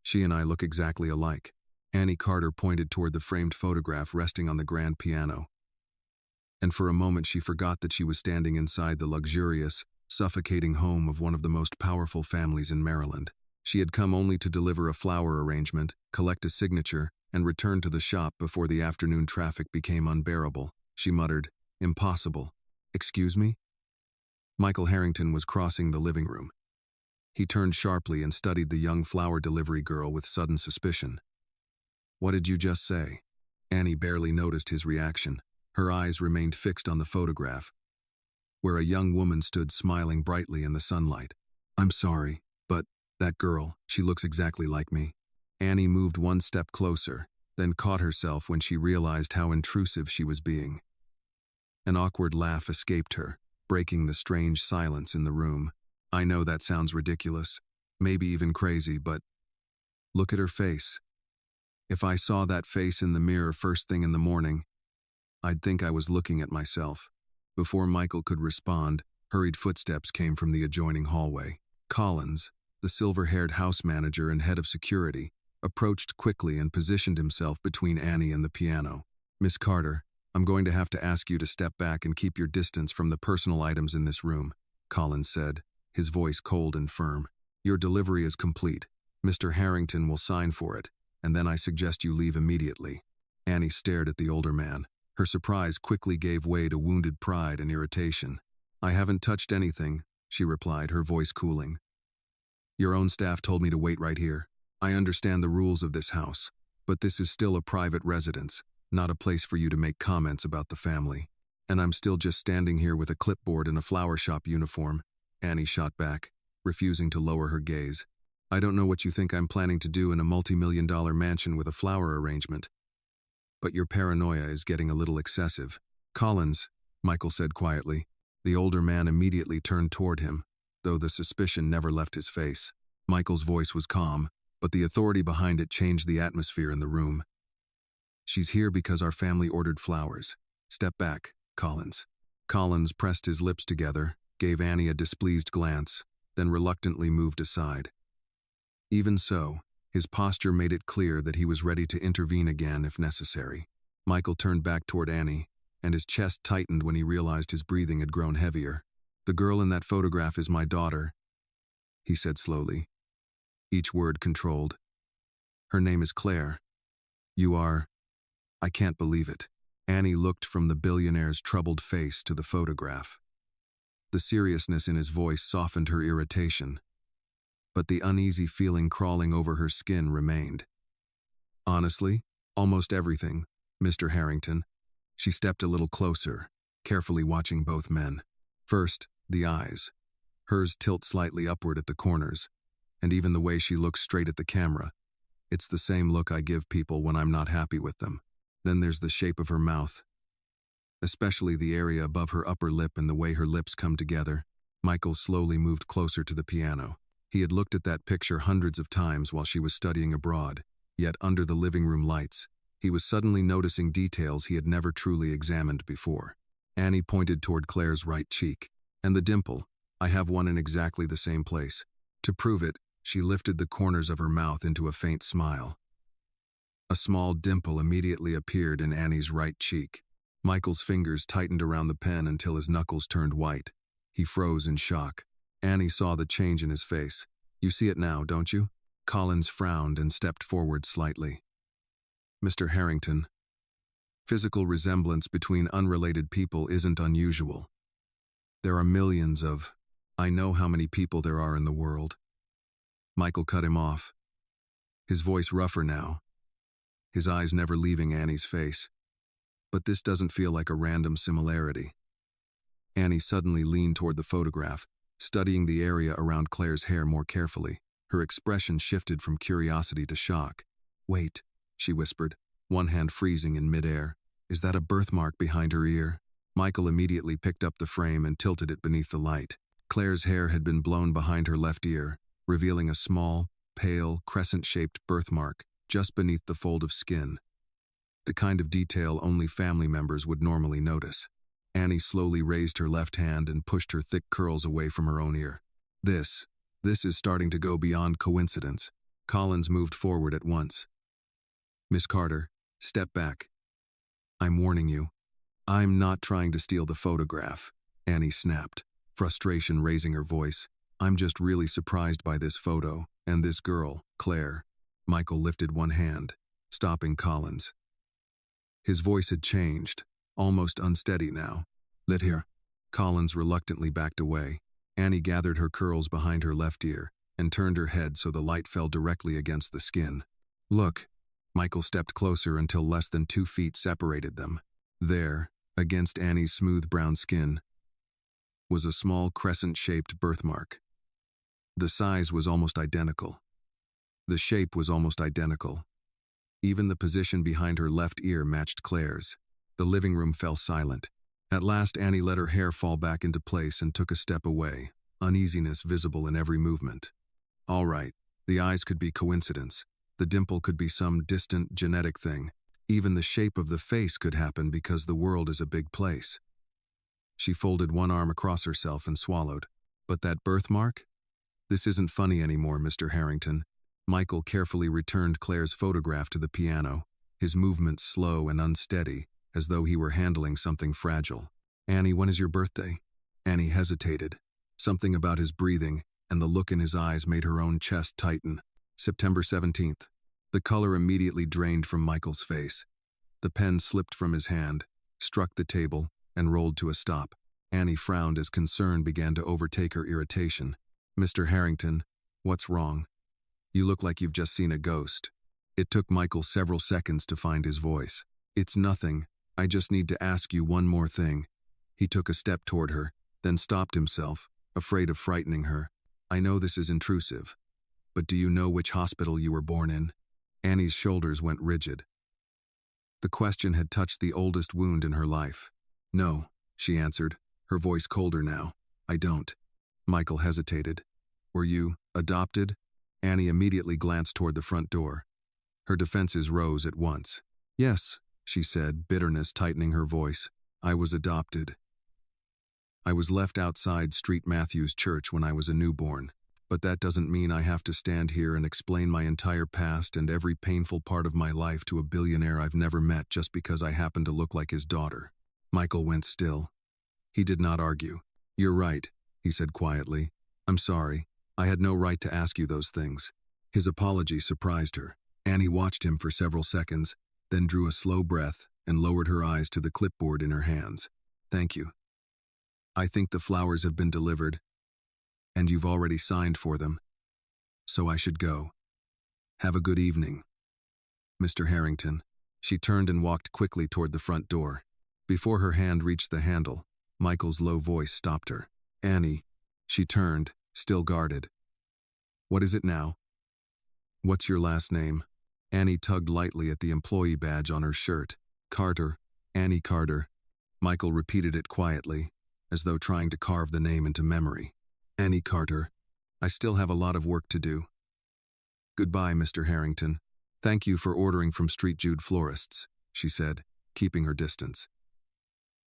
She and I look exactly alike. Annie Carter pointed toward the framed photograph resting on the grand piano. And for a moment she forgot that she was standing inside the luxurious, suffocating home of one of the most powerful families in Maryland. She had come only to deliver a flower arrangement, collect a signature, and return to the shop before the afternoon traffic became unbearable. She muttered, "Impossible. Excuse me?" Michael Harrington was crossing the living room. He turned sharply and studied the young flower delivery girl with sudden suspicion. "What did you just say?" Annie barely noticed his reaction. Her eyes remained fixed on the photograph, where a young woman stood smiling brightly in the sunlight. "I'm sorry, but that girl, she looks exactly like me." Annie moved one step closer, then caught herself when she realized how intrusive she was being. An awkward laugh escaped her, breaking the strange silence in the room. "I know that sounds ridiculous, maybe even crazy, but look at her face. If I saw that face in the mirror first thing in the morning, I'd think I was looking at myself." Before Michael could respond, hurried footsteps came from the adjoining hallway. Collins, the silver-haired house manager and head of security, approached quickly and positioned himself between Annie and the piano. "Miss Carter, I'm going to have to ask you to step back and keep your distance from the personal items in this room," Collins said, his voice cold and firm. "Your delivery is complete. Mr. Harrington will sign for it, and then I suggest you leave immediately." Annie stared at the older man. Her surprise quickly gave way to wounded pride and irritation. "I haven't touched anything," she replied, her voice cooling. "Your own staff told me to wait right here. I understand the rules of this house, but this is still a private residence, not a place for you to make comments about the family. And I'm still just standing here with a clipboard and a flower shop uniform." Annie shot back, refusing to lower her gaze. "I don't know what you think I'm planning to do in a multi-million-dollar mansion with a flower arrangement, but your paranoia is getting a little excessive." "Collins," Michael said quietly. The older man immediately turned toward him, though the suspicion never left his face. Michael's voice was calm, but the authority behind it changed the atmosphere in the room. "She's here because our family ordered flowers. Step back, Collins." Collins pressed his lips together, gave Annie a displeased glance, then reluctantly moved aside. Even so, his posture made it clear that he was ready to intervene again if necessary. Michael turned back toward Annie, and his chest tightened when he realized his breathing had grown heavier. "The girl in that photograph is my daughter," he said slowly, each word controlled. "Her name is Claire. You are—" "I can't believe it." Annie looked from the billionaire's troubled face to the photograph. The seriousness in his voice softened her irritation, but the uneasy feeling crawling over her skin remained. "Honestly, almost everything, Mr. Harrington." She stepped a little closer, carefully watching both men. First, the eyes. Hers tilt slightly upward at the corners, and even the way she looks straight at the camera. It's the same look I give people when I'm not happy with them. Then there's the shape of her mouth, especially the area above her upper lip and the way her lips come together. Michael slowly moved closer to the piano. He had looked at that picture hundreds of times while she was studying abroad, yet under the living room lights, he was suddenly noticing details he had never truly examined before. Annie pointed toward Claire's right cheek. "And the dimple. I have one in exactly the same place." To prove it, she lifted the corners of her mouth into a faint smile. A small dimple immediately appeared in Annie's right cheek. Michael's fingers tightened around the pen until his knuckles turned white. He froze in shock. Annie saw the change in his face. "You see it now, don't you?" Collins frowned and stepped forward slightly. "Mr. Harrington, physical resemblance between unrelated people isn't unusual. There are millions of— I know how many people there are in the world." Michael cut him off, his voice rougher now, his eyes never leaving Annie's face. "But this doesn't feel like a random similarity." Annie suddenly leaned toward the photograph, studying the area around Claire's hair more carefully. Her expression shifted from curiosity to shock. "Wait," she whispered, one hand freezing in midair. "Is that a birthmark behind her ear?" Michael immediately picked up the frame and tilted it beneath the light. Claire's hair had been blown behind her left ear, revealing a small, pale, crescent-shaped birthmark just beneath the fold of skin. The kind of detail only family members would normally notice. Annie slowly raised her left hand and pushed her thick curls away from her own ear. This is starting to go beyond coincidence," Collins moved forward at once. Miss Carter, step back. I'm warning you. I'm not trying to steal the photograph, Annie snapped, frustration raising her voice. I'm just really surprised by this photo, and this girl, Claire. Michael lifted one hand, stopping Collins. His voice had changed, almost unsteady now. Let here. Collins reluctantly backed away. Annie gathered her curls behind her left ear and turned her head so the light fell directly against the skin. Look. Michael stepped closer until less than 2 feet separated them. There, against Annie's smooth brown skin, was a small crescent-shaped birthmark. The size was almost identical. The shape was almost identical. Even the position behind her left ear matched Claire's. The living room fell silent. At last, Annie let her hair fall back into place and took a step away, uneasiness visible in every movement. All right, the eyes could be coincidence. The dimple could be some distant genetic thing. Even the shape of the face could happen because the world is a big place. She folded one arm across herself and swallowed. But that birthmark? This isn't funny anymore, Mr. Harrington. Michael carefully returned Claire's photograph to the piano, his movements slow and unsteady, as though he were handling something fragile. Annie, when is your birthday? Annie hesitated. Something about his breathing and the look in his eyes made her own chest tighten. September 17th. The color immediately drained from Michael's face. The pen slipped from his hand, struck the table, and rolled to a stop. Annie frowned as concern began to overtake her irritation. Mr. Harrington, what's wrong? You look like you've just seen a ghost. It took Michael several seconds to find his voice. It's nothing. I just need to ask you one more thing. He took a step toward her, then stopped himself, afraid of frightening her. I know this is intrusive, but do you know which hospital you were born in? Annie's shoulders went rigid. The question had touched the oldest wound in her life. No, she answered, her voice colder now. I don't. Michael hesitated. Were you adopted? Annie immediately glanced toward the front door. Her defenses rose at once. Yes, she said, bitterness tightening her voice. I was adopted. I was left outside St. Matthew's Church when I was a newborn. But that doesn't mean I have to stand here and explain my entire past and every painful part of my life to a billionaire I've never met just because I happen to look like his daughter. Michael went still. He did not argue. You're right, he said quietly. I'm sorry. I had no right to ask you those things. His apology surprised her. Annie watched him for several seconds, then drew a slow breath and lowered her eyes to the clipboard in her hands. Thank you. I think the flowers have been delivered, and you've already signed for them, so I should go. Have a good evening, Mr. Harrington. She turned and walked quickly toward the front door. Before her hand reached the handle, Michael's low voice stopped her. Annie. She turned, still guarded. What is it now? What's your last name? Annie tugged lightly at the employee badge on her shirt. Carter. Annie Carter. Michael repeated it quietly, as though trying to carve the name into memory. Annie Carter. I still have a lot of work to do. Goodbye, Mr. Harrington. Thank you for ordering from St. Jude Florists, she said, keeping her distance.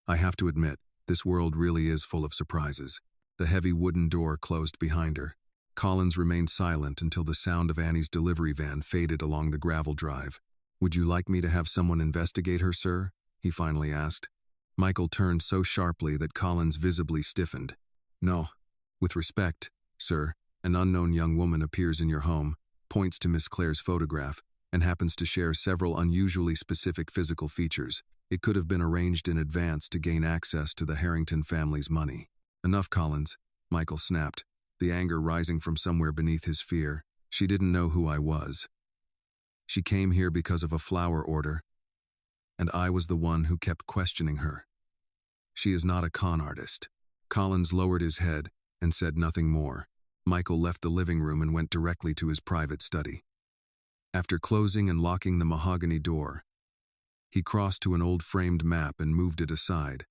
I have to admit, this world really is full of surprises. The heavy wooden door closed behind her. Collins remained silent until the sound of Annie's delivery van faded along the gravel drive. Would you like me to have someone investigate her, sir? He finally asked. Michael turned so sharply that Collins visibly stiffened. No. With respect, sir, an unknown young woman appears in your home, points to Miss Claire's photograph, and happens to share several unusually specific physical features. It could have been arranged in advance to gain access to the Harrington family's money. Enough, Collins, Michael snapped, the anger rising from somewhere beneath his fear. She didn't know who I was. She came here because of a flower order, and I was the one who kept questioning her. She is not a con artist. Collins lowered his head and said nothing more. Michael left the living room and went directly to his private study. After closing and locking the mahogany door, he crossed to an old framed map and moved it aside,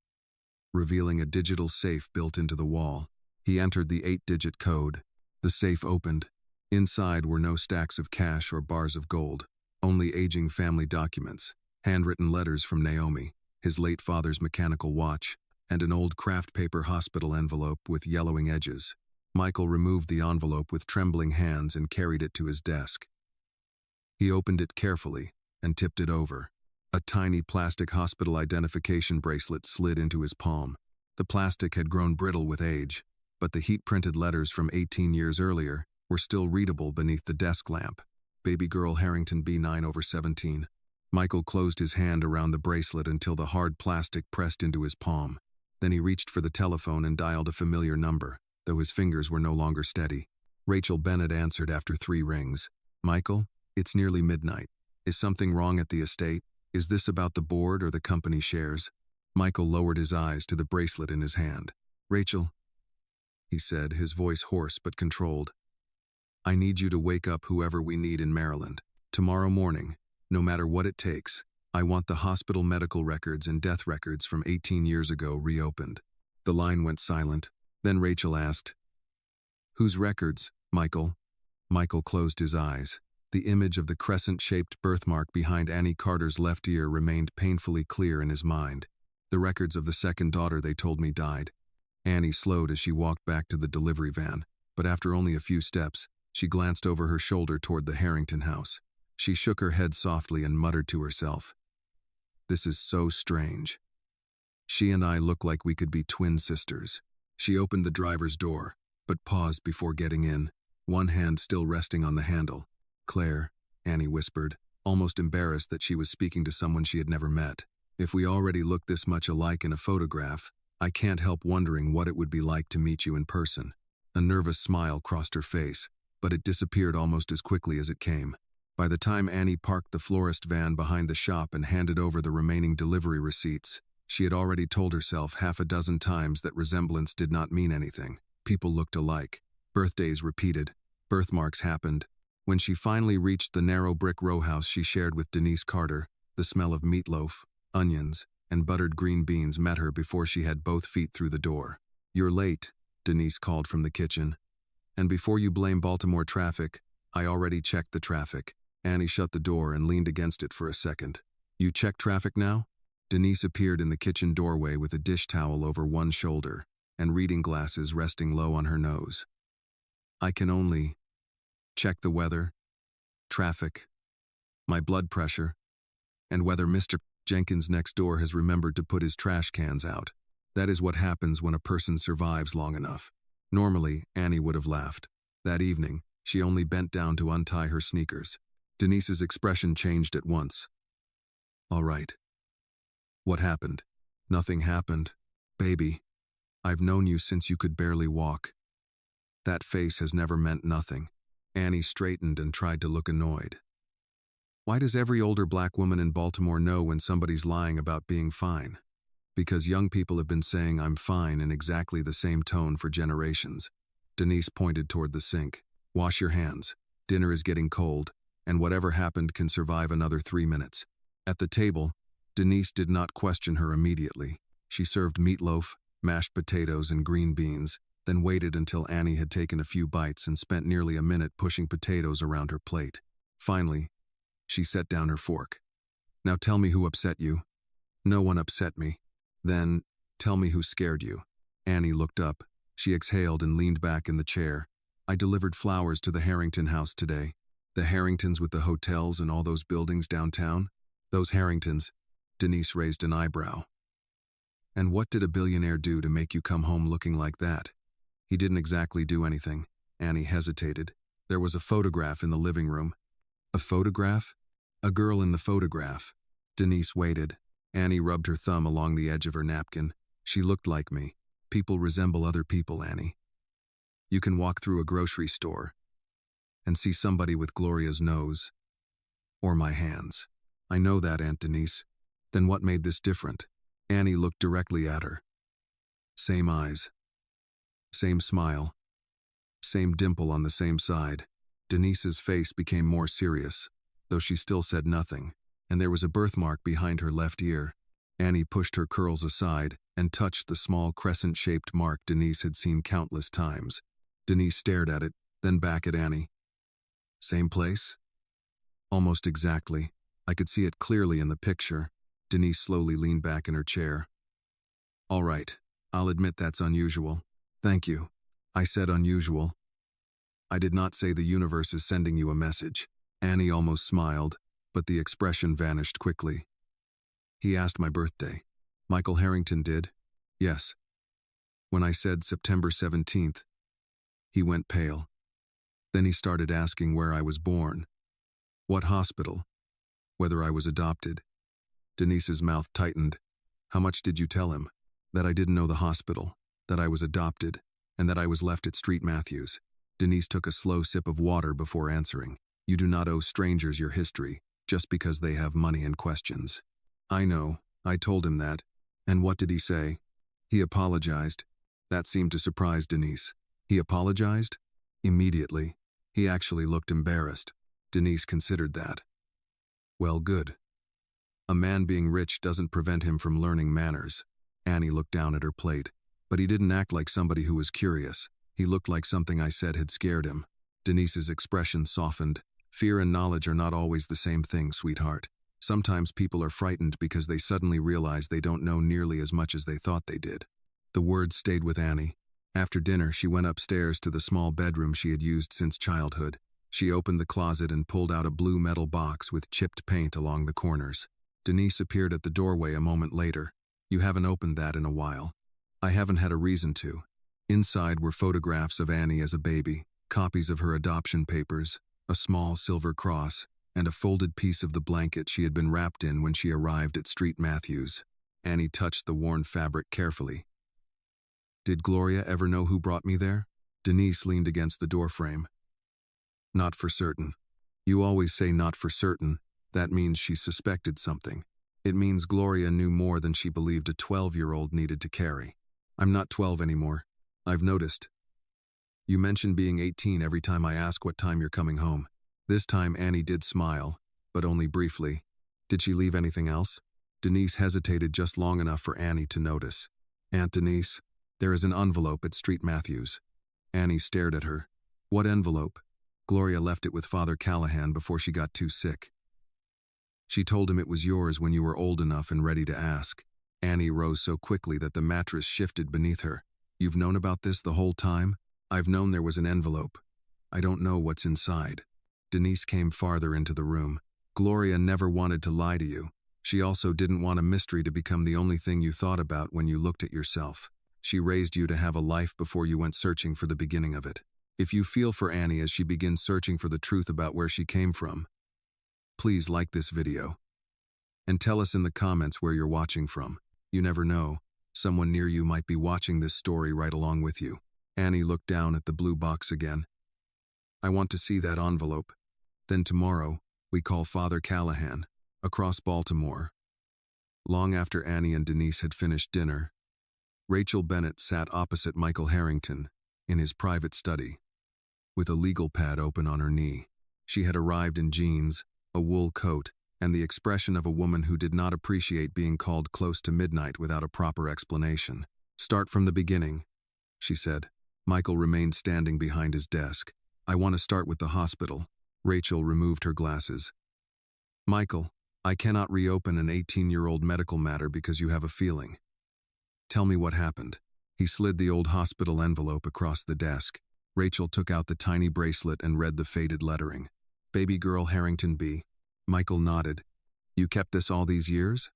revealing a digital safe built into the wall. He entered the 8-digit code. The safe opened. Inside were no stacks of cash or bars of gold, only aging family documents, handwritten letters from Naomi, his late father's mechanical watch, and an old craft paper hospital envelope with yellowing edges. Michael removed the envelope with trembling hands and carried it to his desk. He opened it carefully and tipped it over. A tiny plastic hospital identification bracelet slid into his palm. The plastic had grown brittle with age, but the heat-printed letters from 18 years earlier were still readable beneath the desk lamp. Baby girl Harrington B9/17. Michael closed his hand around the bracelet until the hard plastic pressed into his palm. Then he reached for the telephone and dialed a familiar number, though his fingers were no longer steady. Rachel Bennett answered after 3 rings. Michael, it's nearly midnight. Is something wrong at the estate? Is this about the board or the company shares? Michael lowered his eyes to the bracelet in his hand. Rachel, he said, his voice hoarse but controlled. I need you to wake up whoever we need in Maryland. Tomorrow morning, no matter what it takes, I want the hospital medical records and death records from 18 years ago reopened. The line went silent. Then Rachel asked, Whose records, Michael? Michael closed his eyes. The image of the crescent-shaped birthmark behind Annie Carter's left ear remained painfully clear in his mind. The records of the second daughter they told me died. Annie slowed as she walked back to the delivery van, but after only a few steps, she glanced over her shoulder toward the Harrington house. She shook her head softly and muttered to herself, This is so strange. She and I look like we could be twin sisters. She opened the driver's door, but paused before getting in, one hand still resting on the handle. Claire, Annie whispered, almost embarrassed that she was speaking to someone she had never met. If we already look this much alike in a photograph, I can't help wondering what it would be like to meet you in person. A nervous smile crossed her face, but it disappeared almost as quickly as it came. By the time Annie parked the florist van behind the shop and handed over the remaining delivery receipts, she had already told herself 6 times that resemblance did not mean anything. People looked alike. Birthdays repeated. Birthmarks happened. When she finally reached the narrow brick row house she shared with Denise Carter, the smell of meatloaf, onions, and buttered green beans met her before she had both feet through the door. You're late, Denise called from the kitchen. And before you blame Baltimore traffic, I already checked the traffic. Annie shut the door and leaned against it for a second. You check traffic now? Denise appeared in the kitchen doorway with a dish towel over one shoulder and reading glasses resting low on her nose. I can only check the weather, traffic, my blood pressure, and whether Mr. Jenkins next door has remembered to put his trash cans out. That is what happens when a person survives long enough. Normally, Annie would have laughed. That evening, she only bent down to untie her sneakers. Denise's expression changed at once. All right. What happened? Nothing happened. Baby, I've known you since you could barely walk. That face has never meant nothing. Annie straightened and tried to look annoyed. Why does every older black woman in Baltimore know when somebody's lying about being fine? Because young people have been saying I'm fine in exactly the same tone for generations. Denise pointed toward the sink. Wash your hands. Dinner is getting cold, and whatever happened can survive another 3 minutes. At the table, Denise did not question her immediately. She served meatloaf, mashed potatoes, and green beans, then waited until Annie had taken a few bites and spent nearly a minute pushing potatoes around her plate. Finally, she set down her fork. Now tell me who upset you. No one upset me. Then, tell me who scared you. Annie looked up. She exhaled and leaned back in the chair. I delivered flowers to the Harrington house today. The Harringtons with the hotels and all those buildings downtown? Those Harringtons. Denise raised an eyebrow. And what did a billionaire do to make you come home looking like that? He didn't exactly do anything. Annie hesitated. There was a photograph in the living room. A photograph? A girl in the photograph. Denise waited. Annie rubbed her thumb along the edge of her napkin. She looked like me. People resemble other people, Annie. You can walk through a grocery store and see somebody with Gloria's nose. Or my hands. I know that, Aunt Denise. Then what made this different? Annie looked directly at her. Same eyes. Same smile. Same dimple on the same side. Denise's face became more serious, though she still said nothing, and there was a birthmark behind her left ear. Annie pushed her curls aside and touched the small crescent-shaped mark Denise had seen countless times. Denise stared at it, then back at Annie. Same place? Almost exactly. I could see it clearly in the picture. Denise slowly leaned back in her chair. All right, I'll admit that's unusual. Thank you. I said unusual. I did not say the universe is sending you a message. Annie almost smiled, but the expression vanished quickly. He asked my birthday. Michael Harrington did? Yes. When I said September 17th, he went pale. Then he started asking where I was born. What hospital? Whether I was adopted. Denise's mouth tightened. How much did you tell him? That I didn't know the hospital, that I was adopted, and that I was left at Street Matthews. Denise took a slow sip of water before answering. You do not owe strangers your history, just because they have money and questions. I know, I told him that. And what did he say? He apologized. That seemed to surprise Denise. He apologized? Immediately. He actually looked embarrassed. Denise considered that. Well, good. A man being rich doesn't prevent him from learning manners. Annie looked down at her plate, but he didn't act like somebody who was curious. He looked like something I said had scared him. Denise's expression softened. Fear and knowledge are not always the same thing, sweetheart. Sometimes people are frightened because they suddenly realize they don't know nearly as much as they thought they did. The words stayed with Annie. After dinner, she went upstairs to the small bedroom she had used since childhood. She opened the closet and pulled out a blue metal box with chipped paint along the corners. Denise appeared at the doorway a moment later. You haven't opened that in a while. I haven't had a reason to. Inside were photographs of Annie as a baby, copies of her adoption papers, a small silver cross, and a folded piece of the blanket she had been wrapped in when she arrived at Street Matthews. Annie touched the worn fabric carefully. Did Gloria ever know who brought me there? Denise leaned against the doorframe. Not for certain. You always say not for certain. That means she suspected something. It means Gloria knew more than she believed a 12-year-old needed to carry. I'm not 12 anymore. I've noticed. You mention being 18 every time I ask what time you're coming home. This time Annie did smile, but only briefly. Did she leave anything else? Denise hesitated just long enough for Annie to notice. Aunt Denise, there is an envelope at Street Matthews. Annie stared at her. What envelope? Gloria left it with Father Callahan before she got too sick. She told him it was yours when you were old enough and ready to ask. Annie rose so quickly that the mattress shifted beneath her. You've known about this the whole time? I've known there was an envelope. I don't know what's inside. Denise came farther into the room. Gloria never wanted to lie to you. She also didn't want a mystery to become the only thing you thought about when you looked at yourself. She raised you to have a life before you went searching for the beginning of it. If you feel for Annie as she begins searching for the truth about where she came from, please like this video. And tell us in the comments where you're watching from. You never know. Someone near you might be watching this story right along with you. Annie looked down at the blue box again. I want to see that envelope. Then tomorrow, we call Father Callahan, across Baltimore. Long after Annie and Denise had finished dinner, Rachel Bennett sat opposite Michael Harrington in his private study, with a legal pad open on her knee. She had arrived in jeans, a wool coat, and the expression of a woman who did not appreciate being called close to midnight without a proper explanation. Start from the beginning, she said. Michael remained standing behind his desk. I want to start with the hospital. Rachel removed her glasses. Michael, I cannot reopen an 18-year-old medical matter because you have a feeling. Tell me what happened. He slid the old hospital envelope across the desk. Rachel took out the tiny bracelet and read the faded lettering. Baby girl Harrington B. Michael nodded. You kept this all these years?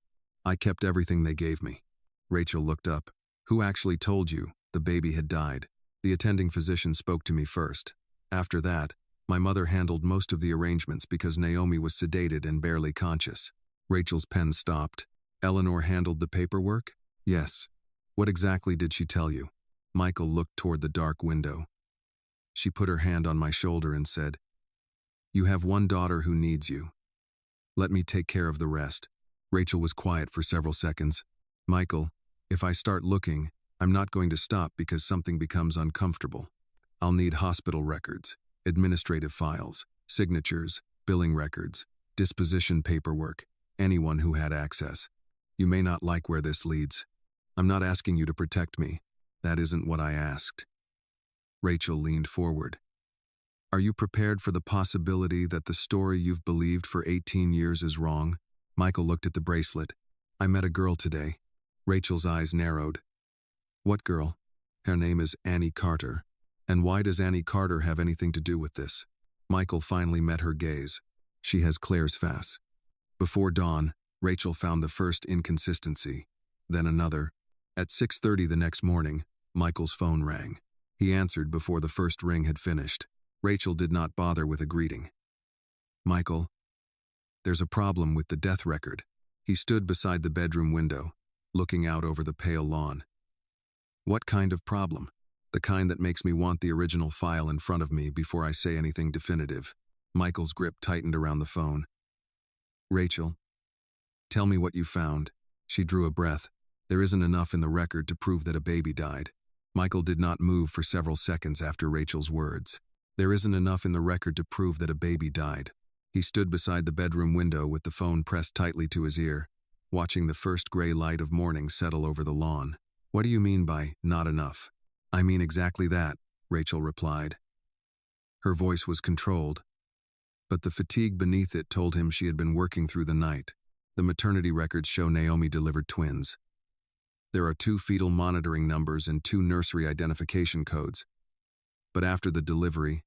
I kept everything they gave me. Rachel looked up. Who actually told you the baby had died? The attending physician spoke to me first. After that, my mother handled most of the arrangements because Naomi was sedated and barely conscious. Rachel's pen stopped. Eleanor handled the paperwork? Yes. What exactly did she tell you? Michael looked toward the dark window. She put her hand on my shoulder and said, You have one daughter who needs you. Let me take care of the rest. Rachel was quiet for several seconds. Michael, if I start looking, I'm not going to stop because something becomes uncomfortable. I'll need hospital records, administrative files, signatures, billing records, disposition paperwork, anyone who had access. You may not like where this leads. I'm not asking you to protect me. That isn't what I asked. Rachel leaned forward. Are you prepared for the possibility that the story you've believed for 18 years is wrong? Michael looked at the bracelet. I met a girl today. Rachel's eyes narrowed. What girl? Her name is Annie Carter. And why does Annie Carter have anything to do with this? Michael finally met her gaze. She has Claire's face. Before dawn, Rachel found the first inconsistency, then another. At 6:30 the next morning, Michael's phone rang. He answered before the first ring had finished. Rachel did not bother with a greeting. "Michael, there's a problem with the death record." He stood beside the bedroom window, looking out over the pale lawn. "What kind of problem?" "The kind that makes me want the original file in front of me before I say anything definitive." Michael's grip tightened around the phone. "Rachel, tell me what you found." She drew a breath. "There isn't enough in the record to prove that a baby died." Michael did not move for several seconds after Rachel's words. "There isn't enough in the record to prove that a baby died." He stood beside the bedroom window with the phone pressed tightly to his ear, watching the first gray light of morning settle over the lawn. "What do you mean by not enough?" "I mean exactly that," Rachel replied. Her voice was controlled, but the fatigue beneath it told him she had been working through the night. "The maternity records show Naomi delivered twins. There are 2 fetal monitoring numbers and 2 nursery identification codes. But after the delivery,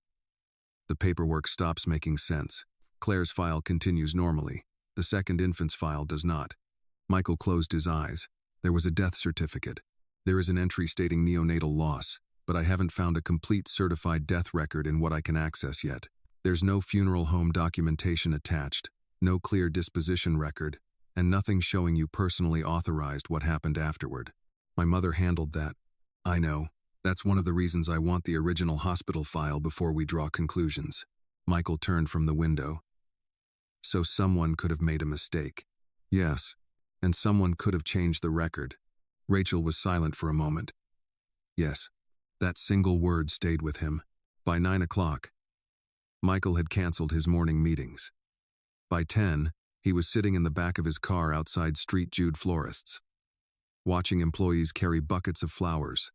the paperwork stops making sense. Claire's file continues normally. The second infant's file does not." Michael closed his eyes. "There was a death certificate. There is an entry stating neonatal loss, but I haven't found a complete certified death record in what I can access yet. There's no funeral home documentation attached, no clear disposition record, and nothing showing you personally authorized what happened afterward. My mother handled that. I know. That's one of the reasons I want the original hospital file before we draw conclusions." Michael turned from the window. "So someone could have made a mistake." "Yes, and someone could have changed the record." Rachel was silent for a moment. Yes, that single word stayed with him. By 9 o'clock, Michael had canceled his morning meetings. By 10, he was sitting in the back of his car outside Street Jude Florists, watching employees carry buckets of flowers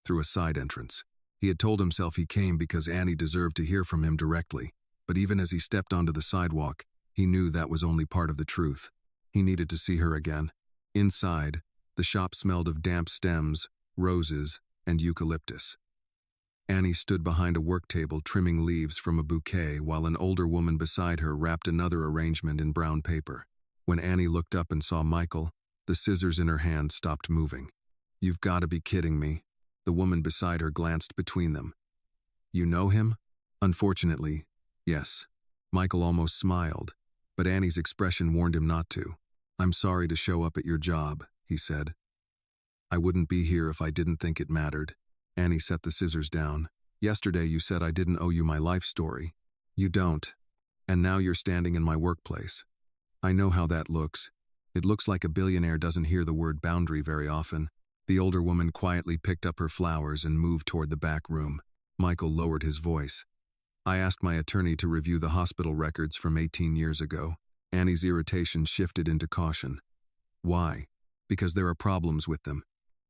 through a side entrance. He had told himself he came because Annie deserved to hear from him directly, but even as he stepped onto the sidewalk, he knew that was only part of the truth. He needed to see her again. Inside, the shop smelled of damp stems, roses, and eucalyptus. Annie stood behind a work table trimming leaves from a bouquet while an older woman beside her wrapped another arrangement in brown paper. When Annie looked up and saw Michael, the scissors in her hand stopped moving. "You've got to be kidding me." The woman beside her glanced between them. "You know him?" "Unfortunately, yes." Michael almost smiled, but Annie's expression warned him not to. "I'm sorry to show up at your job," he said. "I wouldn't be here if I didn't think it mattered." Annie set the scissors down. "Yesterday you said I didn't owe you my life story. You don't. And now you're standing in my workplace. I know how that looks. It looks like a billionaire doesn't hear the word boundary very often." The older woman quietly picked up her flowers and moved toward the back room. Michael lowered his voice. "I asked my attorney to review the hospital records from 18 years ago." Annie's irritation shifted into caution. "Why?" "Because there are problems with them."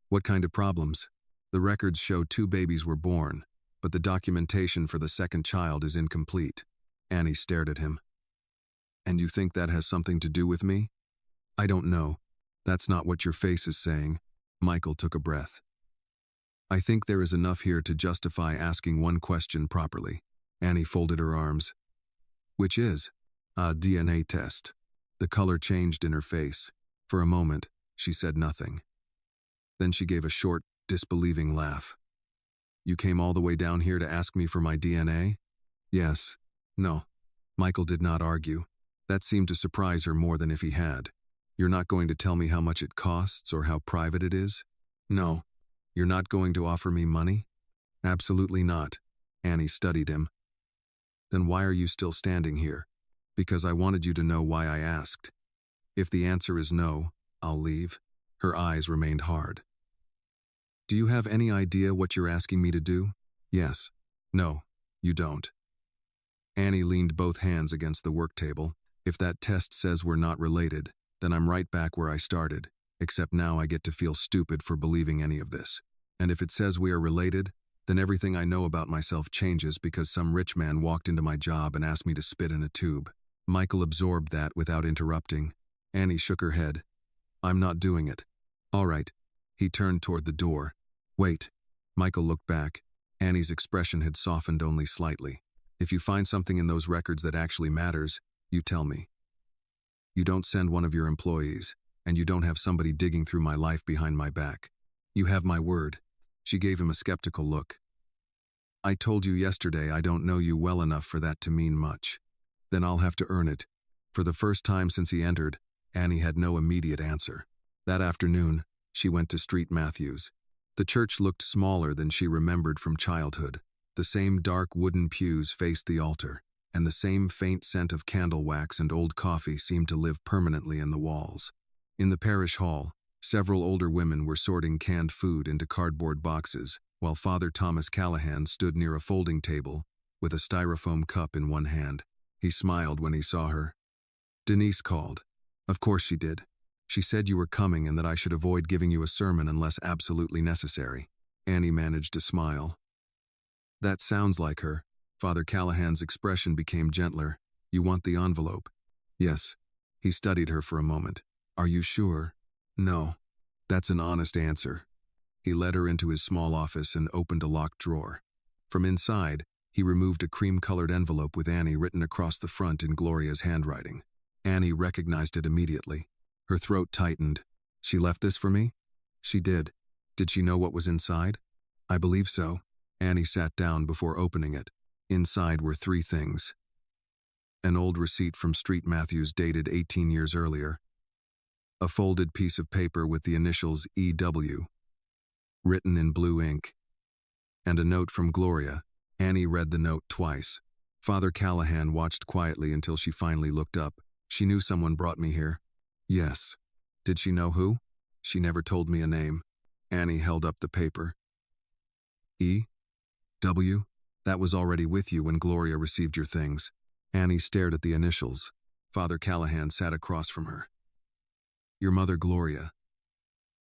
"What kind of problems?" "The records show 2 babies were born, but the documentation for the second child is incomplete." Annie stared at him. "And you think that has something to do with me?" "I don't know. That's not what your face is saying." Michael took a breath. "I think there is enough here to justify asking one question properly." Annie folded her arms. "Which is?" "A DNA test." The color changed in her face. For a moment, she said nothing. Then she gave a short, disbelieving laugh. "You came all the way down here to ask me for my DNA?" "Yes." "No." Michael did not argue. That seemed to surprise her more than if he had. "You're not going to tell me how much it costs or how private it is?" "No." "You're not going to offer me money?" "Absolutely not." Annie studied him. "Then why are you still standing here?" "Because I wanted you to know why I asked. If the answer is no, I'll leave." Her eyes remained hard. "Do you have any idea what you're asking me to do?" "Yes." "No, you don't." Annie leaned both hands against the work table. "If that test says we're not related, then I'm right back where I started, except now I get to feel stupid for believing any of this. And if it says we are related, then everything I know about myself changes because some rich man walked into my job and asked me to spit in a tube." Michael absorbed that without interrupting. Annie shook her head. "I'm not doing it." "All right." He turned toward the door. "Wait." Michael looked back. Annie's expression had softened only slightly. "If you find something in those records that actually matters, You tell me. You don't send one of your employees, and you don't have somebody digging through my life behind my back. You have my word. She gave him a skeptical look. I told you yesterday I don't know you well enough for that to mean much. Then I'll have to earn it. For the first time since he entered, Annie had no immediate answer. That afternoon, she went to Street Matthews. The church looked smaller than she remembered from childhood. The same dark wooden pews faced the altar, and the same faint scent of candle wax and old coffee seemed to live permanently in the walls. In the parish hall, several older women were sorting canned food into cardboard boxes, while Father Thomas Callahan stood near a folding table with a styrofoam cup in one hand. He smiled when he saw her. Denise called. Of course she did. She said you were coming and that I should avoid giving you a sermon unless absolutely necessary. Annie managed to smile. That sounds like her. Father Callahan's expression became gentler. You want the envelope? Yes. He studied her for a moment. Are you sure? No. That's an honest answer. He led her into his small office and opened a locked drawer. From inside, he removed a cream-colored envelope with Annie written across the front in Gloria's handwriting. Annie recognized it immediately. Her throat tightened. She left this for me? She did. Did she know what was inside? I believe so. Annie sat down before opening it. Inside were 3 things. An old receipt from Street Matthews dated 18 years earlier. A folded piece of paper with the initials EW, written in blue ink. And a note from Gloria. Annie read the note twice. Father Callahan watched quietly until she finally looked up. She knew someone brought me here. Yes. Did she know who? She never told me a name. Annie held up the paper. E.W.? That was already with you when Gloria received your things. Annie stared at the initials. Father Callahan sat across from her. Your mother, Gloria.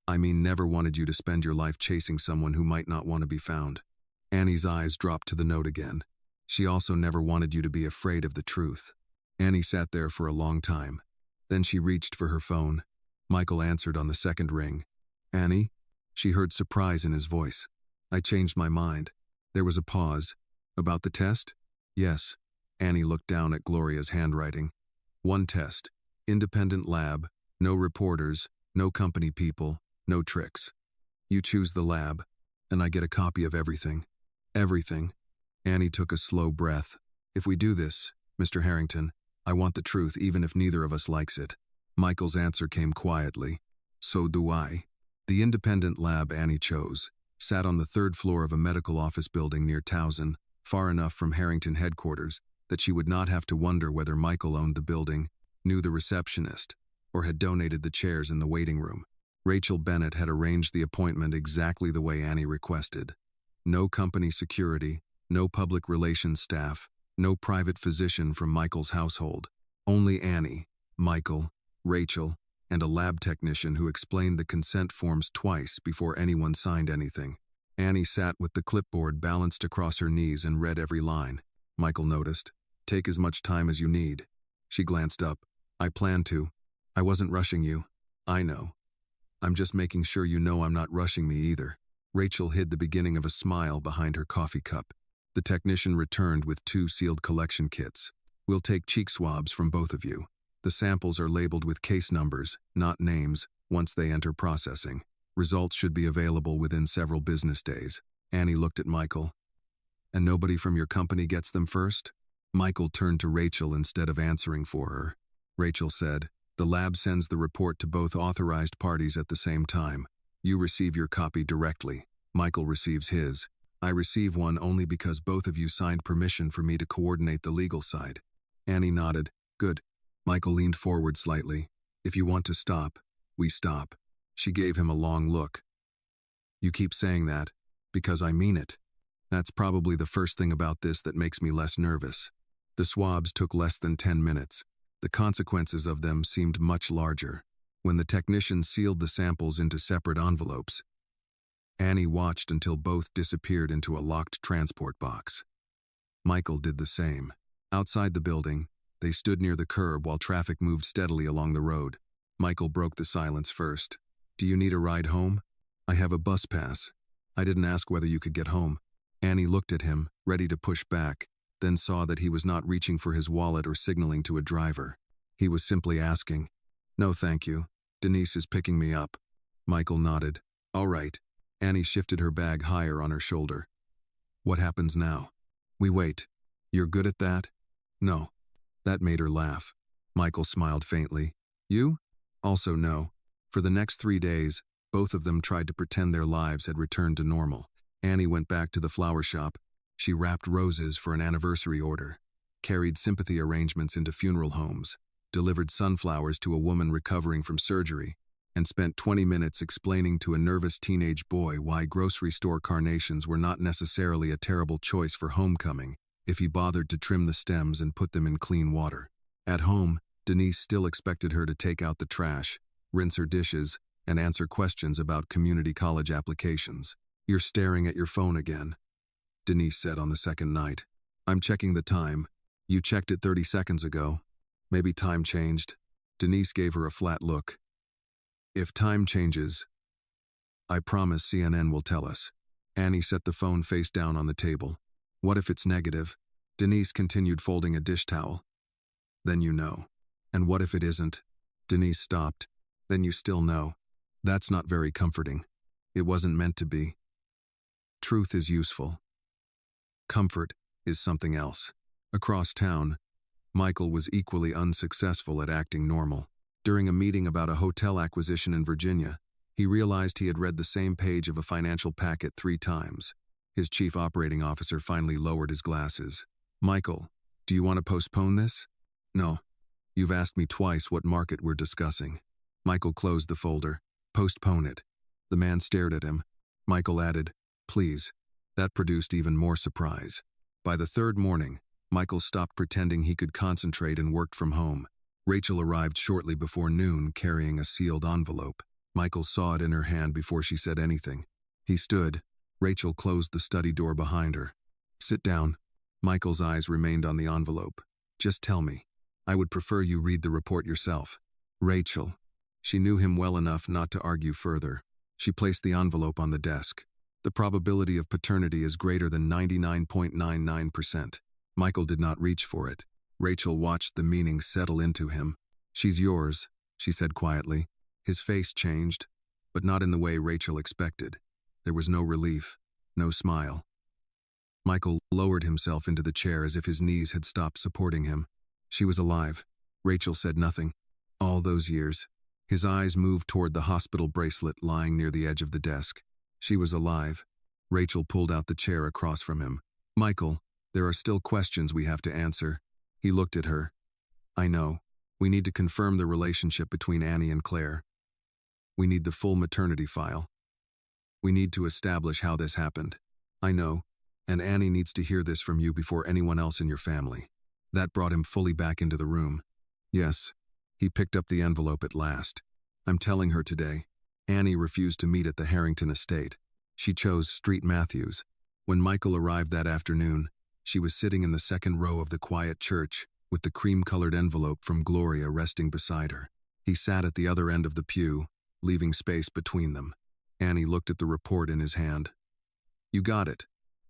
I mean, never wanted you to spend your life chasing someone who might not want to be found. Annie's eyes dropped to the note again. She also never wanted you to be afraid of the truth. Annie sat there for a long time. Then she reached for her phone. Michael answered on the second ring. Annie? She heard surprise in his voice. I changed my mind. There was a pause. About the test? Yes. Annie looked down at Gloria's handwriting. 1 test. Independent lab. No reporters. No company people. No tricks. You choose the lab, and I get a copy of everything. Everything. Annie took a slow breath. If we do this, Mr. Harrington, I want the truth even if neither of us likes it. Michael's answer came quietly. So do I. The independent lab Annie chose sat on the 3rd floor of a medical office building near Towson, far enough from Harrington headquarters that she would not have to wonder whether Michael owned the building, knew the receptionist, or had donated the chairs in the waiting room. Rachel Bennett had arranged the appointment exactly the way Annie requested. No company security, no public relations staff, no private physician from Michael's household. Only Annie, Michael, Rachel, and a lab technician who explained the consent forms twice before anyone signed anything. Annie sat with the clipboard balanced across her knees and read every line. Michael noticed. Take as much time as you need. She glanced up. I planned to. I wasn't rushing you. I know. I'm just making sure you know I'm not rushing me either. Rachel hid the beginning of a smile behind her coffee cup. The technician returned with 2 sealed collection kits. We'll take cheek swabs from both of you. The samples are labeled with case numbers, not names, once they enter processing. Results should be available within several business days. Annie looked at Michael. And nobody from your company gets them first? Michael turned to Rachel instead of answering for her. Rachel said, the lab sends the report to both authorized parties at the same time. You receive your copy directly. Michael receives his. I receive one only because both of you signed permission for me to coordinate the legal side. Annie nodded. Good. Michael leaned forward slightly. If you want to stop, we stop. She gave him a long look. You keep saying that, because I mean it. That's probably the first thing about this that makes me less nervous. The swabs took less than 10 minutes. The consequences of them seemed much larger. When the technician sealed the samples into separate envelopes, Annie watched until both disappeared into a locked transport box. Michael did the same. Outside the building, they stood near the curb while traffic moved steadily along the road. Michael broke the silence first. Do you need a ride home? I have a bus pass. I didn't ask whether you could get home. Annie looked at him, ready to push back. then saw that he was not reaching for his wallet or signaling to a driver. He was simply asking, "No, thank you. Denise is picking me up." Michael nodded. "All right." Annie shifted her bag higher on her shoulder. "What happens now?" "We wait." "You're good at that?" "No." That made her laugh. Michael smiled faintly. "You?" "Also no." For the next 3 days, both of them tried to pretend their lives had returned to normal. Annie went back to the flower shop. She wrapped roses for an anniversary order, carried sympathy arrangements into funeral homes, delivered sunflowers to a woman recovering from surgery, and spent 20 minutes explaining to a nervous teenage boy why grocery store carnations were not necessarily a terrible choice for homecoming if he bothered to trim the stems and put them in clean water. At home, Denise still expected her to take out the trash, rinse her dishes, and answer questions about community college applications. "You're staring at your phone again," Denise said on the second night. "I'm checking the time. You checked it 30 seconds ago. Maybe time changed." Denise gave her a flat look. "If time changes, I promise CNN will tell us." Annie set the phone face down on the table. "What if it's negative?" Denise continued folding a dish towel. "Then you know." "And what if it isn't?" Denise stopped. "Then you still know." "That's not very comforting. It wasn't meant to be." Truth is useful. Comfort is something else. Across town, Michael was equally unsuccessful at acting normal. During a meeting about a hotel acquisition in Virginia, he realized he had read the same page of a financial packet 3 times. His chief operating officer finally lowered his glasses. "Michael, do you want to postpone this?" "No. You've asked me twice what market we're discussing." Michael closed the folder. "Postpone it." The man stared at him. Michael added, "Please." That produced even more surprise. By the 3rd morning, Michael stopped pretending he could concentrate and worked from home. Rachel arrived shortly before noon carrying a sealed envelope. Michael saw it in her hand before she said anything. He stood. Rachel closed the study door behind her. "Sit down." Michael's eyes remained on the envelope. "Just tell me. I would prefer you read the report yourself." "Rachel." She knew him well enough not to argue further. She placed the envelope on the desk. "The probability of paternity is greater than 99.99%. Michael did not reach for it. Rachel watched the meaning settle into him. "She's yours," she said quietly. His face changed, but not in the way Rachel expected. There was no relief, no smile. Michael lowered himself into the chair as if his knees had stopped supporting him. She was alive. Rachel said nothing. All those years. His eyes moved toward the hospital bracelet lying near the edge of the desk. She was alive. Rachel pulled out the chair across from him. "Michael, there are still questions we have to answer." He looked at her. "I know. We need to confirm the relationship between Annie and Claire. We need the full maternity file. We need to establish how this happened. I know, and Annie needs to hear this from you before anyone else in your family." That brought him fully back into the room. "Yes." He picked up the envelope at last. "I'm telling her today." Annie refused to meet at the Harrington estate. She chose Street Matthews. When Michael arrived that afternoon, she was sitting in the 2nd row of the quiet church, with the cream-colored envelope from Gloria resting beside her. He sat at the other end of the pew, leaving space between them. Annie looked at the report in his hand. "You got it?"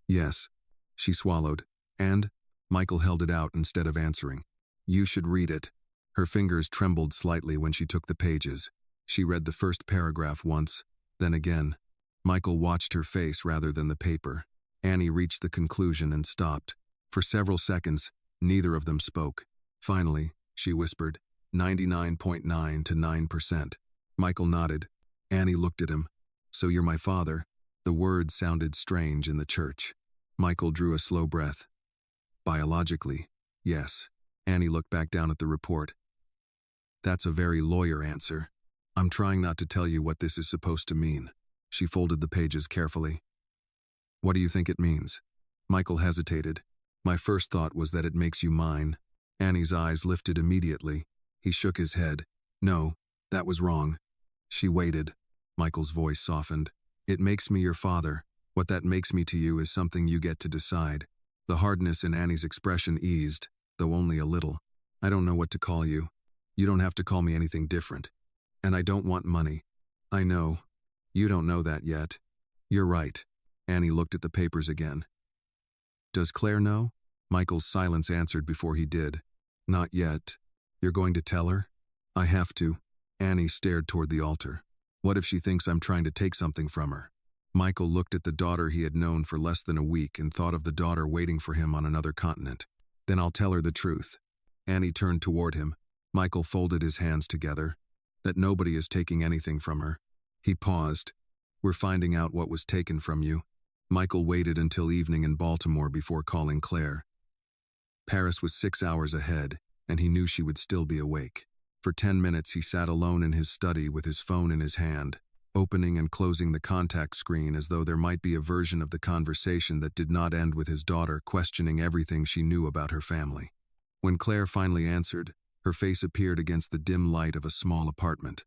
"Yes." She swallowed. "And?" Michael held it out instead of answering. "You should read it." Her fingers trembled slightly when she took the pages. She read the first paragraph once, then again. Michael watched her face rather than the paper. Annie reached the conclusion and stopped. For several seconds, neither of them spoke. Finally, she whispered, 99.9 to 9%. Michael nodded. Annie looked at him. "So you're my father?" The words sounded strange in the church. Michael drew a slow breath. "Biologically, yes." Annie looked back down at the report. "That's a very lawyer answer. I'm trying not to tell you what this is supposed to mean." She folded the pages carefully. "What do you think it means?" Michael hesitated. "My first thought was that it makes you mine." Annie's eyes lifted immediately. He shook his head. "No, that was wrong." She waited. Michael's voice softened. "It makes me your father. What that makes me to you is something you get to decide." The hardness in Annie's expression eased, though only a little. "I don't know what to call you. You don't have to call me anything different. And I don't want money." "I know. You don't know that yet." "You're right." Annie looked at the papers again. "Does Claire know?" Michael's silence answered before he did. Not yet. You're going to tell her? I have to. Annie stared toward the altar. What if she thinks I'm trying to take something from her? Michael looked at the daughter he had known for less than a week and thought of the daughter waiting for him on another continent. Then I'll tell her the truth. Annie turned toward him. Michael folded his hands together. That nobody is taking anything from her. He paused. We're finding out what was taken from you. Michael waited until evening in Baltimore before calling Claire. Paris was 6 hours ahead, and he knew she would still be awake. For 10 minutes he sat alone in his study with his phone in his hand, opening and closing the contact screen as though there might be a version of the conversation that did not end with his daughter questioning everything she knew about her family. When Claire finally answered, her face appeared against the dim light of a small apartment.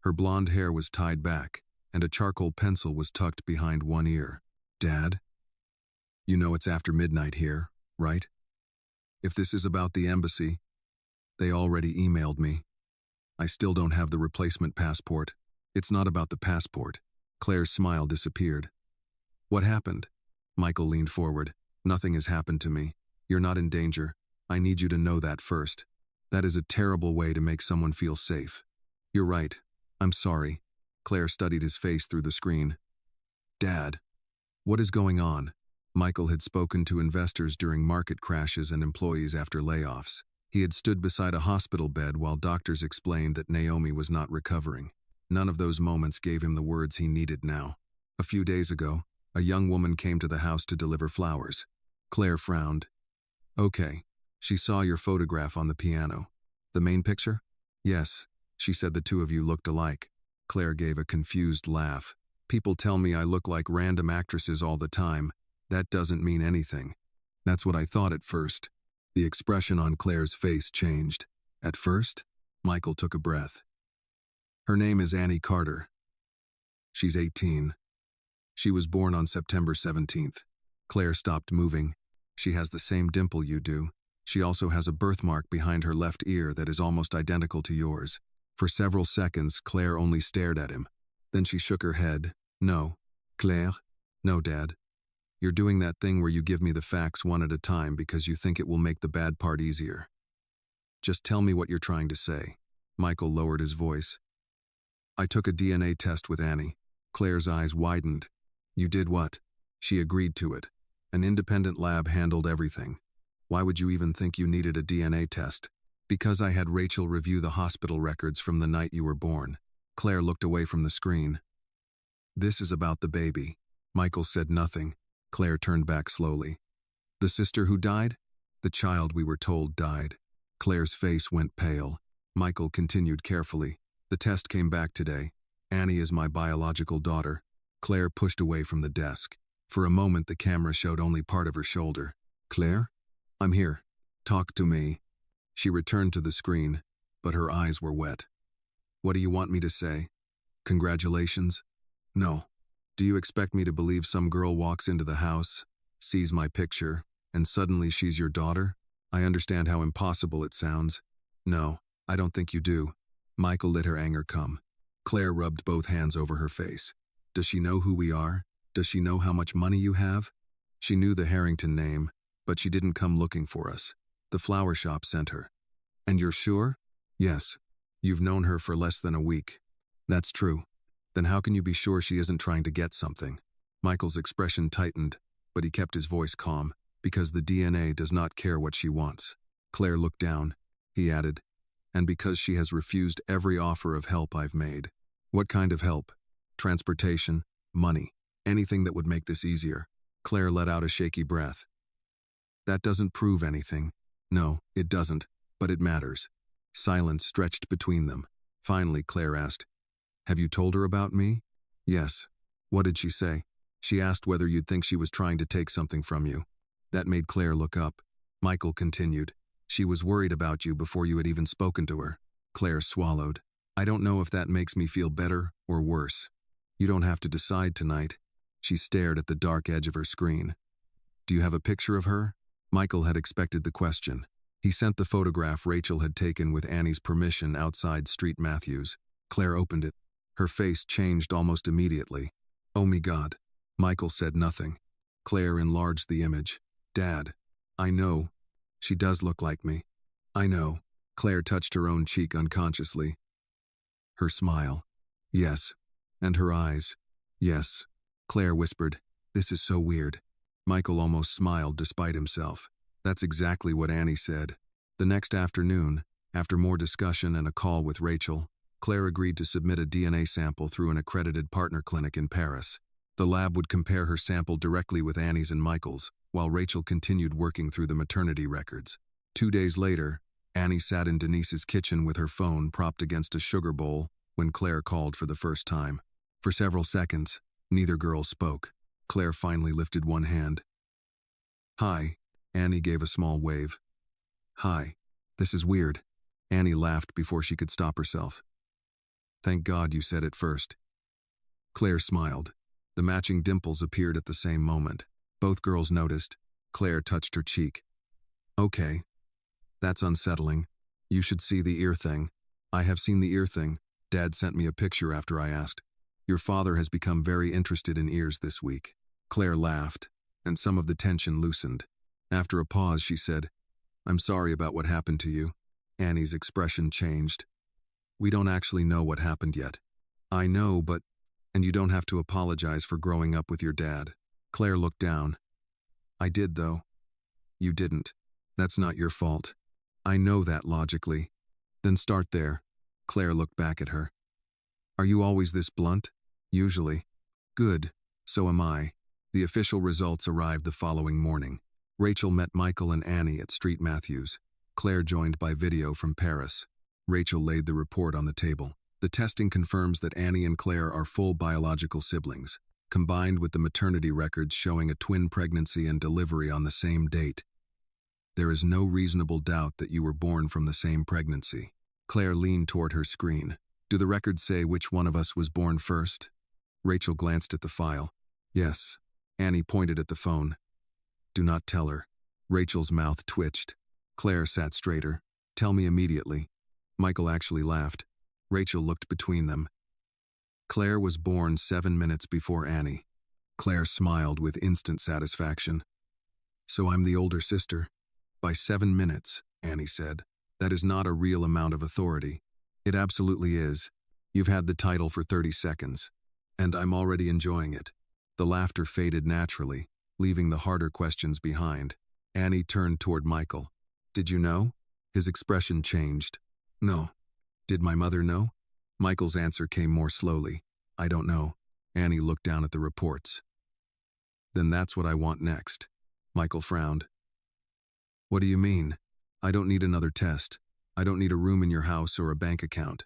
Her blonde hair was tied back, and a charcoal pencil was tucked behind one ear. Dad? You know it's after midnight here, right? If this is about the embassy, they already emailed me. I still don't have the replacement passport. It's not about the passport. Claire's smile disappeared. What happened? Michael leaned forward. Nothing has happened to me. You're not in danger. I need you to know that first. That is a terrible way to make someone feel safe. You're right. I'm sorry. Claire studied his face through the screen. Dad, what is going on? Michael had spoken to investors during market crashes and employees after layoffs. He had stood beside a hospital bed while doctors explained that Naomi was not recovering. None of those moments gave him the words he needed now. A few days ago, a young woman came to the house to deliver flowers. Claire frowned. Okay. She saw your photograph on the piano. The main picture? Yes. She said the two of you looked alike. Claire gave a confused laugh. People tell me I look like random actresses all the time. That doesn't mean anything. That's what I thought at first. The expression on Claire's face changed. At first? Michael took a breath. Her name is Annie Carter. She's 18. She was born on September 17th. Claire stopped moving. She has the same dimple you do. She also has a birthmark behind her left ear that is almost identical to yours. For several seconds, Claire only stared at him. Then she shook her head. No. Claire? No, Dad. You're doing that thing where you give me the facts one at a time because you think it will make the bad part easier. Just tell me what you're trying to say. Michael lowered his voice. I took a DNA test with Annie. Claire's eyes widened. You did what? She agreed to it. An independent lab handled everything. Why would you even think you needed a DNA test? Because I had Rachel review the hospital records from the night you were born. Claire looked away from the screen. This is about the baby. Michael said nothing. Claire turned back slowly. The sister who died? The child we were told died. Claire's face went pale. Michael continued carefully. The test came back today. Annie is my biological daughter. Claire pushed away from the desk. For a moment the camera showed only part of her shoulder. Claire? I'm here. Talk to me. She returned to the screen, but her eyes were wet. What do you want me to say? Congratulations? No. Do you expect me to believe some girl walks into the house, sees my picture, and suddenly she's your daughter? I understand how impossible it sounds. No, I don't think you do. Michael let her anger come. Claire rubbed both hands over her face. Does she know who we are? Does she know how much money you have? She knew the Harrington name, but she didn't come looking for us. The flower shop sent her. And you're sure? Yes. You've known her for less than a week. That's true. Then how can you be sure she isn't trying to get something? Michael's expression tightened, but he kept his voice calm, because the DNA does not care what she wants. Claire looked down. He added, and because she has refused every offer of help I've made. What kind of help? Transportation, money, anything that would make this easier. Claire let out a shaky breath. That doesn't prove anything. No, it doesn't, but it matters. Silence stretched between them. Finally, Claire asked, have you told her about me? Yes. What did she say? She asked whether you'd think she was trying to take something from you. That made Claire look up. Michael continued. She was worried about you before you had even spoken to her. Claire swallowed. I don't know if that makes me feel better or worse. You don't have to decide tonight. She stared at the dark edge of her screen. Do you have a picture of her? Michael had expected the question. He sent the photograph Rachel had taken with Annie's permission outside Street Matthews. Claire opened it. Her face changed almost immediately. Oh my God. Michael said nothing. Claire enlarged the image. Dad, I know. She does look like me. I know. Claire touched her own cheek unconsciously. Her smile. Yes. And her eyes. Yes. Claire whispered, "This is so weird." Michael almost smiled despite himself. That's exactly what Annie said. The next afternoon, after more discussion and a call with Rachel, Claire agreed to submit a DNA sample through an accredited partner clinic in Paris. The lab would compare her sample directly with Annie's and Michael's, while Rachel continued working through the maternity records. 2 days later, Annie sat in Denise's kitchen with her phone propped against a sugar bowl when Claire called for the first time. For several seconds, neither girl spoke. Claire finally lifted one hand. "Hi." Annie gave a small wave. "Hi. This is weird." Annie laughed before she could stop herself. "Thank God you said it first." Claire smiled. The matching dimples appeared at the same moment. Both girls noticed. Claire touched her cheek. "Okay. That's unsettling. You should see the ear thing." "I have seen the ear thing. Dad sent me a picture after I asked. Your father has become very interested in ears this week." Claire laughed, and some of the tension loosened. After a pause, she said, "I'm sorry about what happened to you." Annie's expression changed. "We don't actually know what happened yet." "I know, but... and you don't have to apologize for growing up with your dad." Claire looked down. "I did, though." "You didn't. That's not your fault." "I know that logically." "Then start there." Claire looked back at her. "Are you always this blunt?" "Usually." "Good. So am I." The official results arrived the following morning. Rachel met Michael and Annie at Street Matthews. Claire joined by video from Paris. Rachel laid the report on the table. The testing confirms that Annie and Claire are full biological siblings, combined with the maternity records showing a twin pregnancy and delivery on the same date. There is no reasonable doubt that you were born from the same pregnancy. Claire leaned toward her screen. "Do the records say which one of us was born first?" Rachel glanced at the file. "Yes." Annie pointed at the phone. "Do not tell her." Rachel's mouth twitched. Claire sat straighter. "Tell me immediately." Michael actually laughed. Rachel looked between them. "Claire was born 7 minutes before Annie." Claire smiled with instant satisfaction. "So I'm the older sister." "By 7 minutes," Annie said. "That is not a real amount of authority." "It absolutely is. You've had the title for 30 seconds. And I'm already enjoying it." The laughter faded naturally, leaving the harder questions behind. Annie turned toward Michael. "Did you know?" His expression changed. "No." "Did my mother know?" Michael's answer came more slowly. "I don't know." Annie looked down at the reports. "Then that's what I want next." Michael frowned. "What do you mean?" "I don't need another test. I don't need a room in your house or a bank account."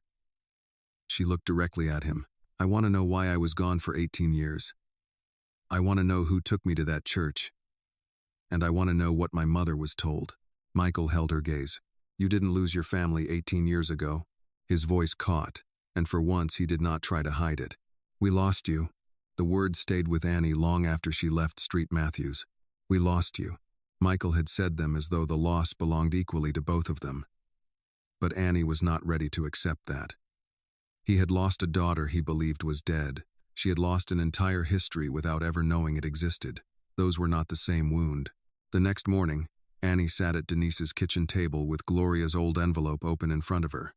She looked directly at him. "I want to know why I was gone for 18 years. I want to know who took me to that church. And I want to know what my mother was told." Michael held her gaze. "You didn't lose your family 18 years ago." His voice caught, and for once he did not try to hide it. "We lost you." The words stayed with Annie long after she left Street Matthews. "We lost you." Michael had said them as though the loss belonged equally to both of them. But Annie was not ready to accept that. He had lost a daughter he believed was dead. She had lost an entire history without ever knowing it existed. Those were not the same wound. The next morning, Annie sat at Denise's kitchen table with Gloria's old envelope open in front of her.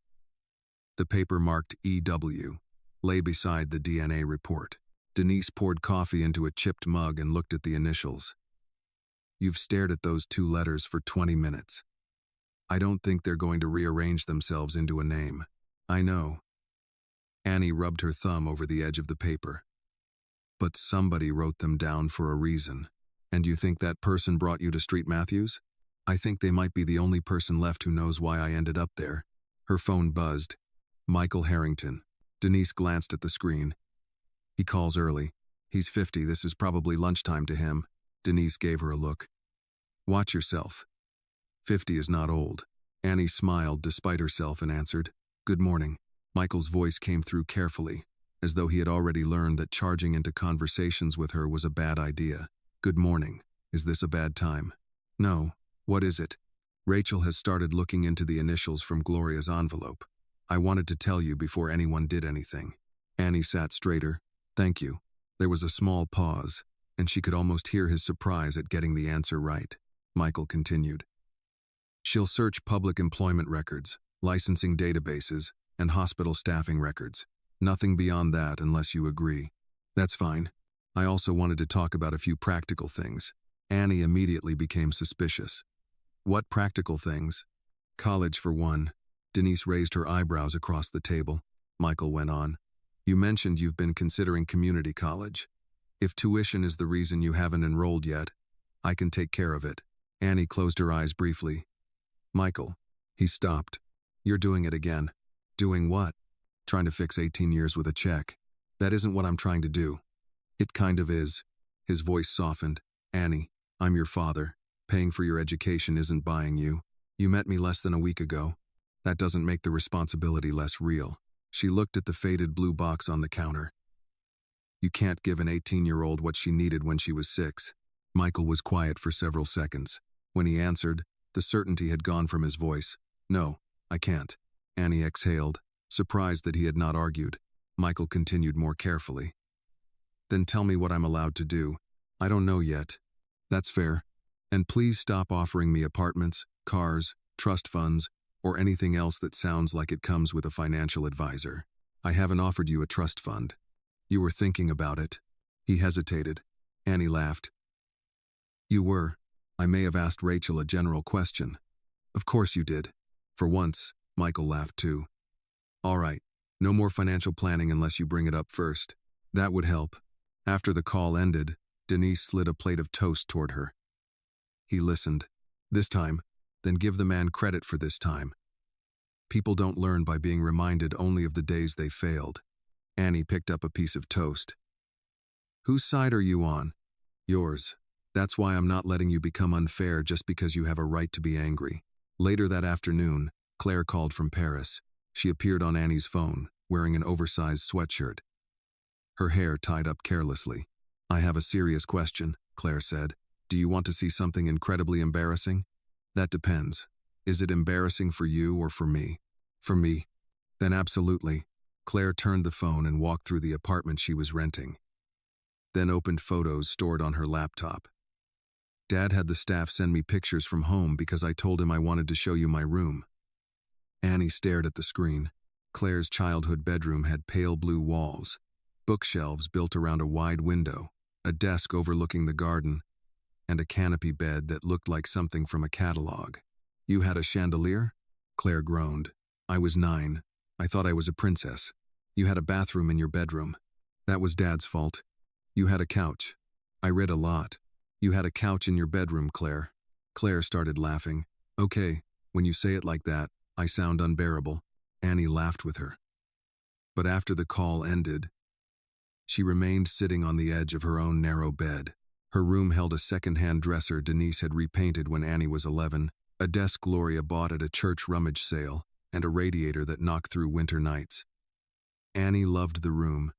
The paper marked EW lay beside the DNA report. Denise poured coffee into a chipped mug and looked at the initials. "You've stared at those 2 letters for 20 minutes. I don't think they're going to rearrange themselves into a name." "I know." Annie rubbed her thumb over the edge of the paper. "But somebody wrote them down for a reason. And you think that person brought you to Street Matthews?" "I think they might be the only person left who knows why I ended up there." Her phone buzzed. "Michael Harrington." Denise glanced at the screen. "He calls early. He's 50, this is probably lunchtime to him." Denise gave her a look. "Watch yourself. 50 is not old." Annie smiled despite herself and answered, "Good morning." Michael's voice came through carefully, as though he had already learned that charging into conversations with her was a bad idea. "Good morning. Is this a bad time?" "No. What is it?" "Rachel has started looking into the initials from Gloria's envelope. I wanted to tell you before anyone did anything." Annie sat straighter. "Thank you." There was a small pause, and she could almost hear his surprise at getting the answer right. Michael continued. She'll search public employment records, licensing databases, and hospital staffing records. Nothing beyond that unless you agree. That's fine. I also wanted to talk about a few practical things. Annie immediately became suspicious. What practical things? College for one. Denise raised her eyebrows across the table. Michael went on. You mentioned you've been considering community college. If tuition is the reason you haven't enrolled yet, I can take care of it. Annie closed her eyes briefly. Michael. He stopped. You're doing it again. Doing what? Trying to fix 18 years with a check. That isn't what I'm trying to do. It kind of is. His voice softened. Annie, I'm your father. Paying for your education isn't buying you. You met me less than a week ago. That doesn't make the responsibility less real. She looked at the faded blue box on the counter. You can't give an 18-year-old what she needed when she was 6. Michael was quiet for several seconds. When he answered, the certainty had gone from his voice. No, I can't. Annie exhaled, surprised that he had not argued. Michael continued more carefully. Then tell me what I'm allowed to do. I don't know yet. That's fair. And please stop offering me apartments, cars, trust funds, or anything else that sounds like it comes with a financial advisor. I haven't offered you a trust fund. You were thinking about it. He hesitated. Annie laughed. You were. I may have asked Rachel a general question. Of course you did. For once, Michael laughed too. All right, no more financial planning unless you bring it up first. That would help. After the call ended, Denise slid a plate of toast toward her. He listened. This time, then give the man credit for this time. People don't learn by being reminded only of the days they failed. Annie picked up a piece of toast. Whose side are you on? Yours. That's why I'm not letting you become unfair just because you have a right to be angry. Later that afternoon, Claire called from Paris. She appeared on Annie's phone, wearing an oversized sweatshirt. Her hair tied up carelessly. I have a serious question, Claire said. Do you want to see something incredibly embarrassing? That depends. Is it embarrassing for you or for me? For me. Then absolutely. Claire turned the phone and walked through the apartment she was renting. Then opened photos stored on her laptop. Dad had the staff send me pictures from home because I told him I wanted to show you my room. Annie stared at the screen. Claire's childhood bedroom had pale blue walls, bookshelves built around a wide window, a desk overlooking the garden, and a canopy bed that looked like something from a catalog. You had a chandelier? Claire groaned. I was 9. I thought I was a princess. You had a bathroom in your bedroom. That was Dad's fault. You had a couch. I read a lot. You had a couch in your bedroom, Claire. Claire started laughing. Okay, when you say it like that, I sound unbearable. Annie laughed with her. But after the call ended, she remained sitting on the edge of her own narrow bed. Her room held a second-hand dresser Denise had repainted when Annie was 11, a desk Gloria bought at a church rummage sale, and a radiator that knocked through winter nights. Annie loved the room.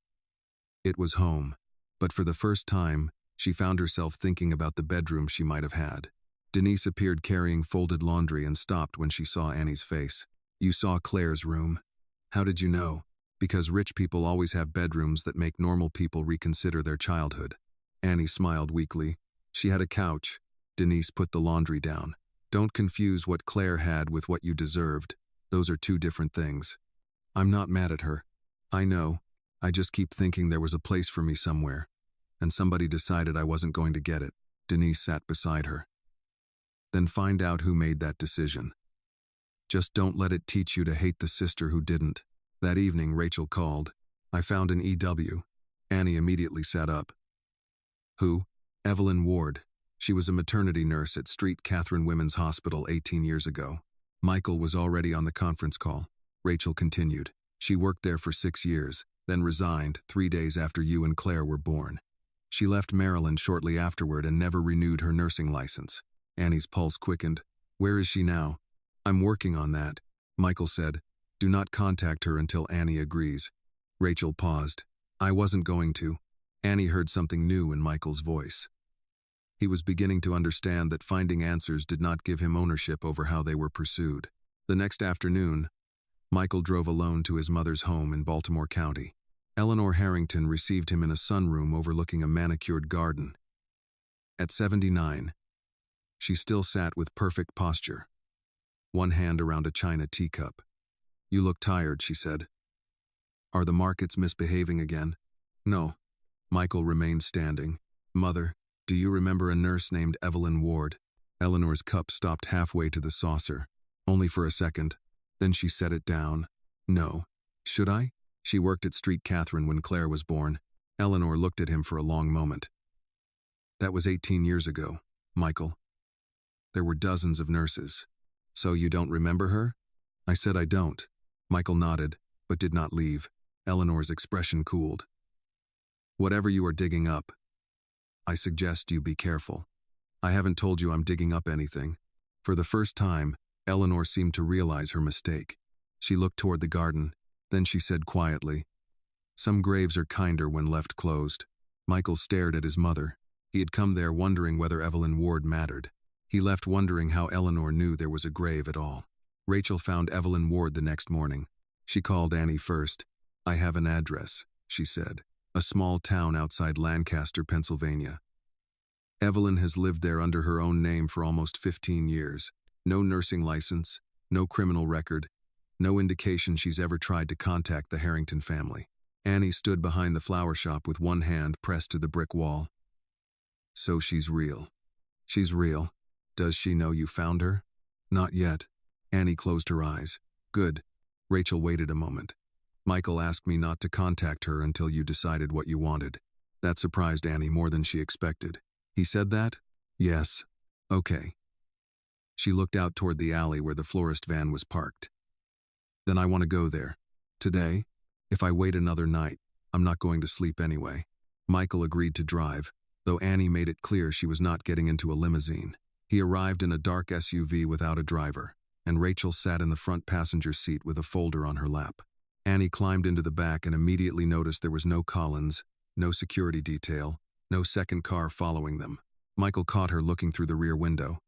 It was home, but for the first time, she found herself thinking about the bedroom she might have had. Denise appeared carrying folded laundry and stopped when she saw Annie's face. You saw Claire's room. How did you know? Because rich people always have bedrooms that make normal people reconsider their childhood. Annie smiled weakly. She had a couch. Denise put the laundry down. Don't confuse what Claire had with what you deserved. Those are two different things. I'm not mad at her. I know. I just keep thinking there was a place for me somewhere. And somebody decided I wasn't going to get it. Denise sat beside her. Then find out who made that decision. Just don't let it teach you to hate the sister who didn't. That evening, Rachel called. I found an EW. Annie immediately sat up. Who? Evelyn Ward. She was a maternity nurse at Street Catherine Women's Hospital 18 years ago. Michael was already on the conference call. Rachel continued. She worked there for 6 years, then resigned 3 days after you and Claire were born. She left Maryland shortly afterward and never renewed her nursing license. Annie's pulse quickened. Where is she now? I'm working on that, Michael said. Do not contact her until Annie agrees. Rachel paused. I wasn't going to. Annie heard something new in Michael's voice. He was beginning to understand that finding answers did not give him ownership over how they were pursued. The next afternoon, Michael drove alone to his mother's home in Baltimore County. Eleanor Harrington received him in a sunroom overlooking a manicured garden. At 79, She still sat with perfect posture, one hand around a china teacup. "You look tired," she said. "Are the markets misbehaving again?" "No." Michael remained standing. "Mother, do you remember a nurse named Evelyn Ward?" Eleanor's cup stopped halfway to the saucer, only for a second. Then she set it down. "No." "Should I?" "She worked at Street Catherine when Claire was born." Eleanor looked at him for a long moment. "That was 18 years ago, Michael. There were dozens of nurses. So you don't remember her?" I said I don't. Michael nodded, but did not leave. Eleanor's expression cooled. "Whatever you are digging up, I suggest you be careful." "I haven't told you I'm digging up anything." For the first time, Eleanor seemed to realize her mistake. She looked toward the garden, then she said quietly, "Some graves are kinder when left closed." Michael stared at his mother. He had come there wondering whether Evelyn Ward mattered. He left wondering how Eleanor knew there was a grave at all. Rachel found Evelyn Ward the next morning. She called Annie first. "I have an address," she said. "A small town outside Lancaster, Pennsylvania. Evelyn has lived there under her own name for almost 15 years. No nursing license, no criminal record, no indication she's ever tried to contact the Harrington family." Annie stood behind the flower shop with one hand pressed to the brick wall. "So she's real." "She's real. Does she know you found her?" "Not yet." Annie closed her eyes. "Good." Rachel waited a moment. "Michael asked me not to contact her until you decided what you wanted." That surprised Annie more than she expected. "He said that?" "Yes." "Okay." She looked out toward the alley where the florist van was parked. "Then I want to go there. Today? If I wait another night, I'm not going to sleep anyway." Michael agreed to drive, though Annie made it clear she was not getting into a limousine. He arrived in a dark SUV without a driver, and Rachel sat in the front passenger seat with a folder on her lap. Annie climbed into the back and immediately noticed there was no Collins, no security detail, no second car following them. Michael caught her looking through the rear window.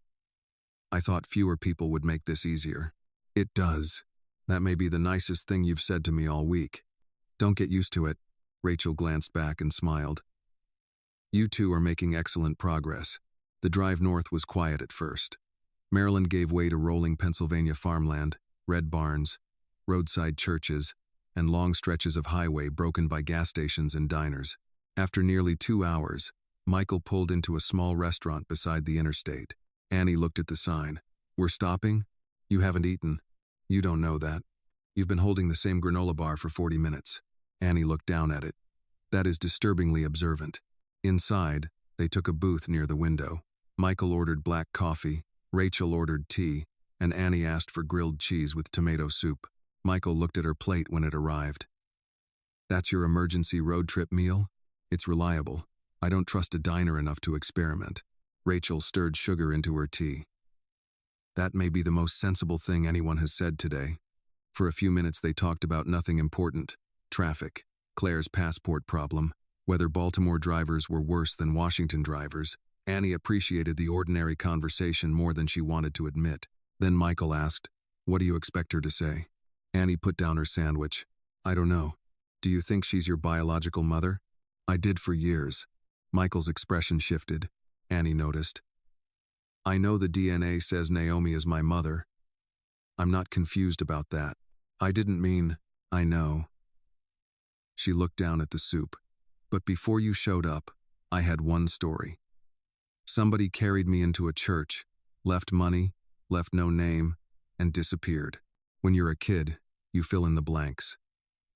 "I thought fewer people would make this easier." "It does. That may be the nicest thing you've said to me all week." "Don't get used to it." Rachel glanced back and smiled. "You two are making excellent progress." The drive north was quiet at first. Maryland gave way to rolling Pennsylvania farmland, red barns, roadside churches, and long stretches of highway broken by gas stations and diners. After nearly 2 hours, Michael pulled into a small restaurant beside the interstate. Annie looked at the sign. "We're stopping? You haven't eaten. You don't know that. You've been holding the same granola bar for 40 minutes. Annie looked down at it. That is disturbingly observant. Inside, they took a booth near the window. Michael ordered black coffee, Rachel ordered tea, and Annie asked for grilled cheese with tomato soup. Michael looked at her plate when it arrived. "That's your emergency road trip meal? It's reliable. I don't trust a diner enough to experiment." Rachel stirred sugar into her tea. "That may be the most sensible thing anyone has said today." For a few minutes they talked about nothing important. Traffic, Claire's passport problem, whether Baltimore drivers were worse than Washington drivers. Annie appreciated the ordinary conversation more than she wanted to admit. Then Michael asked, "What do you expect her to say?" Annie put down her sandwich. "I don't know. Do you think she's your biological mother?" "I did for years." Michael's expression shifted. Annie noticed. "I know the DNA says Naomi is my mother. I'm not confused about that. I didn't mean, I know." She looked down at the soup. "But before you showed up, I had one story. Somebody carried me into a church, left money, left no name, and disappeared. When you're a kid, you fill in the blanks.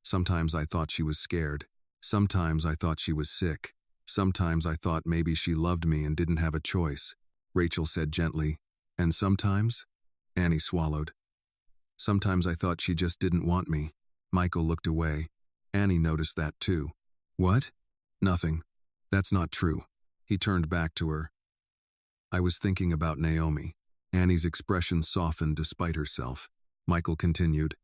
Sometimes I thought she was scared. Sometimes I thought she was sick. Sometimes I thought maybe she loved me and didn't have a choice." Rachel said gently. "And sometimes?" Annie swallowed. "Sometimes I thought she just didn't want me." Michael looked away. Annie noticed that too. "What?" "Nothing. That's not true." He turned back to her. "I was thinking about Naomi." Annie's expression softened despite herself. Michael continued.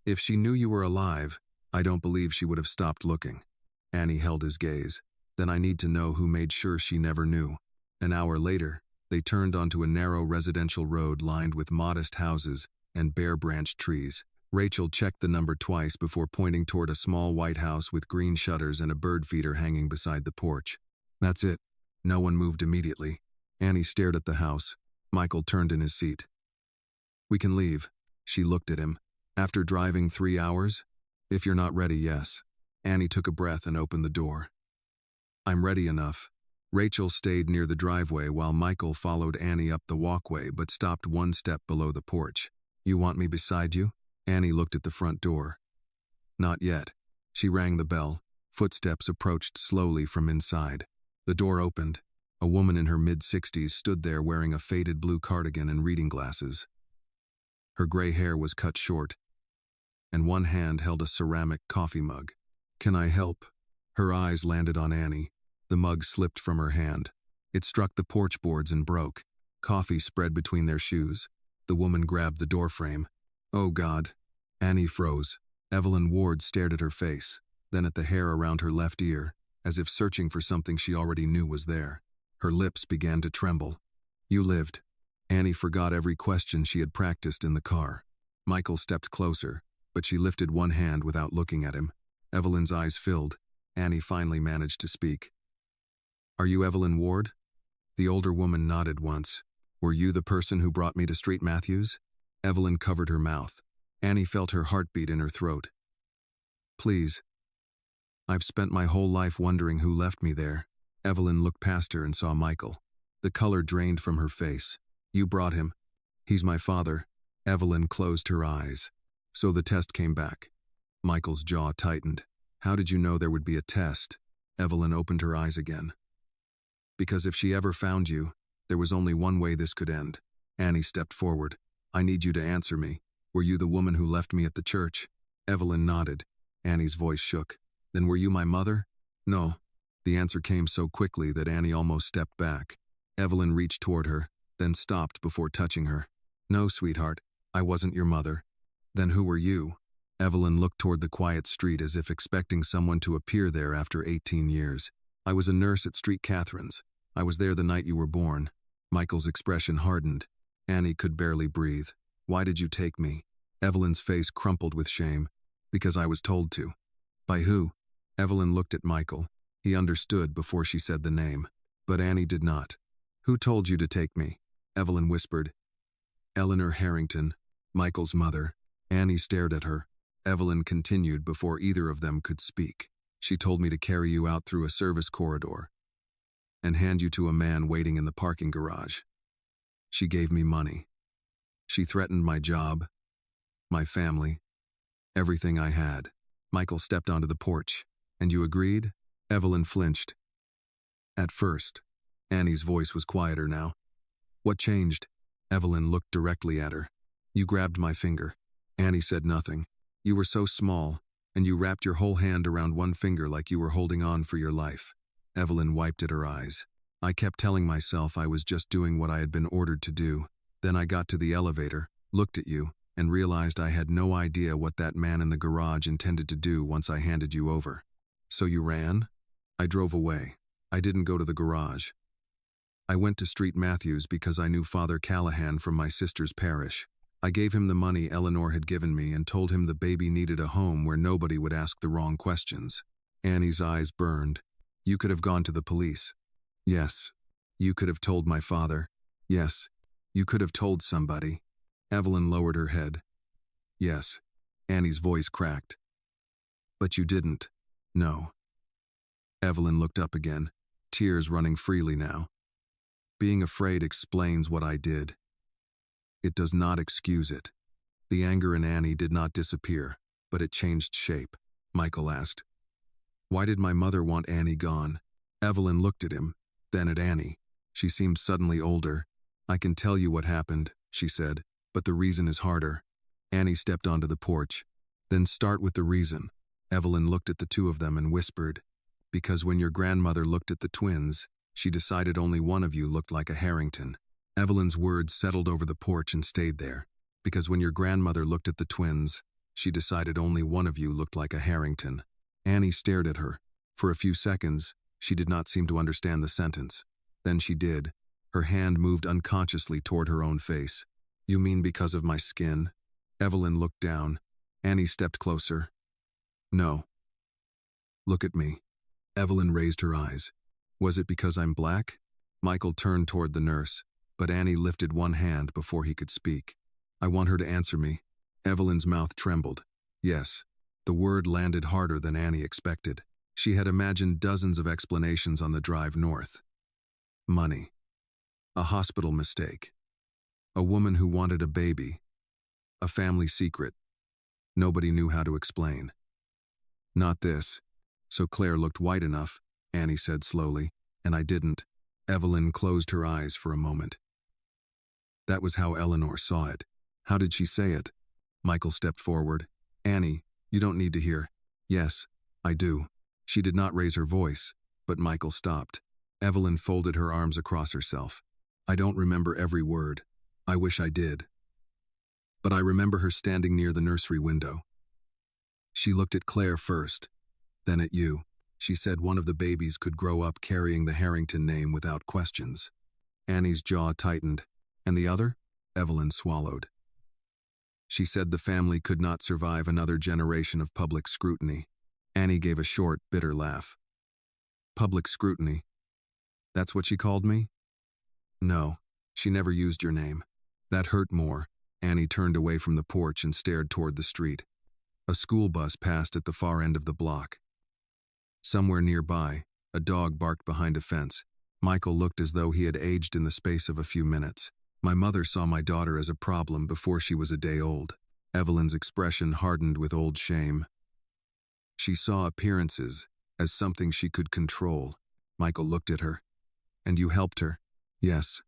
"If she knew you were alive, I don't believe she would have stopped looking." Annie held his gaze. "Then I need to know who made sure she never knew." An hour later, they turned onto a narrow residential road lined with modest houses and bare-branched trees. Rachel checked the number twice before pointing toward a small white house with green shutters and a bird feeder hanging beside the porch. "That's it." No one moved immediately. Annie stared at the house. Michael turned in his seat. We can leave. She looked at him. After driving 3 hours? If you're not ready, yes. Annie took a breath and opened the door. I'm ready enough. Rachel stayed near the driveway while Michael followed Annie up the walkway but stopped one step below the porch. You want me beside you? Annie looked at the front door. Not yet. She rang the bell. Footsteps approached slowly from inside. The door opened. A woman in her mid-60s stood there wearing a faded blue cardigan and reading glasses. Her gray hair was cut short, and one hand held a ceramic coffee mug. Can I help? Her eyes landed on Annie. The mug slipped from her hand. It struck the porch boards and broke. Coffee spread between their shoes. The woman grabbed the doorframe. Oh God. Annie froze. Evelyn Ward stared at her face, then at the hair around her left ear, as if searching for something she already knew was there. Her lips began to tremble. You lived. Annie forgot every question she had practiced in the car. Michael stepped closer, but she lifted one hand without looking at him. Evelyn's eyes filled. Annie finally managed to speak. Are you Evelyn Ward? The older woman nodded once. Were you the person who brought me to Street Matthews? Evelyn covered her mouth. Annie felt her heartbeat in her throat. Please. I've spent my whole life wondering who left me there. Evelyn looked past her and saw Michael. The color drained from her face. You brought him. He's my father. Evelyn closed her eyes. So the test came back. Michael's jaw tightened. How did you know there would be a test? Evelyn opened her eyes again. Because if she ever found you, there was only one way this could end. Annie stepped forward. I need you to answer me. Were you the woman who left me at the church? Evelyn nodded. Annie's voice shook. Then were you my mother? No. The answer came so quickly that Annie almost stepped back. Evelyn reached toward her, then stopped before touching her. No, sweetheart, I wasn't your mother. Then who were you? Evelyn looked toward the quiet street as if expecting someone to appear there after 18 years. I was a nurse at Street Catherine's. I was there the night you were born. Michael's expression hardened. Annie could barely breathe. Why did you take me? Evelyn's face crumpled with shame. Because I was told to. By who? Evelyn looked at Michael. He understood before she said the name. But Annie did not. Who told you to take me? Evelyn whispered. Eleanor Harrington, Michael's mother. Annie stared at her. Evelyn continued before either of them could speak. She told me to carry you out through a service corridor and hand you to a man waiting in the parking garage. She gave me money. She threatened my job, my family, everything I had. Michael stepped onto the porch. And you agreed? Evelyn flinched. At first. Annie's voice was quieter now. What changed? Evelyn looked directly at her. You grabbed my finger. Annie said nothing. You were so small, and you wrapped your whole hand around one finger like you were holding on for your life. Evelyn wiped at her eyes. I kept telling myself I was just doing what I had been ordered to do. Then I got to the elevator, looked at you, and realized I had no idea what that man in the garage intended to do once I handed you over. So you ran? I drove away. I didn't go to the garage. I went to Street Matthews because I knew Father Callahan from my sister's parish. I gave him the money Eleanor had given me and told him the baby needed a home where nobody would ask the wrong questions. Annie's eyes burned. You could have gone to the police. Yes. You could have told my father. Yes. You could have told somebody. Evelyn lowered her head. Yes. Annie's voice cracked. But you didn't. No. Evelyn looked up again, tears running freely now. Being afraid explains what I did. It does not excuse it. The anger in Annie did not disappear, but it changed shape. Michael asked, why did my mother want Annie gone? Evelyn looked at him, then at Annie. She seemed suddenly older. I can tell you what happened, she said, but the reason is harder. Annie stepped onto the porch. Then start with the reason. Evelyn looked at the two of them and whispered, because when your grandmother looked at the twins, she decided only one of you looked like a Harrington. Evelyn's words settled over the porch and stayed there. Because when your grandmother looked at the twins, she decided only one of you looked like a Harrington. Annie stared at her. For a few seconds, she did not seem to understand the sentence. Then she did. Her hand moved unconsciously toward her own face. You mean because of my skin? Evelyn looked down. Annie stepped closer. No. Look at me. Evelyn raised her eyes. Was it because I'm black? Michael turned toward the nurse. but Annie lifted one hand before he could speak. I want her to answer me. Evelyn's mouth trembled. Yes. The word landed harder than Annie expected. She had imagined dozens of explanations on the drive north. Money. A hospital mistake. A woman who wanted a baby. A family secret. Nobody knew how to explain. Not this. So Claire looked white enough, Annie said slowly, and I didn't. Evelyn closed her eyes for a moment. That was how Eleanor saw it. How did she say it? Michael stepped forward. Annie, you don't need to hear. Yes, I do. She did not raise her voice, but Michael stopped. Evelyn folded her arms across herself. I don't remember every word. I wish I did. But I remember her standing near the nursery window. She looked at Claire first, then at you. She said one of the babies could grow up carrying the Harrington name without questions. Annie's jaw tightened. And the other? Evelyn swallowed. She said the family could not survive another generation of public scrutiny. Annie gave a short, bitter laugh. Public scrutiny? That's what she called me? No, she never used your name. That hurt more. Annie turned away from the porch and stared toward the street. A school bus passed at the far end of the block. Somewhere nearby, a dog barked behind a fence. Michael looked as though he had aged in the space of a few minutes. My mother saw my daughter as a problem before she was a day old. Evelyn's expression hardened with old shame. She saw appearances as something she could control. Michael looked at her. And you helped her? Yes.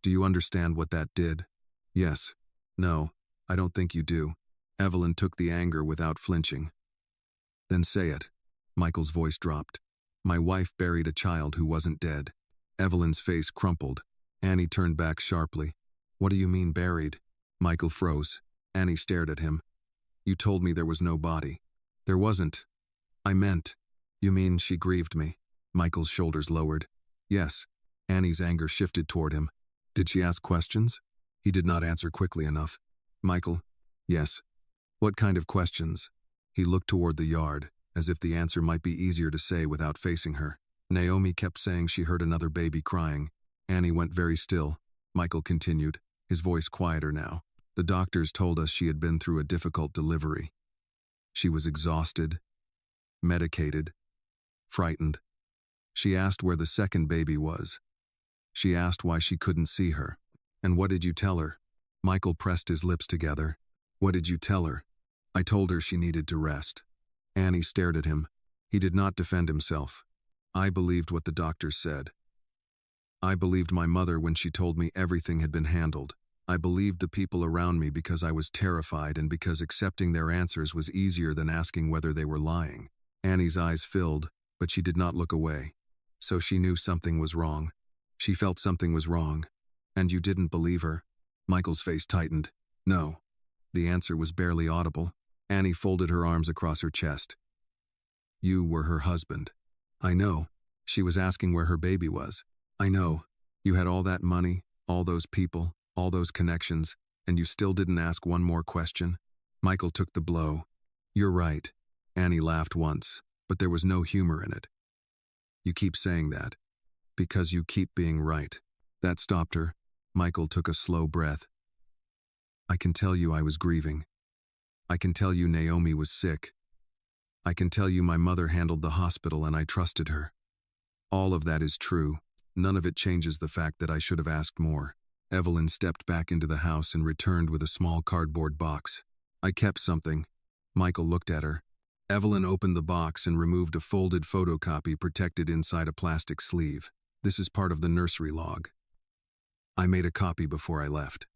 Do you understand what that did? Yes. No, I don't think you do. Evelyn took the anger without flinching. Then say it. Michael's voice dropped. My wife buried a child who wasn't dead. Evelyn's face crumpled. Annie turned back sharply. What do you mean buried? Michael froze. Annie stared at him. You told me there was no body. There wasn't. I meant. You mean she grieved me? Michael's shoulders lowered. Yes. Annie's anger shifted toward him. Did she ask questions? He did not answer quickly enough. Michael. Yes. What kind of questions? He looked toward the yard, as if the answer might be easier to say without facing her. Naomi kept saying she heard another baby crying. Annie went very still. Michael continued, his voice quieter now. The doctors told us she had been through a difficult delivery. She was exhausted, medicated, frightened. She asked where the second baby was. She asked why she couldn't see her. And what did you tell her? Michael pressed his lips together. What did you tell her? I told her she needed to rest. Annie stared at him. He did not defend himself. I believed what the doctors said. I believed my mother when she told me everything had been handled. I believed the people around me because I was terrified and because accepting their answers was easier than asking whether they were lying. Annie's eyes filled, but she did not look away. So she knew something was wrong. She felt something was wrong. And you didn't believe her? Michael's face tightened. No. The answer was barely audible. Annie folded her arms across her chest. You were her husband. I know. She was asking where her baby was. I know. You had all that money, all those people, all those connections, and you still didn't ask one more question? Michael took the blow. You're right. Annie laughed once, but there was no humor in it. You keep saying that. Because you keep being right. That stopped her. Michael took a slow breath. I can tell you I was grieving. I can tell you Naomi was sick. I can tell you my mother handled the hospital and I trusted her. All of that is true. None of it changes the fact that I should have asked more. Evelyn stepped back into the house and returned with a small cardboard box. I kept something. Michael looked at her. Evelyn opened the box and removed a folded photocopy protected inside a plastic sleeve. This is part of the nursery log. I made a copy before I left.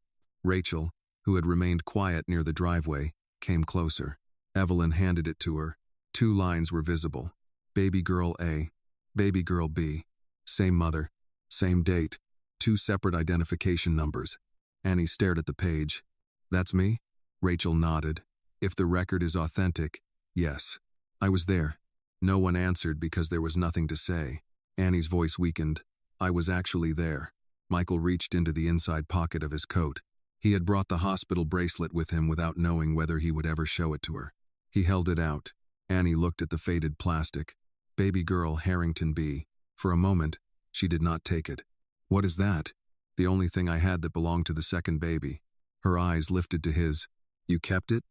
Rachel, who had remained quiet near the driveway, came closer. Evelyn handed it to her. 2 lines were visible. Baby girl A, baby girl B. Same mother, same date, 2 separate identification numbers. Annie stared at the page. That's me? Rachel nodded. If the record is authentic, yes. I was there. No one answered because there was nothing to say. Annie's voice weakened. I was actually there. Michael reached into the inside pocket of his coat. He had brought the hospital bracelet with him without knowing whether he would ever show it to her. He held it out. Annie looked at the faded plastic. Baby girl Harrington B. For a moment, she did not take it. What is that? The only thing I had that belonged to the second baby. Her eyes lifted to his. You kept it?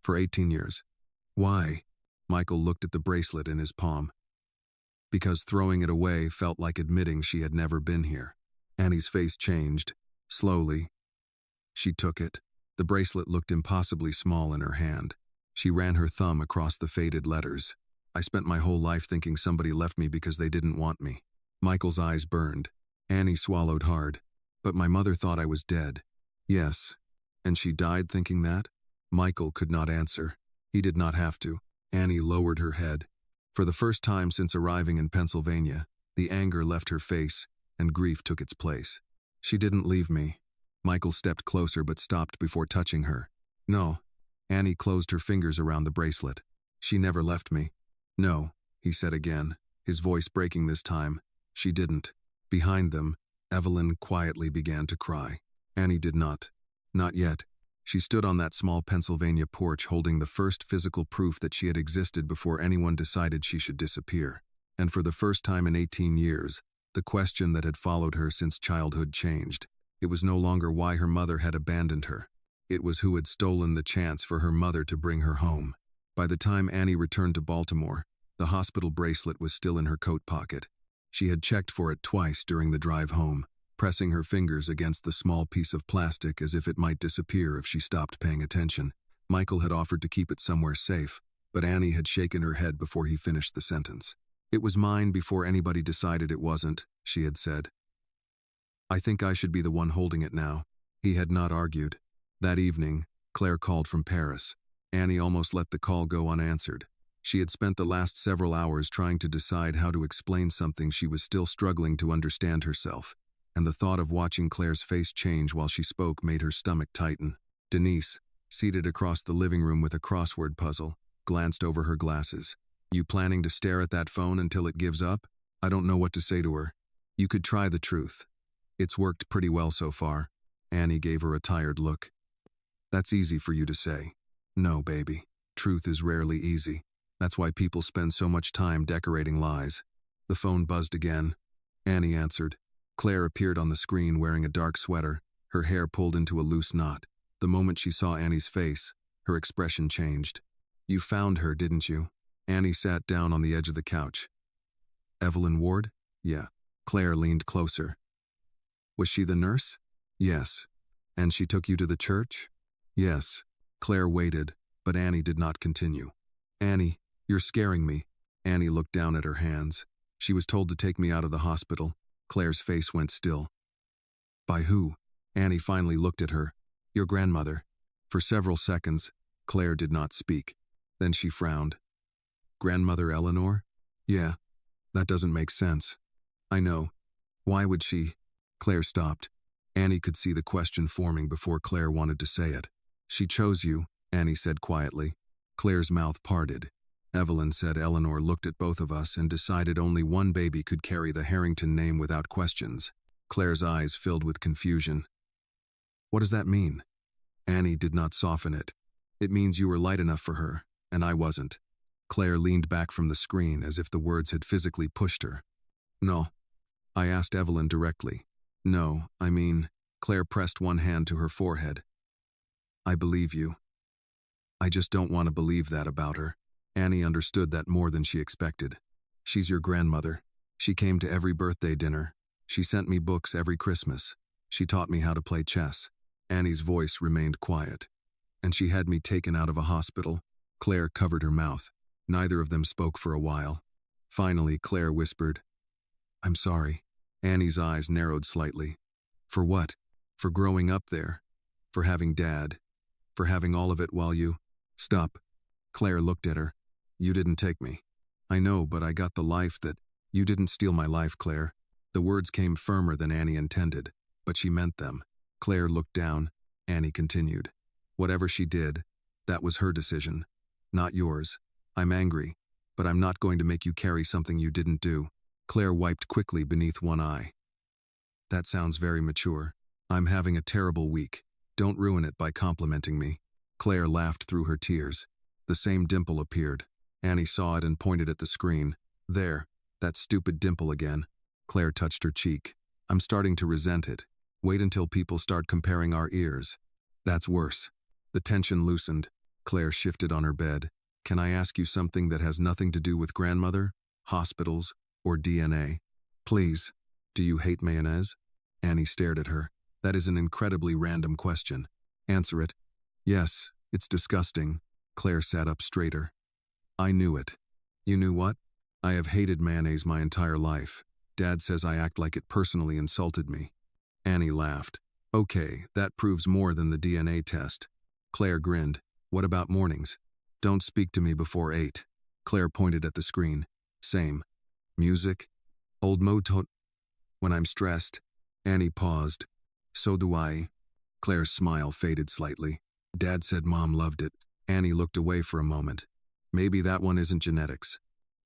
For 18 years. Why? Michael looked at the bracelet in his palm. Because throwing it away felt like admitting she had never been here. Annie's face changed. Slowly. She took it. The bracelet looked impossibly small in her hand. She ran her thumb across the faded letters. I spent my whole life thinking somebody left me because they didn't want me. Michael's eyes burned. Annie swallowed hard. But my mother thought I was dead. Yes. And she died thinking that? Michael could not answer. He did not have to. Annie lowered her head. For the first time since arriving in Pennsylvania, the anger left her face, and grief took its place. She didn't leave me. Michael stepped closer but stopped before touching her. No. Annie closed her fingers around the bracelet. She never left me. No, he said again, his voice breaking this time. She didn't. Behind them, Evelyn quietly began to cry. Annie did not. Not yet. She stood on that small Pennsylvania porch holding the first physical proof that she had existed before anyone decided she should disappear. And for the first time in 18 years, the question that had followed her since childhood changed. It was no longer why her mother had abandoned her. It was who had stolen the chance for her mother to bring her home. By the time Annie returned to Baltimore, the hospital bracelet was still in her coat pocket. She had checked for it twice during the drive home, pressing her fingers against the small piece of plastic as if it might disappear if she stopped paying attention. Michael had offered to keep it somewhere safe, but Annie had shaken her head before he finished the sentence. It was mine before anybody decided it wasn't, she had said. I think I should be the one holding it now. He had not argued. That evening, Claire called from Paris. Annie almost let the call go unanswered. She had spent the last several hours trying to decide how to explain something she was still struggling to understand herself, and the thought of watching Claire's face change while she spoke made her stomach tighten. Denise, seated across the living room with a crossword puzzle, glanced over her glasses. You planning to stare at that phone until it gives up? I don't know what to say to her. You could try the truth. It's worked pretty well so far. Annie gave her a tired look. That's easy for you to say. No, baby. Truth is rarely easy. That's why people spend so much time decorating lies. The phone buzzed again. Annie answered. Claire appeared on the screen wearing a dark sweater, her hair pulled into a loose knot. The moment she saw Annie's face, her expression changed. You found her, didn't you? Annie sat down on the edge of the couch. Evelyn Ward? Yeah. Claire leaned closer. Was she the nurse? Yes. And she took you to the church? Yes. Claire waited, but Annie did not continue. Annie, you're scaring me. Annie looked down at her hands. She was told to take me out of the hospital. Claire's face went still. By who? Annie finally looked at her. Your grandmother. For several seconds, Claire did not speak. Then she frowned. Grandmother Eleanor? Yeah. That doesn't make sense. I know. Why would she? Claire stopped. Annie could see the question forming before Claire wanted to say it. She chose you, Annie said quietly. Claire's mouth parted. Evelyn said Eleanor looked at both of us and decided only one baby could carry the Harrington name without questions. Claire's eyes filled with confusion. What does that mean? Annie did not soften it. It means you were light enough for her, and I wasn't. Claire leaned back from the screen as if the words had physically pushed her. No. I asked Evelyn directly. No, I mean, Claire pressed one hand to her forehead. I believe you. I just don't want to believe that about her. Annie understood that more than she expected. She's your grandmother. She came to every birthday dinner. She sent me books every Christmas. She taught me how to play chess. Annie's voice remained quiet. And she had me taken out of a hospital. Claire covered her mouth. Neither of them spoke for a while. Finally, Claire whispered, I'm sorry. Annie's eyes narrowed slightly. For what? For growing up there. For having Dad. For having all of it while you... Stop. Claire looked at her. You didn't take me. I know, but I got the life that... You didn't steal my life, Claire. The words came firmer than Annie intended, but she meant them. Claire looked down. Annie continued. Whatever she did, that was her decision. Not yours. I'm angry, but I'm not going to make you carry something you didn't do. Claire wiped quickly beneath one eye. That sounds very mature. I'm having a terrible week. Don't ruin it by complimenting me. Claire laughed through her tears. The same dimple appeared. Annie saw it and pointed at the screen. There, that stupid dimple again. Claire touched her cheek. I'm starting to resent it. Wait until people start comparing our ears. That's worse. The tension loosened. Claire shifted on her bed. Can I ask you something that has nothing to do with grandmother, hospitals, or DNA? Please. Do you hate mayonnaise? Annie stared at her. That is an incredibly random question. Answer it. Yes, it's disgusting. Claire sat up straighter. I knew it. You knew what? I have hated mayonnaise my entire life. Dad says I act like it personally insulted me. Annie laughed. Okay, that proves more than the DNA test. Claire grinned. What about mornings? Don't speak to me before 8. Claire pointed at the screen. Same. Music? Old moto. When I'm stressed. Annie paused. So do I. Claire's smile faded slightly. Dad said Mom loved it. Annie looked away for a moment. Maybe that one isn't genetics.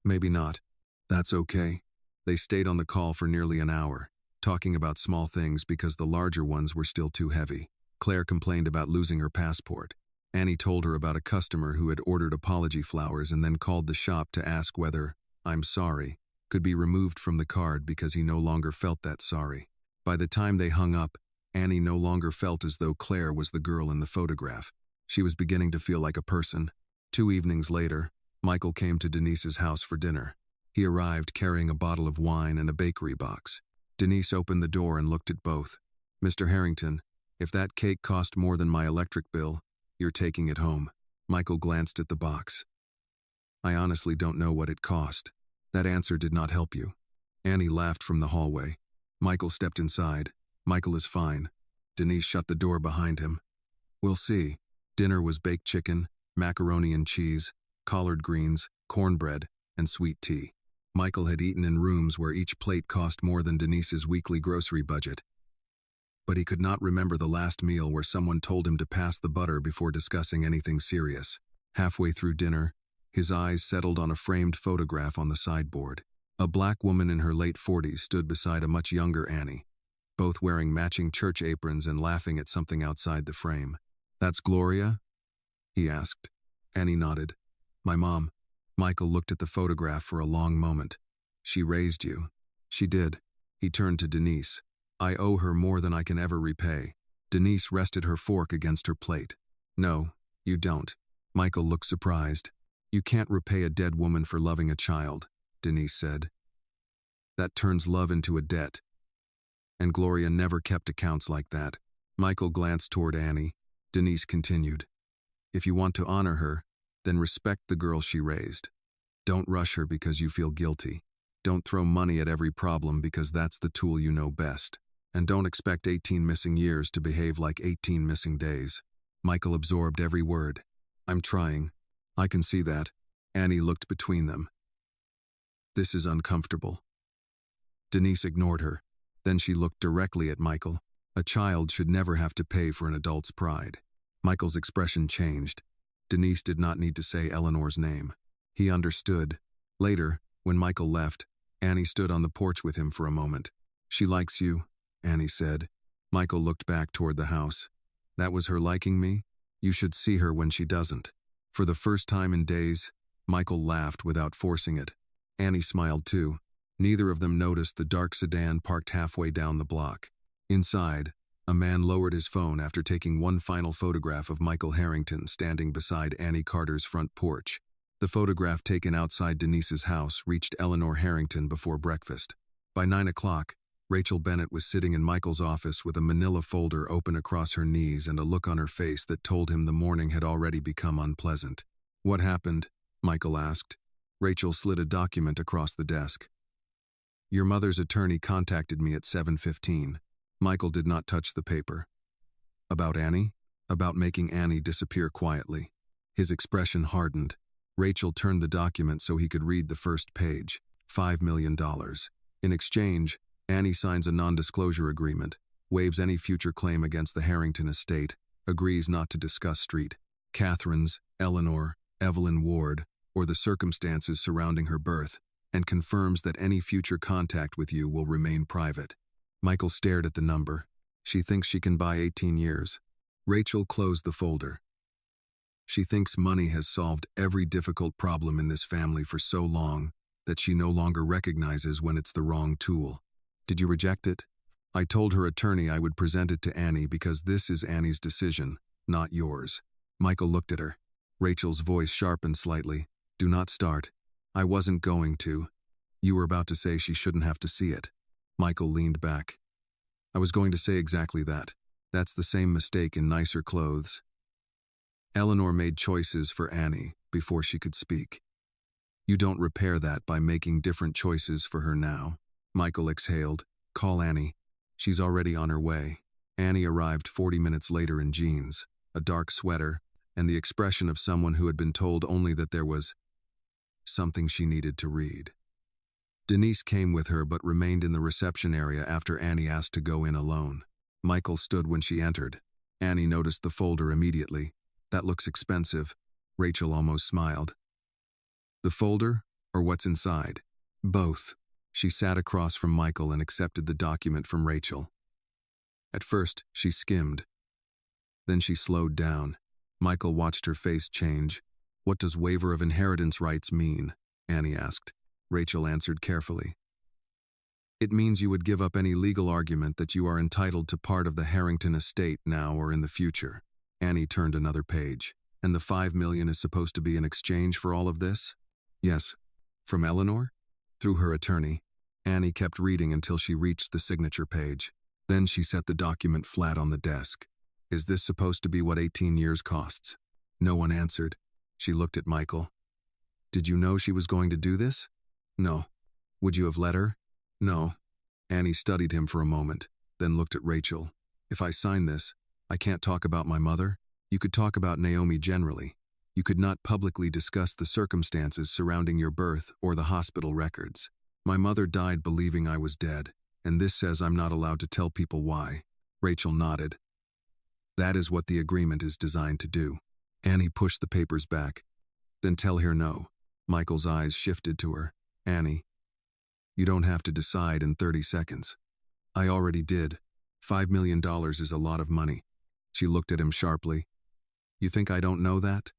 Maybe not. That's okay. They stayed on the call for nearly an hour, talking about small things because the larger ones were still too heavy. Claire complained about losing her passport. Annie told her about a customer who had ordered apology flowers and then called the shop to ask whether, I'm sorry, could be removed from the card because he no longer felt that sorry. By the time they hung up, Annie no longer felt as though Claire was the girl in the photograph. She was beginning to feel like a person. 2 evenings later, Michael came to Denise's house for dinner. He arrived carrying a bottle of wine and a bakery box. Denise opened the door and looked at both. Mr. Harrington, if that cake cost more than my electric bill, you're taking it home. Michael glanced at the box. I honestly don't know what it cost. That answer did not help you. Annie laughed from the hallway. Michael stepped inside. Michael is fine. Denise shut the door behind him. We'll see. Dinner was baked chicken, macaroni and cheese, collard greens, cornbread, and sweet tea. Michael had eaten in rooms where each plate cost more than Denise's weekly grocery budget. But he could not remember the last meal where someone told him to pass the butter before discussing anything serious. Halfway through dinner, his eyes settled on a framed photograph on the sideboard. A black woman in her late 40s stood beside a much younger Annie, both wearing matching church aprons and laughing at something outside the frame. That's Gloria? He asked. Annie nodded. My mom. Michael looked at the photograph for a long moment. She raised you. She did. He turned to Denise. I owe her more than I can ever repay. Denise rested her fork against her plate. No, you don't. Michael looked surprised. You can't repay a dead woman for loving a child, Denise said. That turns love into a debt. And Gloria never kept accounts like that. Michael glanced toward Annie. Denise continued. If you want to honor her, then respect the girl she raised. Don't rush her because you feel guilty. Don't throw money at every problem because that's the tool you know best. And don't expect 18 missing years to behave like 18 missing days. Michael absorbed every word. I'm trying. I can see that. Annie looked between them. This is uncomfortable. Denise ignored her. Then she looked directly at Michael. A child should never have to pay for an adult's pride. Michael's expression changed. Denise did not need to say Eleanor's name. He understood. Later, when Michael left, Annie stood on the porch with him for a moment. She likes you, Annie said. Michael looked back toward the house. That was her liking me? You should see her when she doesn't. For the first time in days, Michael laughed without forcing it. Annie smiled too. Neither of them noticed the dark sedan parked halfway down the block. Inside, a man lowered his phone after taking one final photograph of Michael Harrington standing beside Annie Carter's front porch. The photograph taken outside Denise's house reached Eleanor Harrington before breakfast. By 9 o'clock, Rachel Bennett was sitting in Michael's office with a manila folder open across her knees and a look on her face that told him the morning had already become unpleasant. What happened? Michael asked. Rachel slid a document across the desk. Your mother's attorney contacted me at 7:15. Michael did not touch the paper. About Annie? About making Annie disappear quietly. His expression hardened. Rachel turned the document so he could read the first page. $5 million. In exchange, Annie signs a non-disclosure agreement, waives any future claim against the Harrington estate, agrees not to discuss Street, Catherine's, Eleanor, Evelyn Ward, or the circumstances surrounding her birth, and confirms that any future contact with you will remain private. Michael stared at the number. She thinks she can buy 18 years. Rachel closed the folder. She thinks money has solved every difficult problem in this family for so long that she no longer recognizes when it's the wrong tool. Did you reject it? I told her attorney I would present it to Annie because this is Annie's decision, not yours. Michael looked at her. Rachel's voice sharpened slightly. Do not start. I wasn't going to. You were about to say she shouldn't have to see it. Michael leaned back. I was going to say exactly that. That's the same mistake in nicer clothes. Eleanor made choices for Annie before she could speak. You don't repair that by making different choices for her now. Michael exhaled. Call Annie. She's already on her way. Annie arrived 40 minutes later in jeans, a dark sweater, and the expression of someone who had been told only that there was something she needed to read. Denise came with her but remained in the reception area after Annie asked to go in alone. Michael stood when she entered. Annie noticed the folder immediately. That looks expensive. Rachel almost smiled. The folder, or what's inside? Both. She sat across from Michael and accepted the document from Rachel. At first, she skimmed. Then she slowed down. Michael watched her face change. What does waiver of inheritance rights mean? Annie asked. Rachel answered carefully. It means you would give up any legal argument that you are entitled to part of the Harrington estate now or in the future. Annie turned another page. And the $5 million is supposed to be in exchange for all of this? Yes. From Eleanor? Through her attorney. Annie kept reading until she reached the signature page. Then she set the document flat on the desk. Is this supposed to be what 18 years costs? No one answered. She looked at Michael. Did you know she was going to do this? No. Would you have let her? No. Annie studied him for a moment, then looked at Rachel. If I sign this, I can't talk about my mother? You could talk about Naomi generally. You could not publicly discuss the circumstances surrounding your birth or the hospital records. My mother died believing I was dead, and this says I'm not allowed to tell people why. Rachel nodded. That is what the agreement is designed to do. Annie pushed the papers back. Then tell her no. Michael's eyes shifted to her. Annie, you don't have to decide in 30 seconds. I already did. $5 million is a lot of money. She looked at him sharply. You think I don't know that?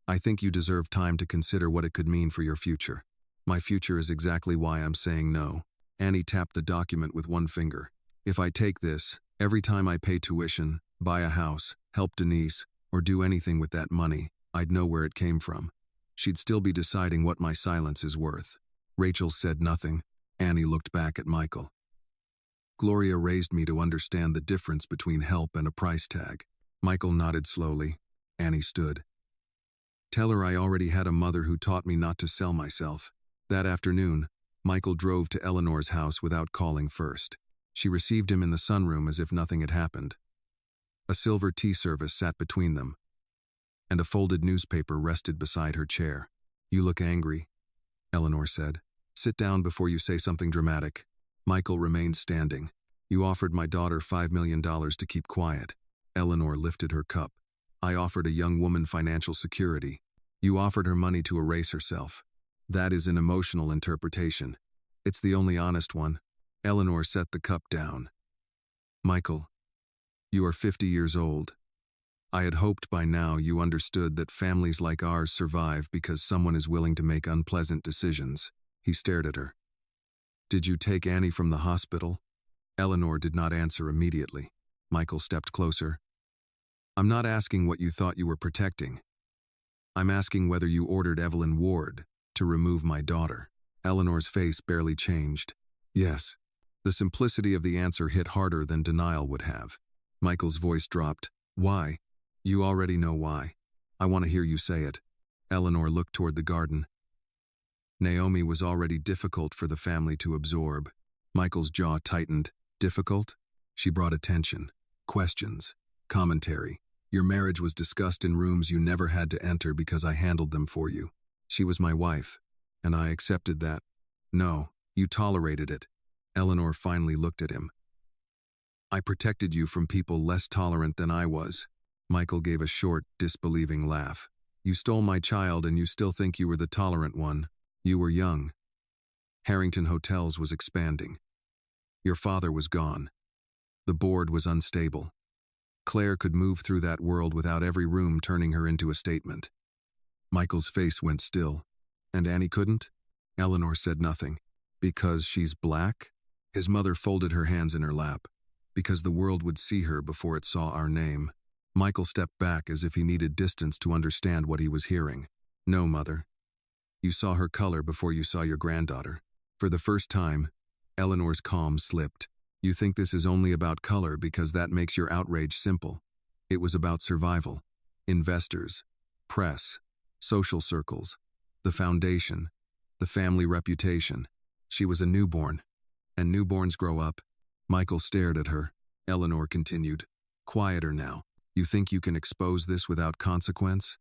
I think you deserve time to consider what it could mean for your future. My future is exactly why I'm saying no. Annie tapped the document with one finger. If I take this, every time I pay tuition, buy a house, help Denise, or do anything with that money, I'd know where it came from. She'd still be deciding what my silence is worth. Rachel said nothing. Annie looked back at Michael. Gloria raised me to understand the difference between help and a price tag. Michael nodded slowly. Annie stood. Tell her I already had a mother who taught me not to sell myself. That afternoon, Michael drove to Eleanor's house without calling first. She received him in the sunroom as if nothing had happened. A silver tea service sat between them, and a folded newspaper rested beside her chair. You look angry, Eleanor said. Sit down before you say something dramatic. Michael remained standing. You offered my daughter $5 million to keep quiet. Eleanor lifted her cup. I offered a young woman financial security. You offered her money to erase herself. That is an emotional interpretation. It's the only honest one. Eleanor set the cup down. Michael, you are 50 years old. I had hoped by now you understood that families like ours survive because someone is willing to make unpleasant decisions. He stared at her. Did you take Annie from the hospital? Eleanor did not answer immediately. Michael stepped closer. I'm not asking what you thought you were protecting. I'm asking whether you ordered Evelyn Ward to remove my daughter. Eleanor's face barely changed. Yes. The simplicity of the answer hit harder than denial would have. Michael's voice dropped. Why? You already know why. I want to hear you say it. Eleanor looked toward the garden. Naomi was already difficult for the family to absorb. Michael's jaw tightened. Difficult? She brought attention, questions, commentary. Your marriage was discussed in rooms you never had to enter because I handled them for you. She was my wife, and I accepted that. No, you tolerated it. Eleanor finally looked at him. I protected you from people less tolerant than I was. Michael gave a short, disbelieving laugh. You stole my child and you still think you were the tolerant one. You were young. Harrington Hotels was expanding. Your father was gone. The board was unstable. Claire could move through that world without every room turning her into a statement. Michael's face went still. And Annie couldn't? Eleanor said nothing. Because she's black? His mother folded her hands in her lap. because the world would see her before it saw our name. Michael stepped back as if he needed distance to understand what he was hearing. No, Mother. You saw her color before you saw your granddaughter. For the first time, Eleanor's calm slipped. You think this is only about color because that makes your outrage simple. It was about survival. Investors, press, social circles, the foundation, the family reputation. She was a newborn, and newborns grow up. Michael stared at her. Eleanor continued, quieter now. You think you can expose this without consequence?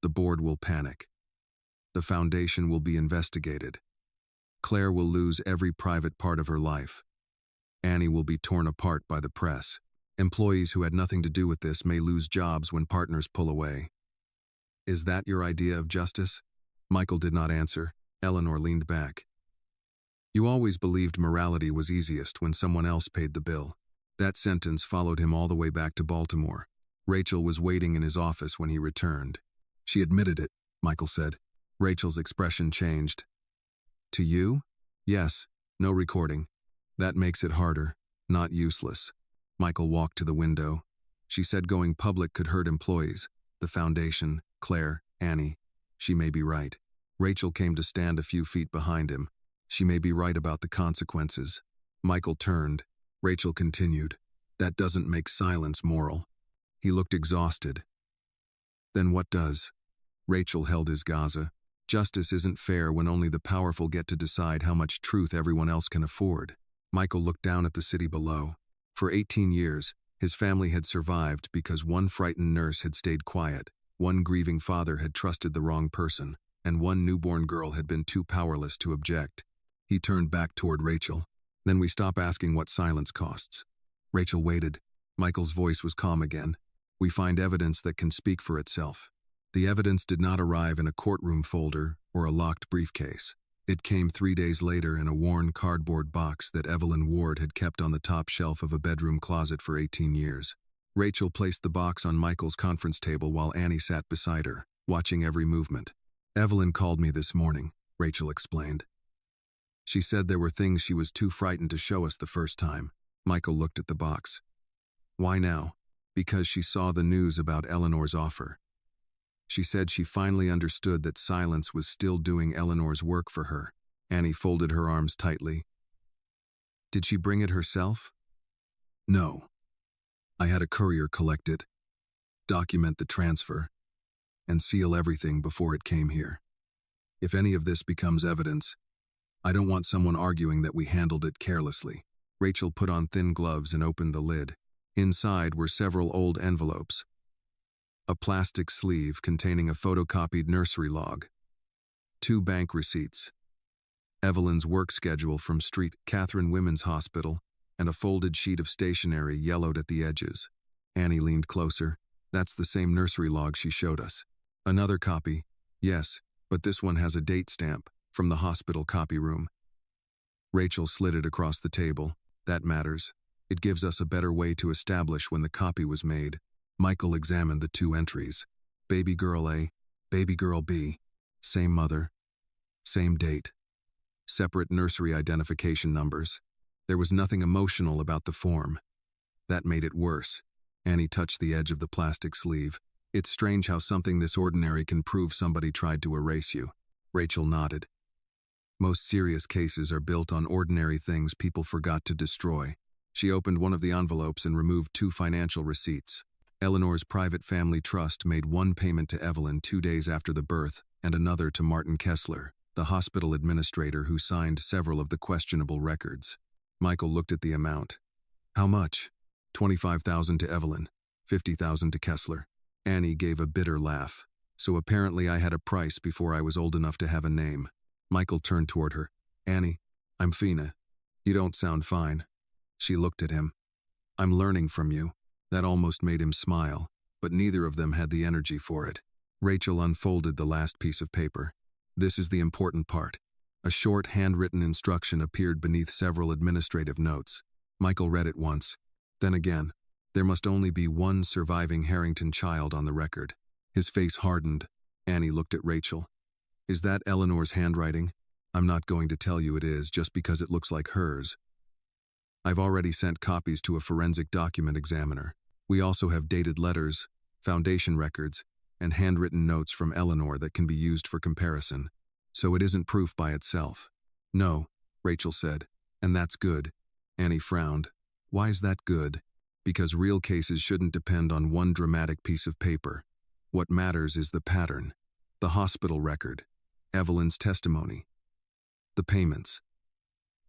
The board will panic. The foundation will be investigated. Claire will lose every private part of her life. Annie will be torn apart by the press. Employees who had nothing to do with this may lose jobs when partners pull away. Is that your idea of justice? Michael did not answer. Eleanor leaned back. You always believed morality was easiest when someone else paid the bill. That sentence followed him all the way back to Baltimore. Rachel was waiting in his office when he returned. She admitted it, Michael said. Rachel's expression changed. To you? Yes, no recording. That makes it harder, not useless. Michael walked to the window. She said going public could hurt employees. The foundation, Claire, Annie. She may be right. Rachel came to stand a few feet behind him. She may be right about the consequences. Michael turned. Rachel continued. That doesn't make silence moral. He looked exhausted. Then what does? Rachel held his Gaza. Justice isn't fair when only the powerful get to decide how much truth everyone else can afford. Michael looked down at the city below. For 18 years, his family had survived because one frightened nurse had stayed quiet, one grieving father had trusted the wrong person, and one newborn girl had been too powerless to object. He turned back toward Rachel. Then we stop asking what silence costs. Rachel waited. Michael's voice was calm again. We find evidence that can speak for itself. The evidence did not arrive in a courtroom folder or a locked briefcase. It came 3 days later in a worn cardboard box that Evelyn Ward had kept on the top shelf of a bedroom closet for 18 years. Rachel placed the box on Michael's conference table while Annie sat beside her, watching every movement. Evelyn called me this morning, Rachel explained. She said there were things she was too frightened to show us the first time. Michael looked at the box. Why now? Because she saw the news about Eleanor's offer. She said she finally understood that silence was still doing Eleanor's work for her. Annie folded her arms tightly. Did she bring it herself? No. I had a courier collect it, document the transfer, and seal everything before it came here. If any of this becomes evidence, I don't want someone arguing that we handled it carelessly. Rachel put on thin gloves and opened the lid. Inside were several old envelopes. A plastic sleeve containing a photocopied nursery log. 2 bank receipts. Evelyn's work schedule from Street Catherine Women's Hospital, and a folded sheet of stationery yellowed at the edges. Annie leaned closer. That's the same nursery log she showed us. Another copy. Yes, but this one has a date stamp from the hospital copy room. Rachel slid it across the table. That matters. It gives us a better way to establish when the copy was made. Michael examined the 2 entries. Baby girl A, baby girl B. Same mother. Same date. Separate nursery identification numbers. There was nothing emotional about the form. That made it worse. Annie touched the edge of the plastic sleeve. It's strange how something this ordinary can prove somebody tried to erase you. Rachel nodded. Most serious cases are built on ordinary things people forgot to destroy. She opened one of the envelopes and removed 2 financial receipts. Eleanor's private family trust made one payment to Evelyn 2 days after the birth and another to Martin Kessler, the hospital administrator who signed several of the questionable records. Michael looked at the amount. How much? $25,000 to Evelyn, $50,000 to Kessler. Annie gave a bitter laugh. So apparently I had a price before I was old enough to have a name. Michael turned toward her. Annie, I'm Fina. You don't sound fine. She looked at him. I'm learning from you. That almost made him smile, but neither of them had the energy for it. Rachel unfolded the last piece of paper. This is the important part. A short handwritten instruction appeared beneath several administrative notes. Michael read it once. Then again. There must only be one surviving Harrington child on the record. His face hardened. Annie looked at Rachel. Is that Eleanor's handwriting? I'm not going to tell you it is just because it looks like hers. I've already sent copies to a forensic document examiner. We also have dated letters, foundation records, and handwritten notes from Eleanor that can be used for comparison. So it isn't proof by itself. No, Rachel said, and that's good. Annie frowned. Why is that good? Because real cases shouldn't depend on one dramatic piece of paper. What matters is the pattern, the hospital record, Evelyn's testimony, the payments,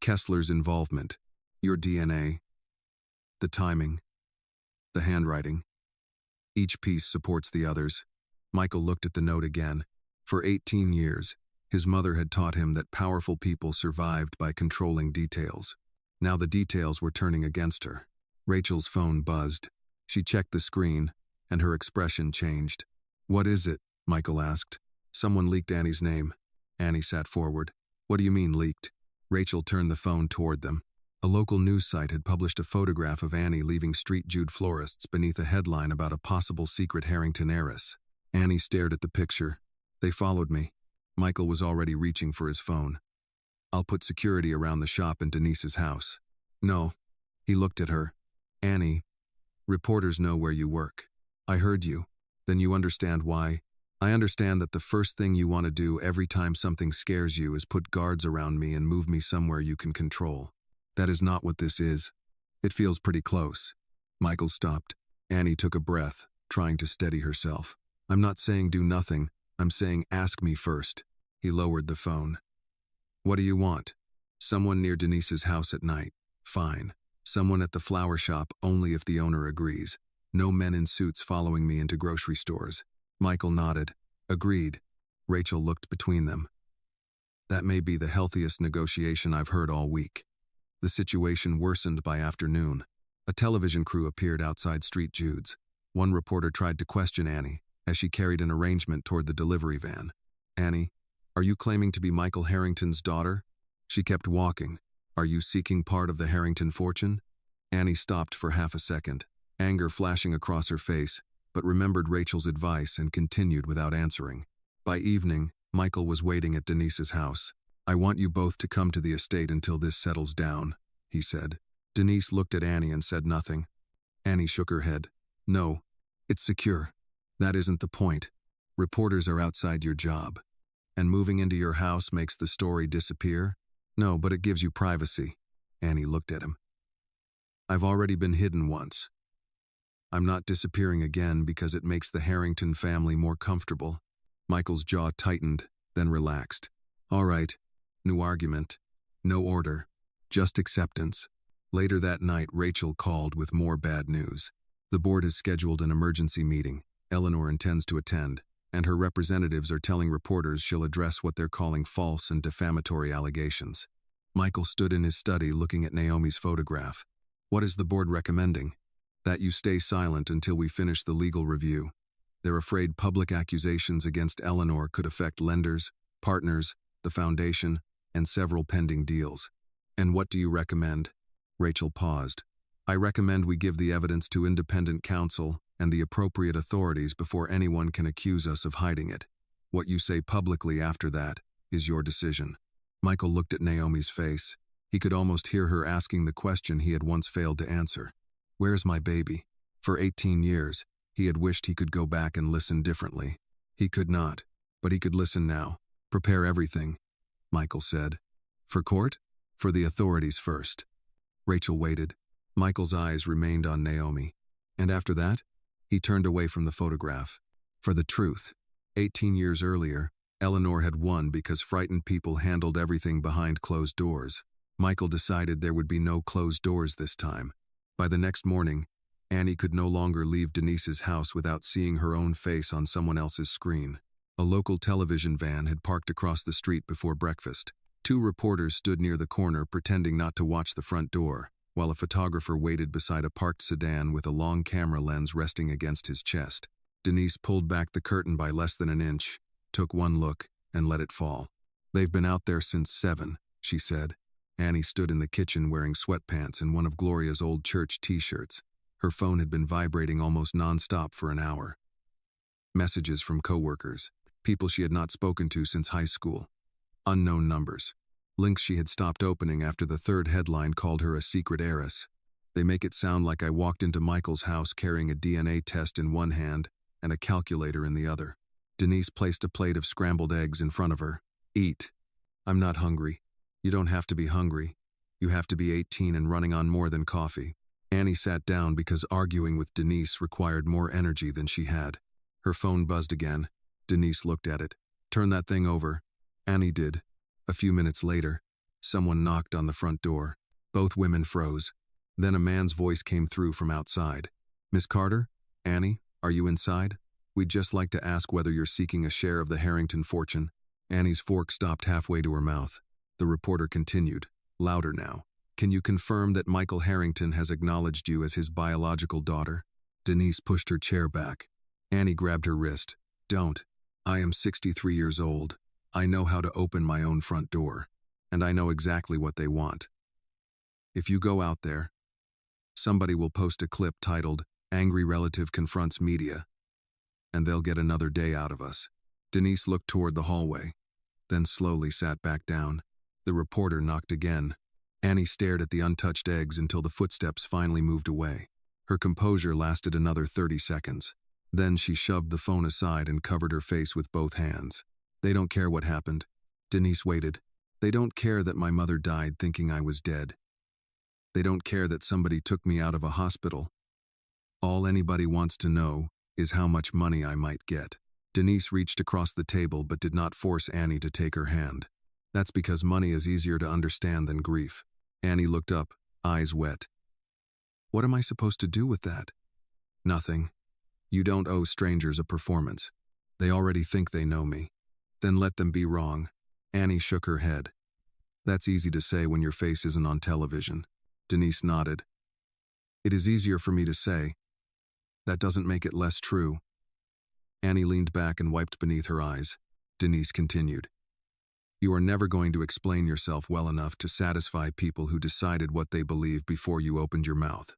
Kessler's involvement, your DNA, the timing, the handwriting. Each piece supports the others. Michael looked at the note again. For 18 years, his mother had taught him that powerful people survived by controlling details. Now the details were turning against her. Rachel's phone buzzed. She checked the screen, and her expression changed. What is it? Michael asked. Someone leaked Annie's name. Annie sat forward. What do you mean leaked? Rachel turned the phone toward them. A local news site had published a photograph of Annie leaving Street Jude Florists beneath a headline about a possible secret Harrington heiress. Annie stared at the picture. They followed me. Michael was already reaching for his phone. I'll put security around the shop and Denise's house. No. He looked at her. Annie, reporters know where you work. I heard you. Then you understand why. I understand that the first thing you want to do every time something scares you is put guards around me and move me somewhere you can control. That is not what this is. It feels pretty close. Michael stopped. Annie took a breath, trying to steady herself. I'm not saying do nothing. I'm saying ask me first. He lowered the phone. What do you want? Someone near Denise's house at night. Fine. Someone at the flower shop only if the owner agrees. No men in suits following me into grocery stores. Michael nodded. Agreed. Rachel looked between them. That may be the healthiest negotiation I've heard all week. The situation worsened by afternoon. A television crew appeared outside Street Jude's. One reporter tried to question Annie as she carried an arrangement toward the delivery van. Annie, are you claiming to be Michael Harrington's daughter? She kept walking. Are you seeking part of the Harrington fortune? Annie stopped for half a second, anger flashing across her face, but remembered Rachel's advice and continued without answering. By evening, Michael was waiting at Denise's house. I want you both to come to the estate until this settles down, he said. Denise looked at Annie and said nothing. Annie shook her head. No, it's secure. That isn't the point. Reporters are outside your job. And moving into your house makes the story disappear? No, but it gives you privacy. Annie looked at him. I've already been hidden once. I'm not disappearing again because it makes the Harrington family more comfortable. Michael's jaw tightened, then relaxed. All right. New argument. No order. Just acceptance. Later that night, Rachel called with more bad news. The board has scheduled an emergency meeting. Eleanor intends to attend, and her representatives are telling reporters she'll address what they're calling false and defamatory allegations. Michael stood in his study looking at Naomi's photograph. What is the board recommending? That you stay silent until we finish the legal review. They're afraid public accusations against Eleanor could affect lenders, partners, the foundation, and several pending deals. And what do you recommend? Rachel paused. I recommend we give the evidence to independent counsel and the appropriate authorities before anyone can accuse us of hiding it. What you say publicly after that is your decision. Michael looked at Naomi's face. He could almost hear her asking the question he had once failed to answer. Where's my baby? For 18 years, he had wished he could go back and listen differently. He could not, but he could listen now. Prepare everything, Michael said. For court? For the authorities first. Rachel waited. Michael's eyes remained on Naomi. And after that? He turned away from the photograph. For the truth. 18 years earlier, Eleanor had won because frightened people handled everything behind closed doors. Michael decided there would be no closed doors this time. By the next morning, Annie could no longer leave Denise's house without seeing her own face on someone else's screen. A local television van had parked across the street before breakfast. 2 reporters stood near the corner pretending not to watch the front door, while a photographer waited beside a parked sedan with a long camera lens resting against his chest. Denise pulled back the curtain by less than an inch, took one look, and let it fall. They've been out there since 7, she said. Annie stood in the kitchen wearing sweatpants and one of Gloria's old church t-shirts. Her phone had been vibrating almost non-stop for an hour. Messages from coworkers, people she had not spoken to since high school. Unknown numbers. Links she had stopped opening after the third headline called her a secret heiress. They make it sound like I walked into Michael's house carrying a DNA test in one hand and a calculator in the other. Denise placed a plate of scrambled eggs in front of her. Eat. I'm not hungry. You don't have to be hungry. You have to be 18 and running on more than coffee. Annie sat down because arguing with Denise required more energy than she had. Her phone buzzed again. Denise looked at it. Turn that thing over. Annie did. A few minutes later, someone knocked on the front door. Both women froze. Then a man's voice came through from outside. Miss Carter? Annie, are you inside? We'd just like to ask whether you're seeking a share of the Harrington fortune. Annie's fork stopped halfway to her mouth. The reporter continued, louder now. Can you confirm that Michael Harrington has acknowledged you as his biological daughter? Denise pushed her chair back. Annie grabbed her wrist. Don't. I am 63 years old. I know how to open my own front door. And I know exactly what they want. If you go out there, somebody will post a clip titled, Angry Relative Confronts Media. And they'll get another day out of us. Denise looked toward the hallway, then slowly sat back down. The reporter knocked again. Annie stared at the untouched eggs until the footsteps finally moved away. Her composure lasted another 30 seconds. Then she shoved the phone aside and covered her face with both hands. They don't care what happened. Denise waited. They don't care that my mother died thinking I was dead. They don't care that somebody took me out of a hospital. All anybody wants to know is how much money I might get. Denise reached across the table but did not force Annie to take her hand. That's because money is easier to understand than grief. Annie looked up, eyes wet. What am I supposed to do with that? Nothing. You don't owe strangers a performance. They already think they know me. Then let them be wrong. Annie shook her head. That's easy to say when your face isn't on television. Denise nodded. It is easier for me to say. That doesn't make it less true. Annie leaned back and wiped beneath her eyes. Denise continued. You are never going to explain yourself well enough to satisfy people who decided what they believe before you opened your mouth.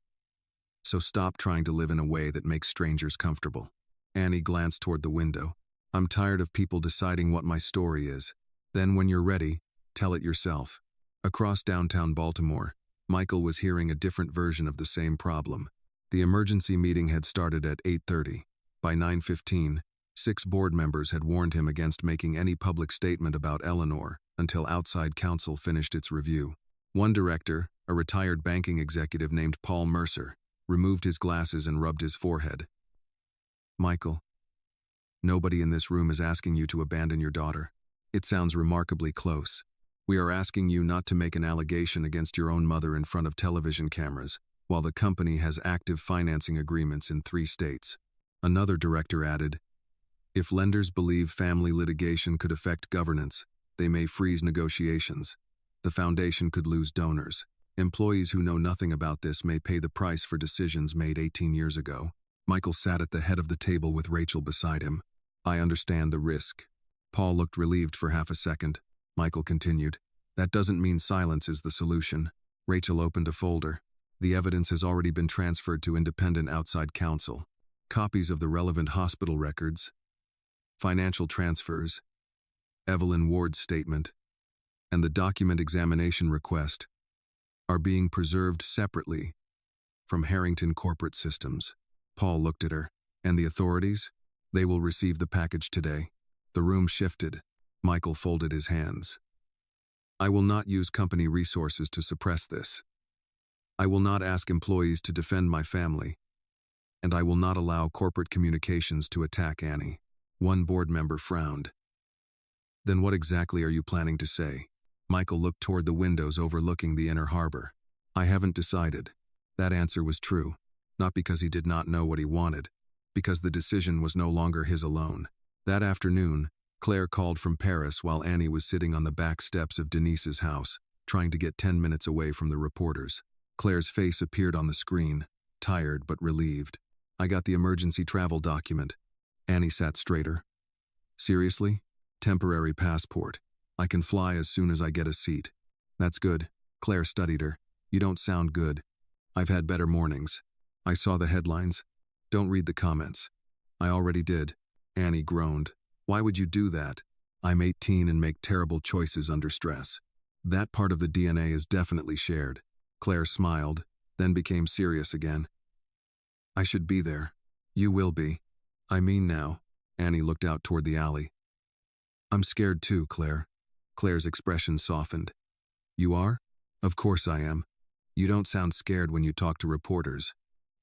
So stop trying to live in a way that makes strangers comfortable. Annie glanced toward the window. I'm tired of people deciding what my story is. Then when you're ready, tell it yourself. Across downtown Baltimore, Michael was hearing a different version of the same problem. The emergency meeting had started at 8:30. By 9:15, 6 board members had warned him against making any public statement about Eleanor until outside counsel finished its review. One director, a retired banking executive named Paul Mercer, removed his glasses and rubbed his forehead. Michael, nobody in this room is asking you to abandon your daughter. It sounds remarkably close. We are asking you not to make an allegation against your own mother in front of television cameras, while the company has active financing agreements in 3 states. Another director added, if lenders believe family litigation could affect governance, they may freeze negotiations. The foundation could lose donors. Employees who know nothing about this may pay the price for decisions made 18 years ago. Michael sat at the head of the table with Rachel beside him. I understand the risk. Paul looked relieved for half a second. Michael continued, that doesn't mean silence is the solution. Rachel opened a folder. The evidence has already been transferred to independent outside counsel. Copies of the relevant hospital records, financial transfers, Evelyn Ward's statement, and the document examination request are being preserved separately from Harrington corporate systems. Paul looked at her. And the authorities? They will receive the package today. The room shifted. Michael folded his hands. I will not use company resources to suppress this. I will not ask employees to defend my family. And I will not allow corporate communications to attack Annie. One board member frowned. Then what exactly are you planning to say? Michael looked toward the windows overlooking the inner harbor. I haven't decided. That answer was true, not because he did not know what he wanted, because the decision was no longer his alone. That afternoon, Claire called from Paris while Annie was sitting on the back steps of Denise's house, trying to get 10 minutes away from the reporters. Claire's face appeared on the screen, tired but relieved. I got the emergency travel document. Annie sat straighter. Seriously? Temporary passport. I can fly as soon as I get a seat. That's good. Claire studied her. You don't sound good. I've had better mornings. I saw the headlines. Don't read the comments. I already did. Annie groaned. Why would you do that? I'm 18 and make terrible choices under stress. That part of the DNA is definitely shared. Claire smiled, then became serious again. I should be there. You will be. I mean now. Annie looked out toward the alley. I'm scared too, Claire. Claire's expression softened. You are? Of course I am. You don't sound scared when you talk to reporters.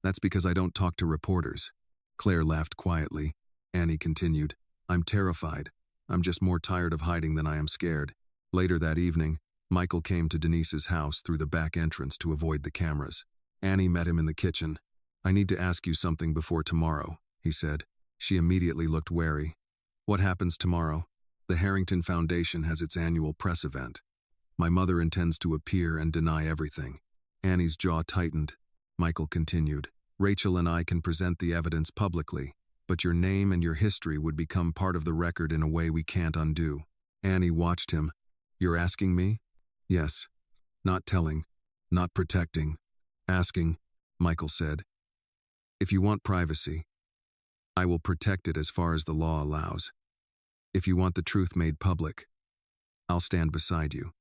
That's because I don't talk to reporters. Claire laughed quietly. Annie continued. I'm terrified. I'm just more tired of hiding than I am scared. Later that evening, Michael came to Denise's house through the back entrance to avoid the cameras. Annie met him in the kitchen. I need to ask you something before tomorrow, he said. She immediately looked wary. What happens tomorrow? The Harrington Foundation has its annual press event. My mother intends to appear and deny everything. Annie's jaw tightened. Michael continued. Rachel and I can present the evidence publicly, but your name and your history would become part of the record in a way we can't undo. Annie watched him. You're asking me? Yes. Not telling. Not protecting. Asking, Michael said. If you want privacy, I will protect it as far as the law allows. If you want the truth made public, I'll stand beside you.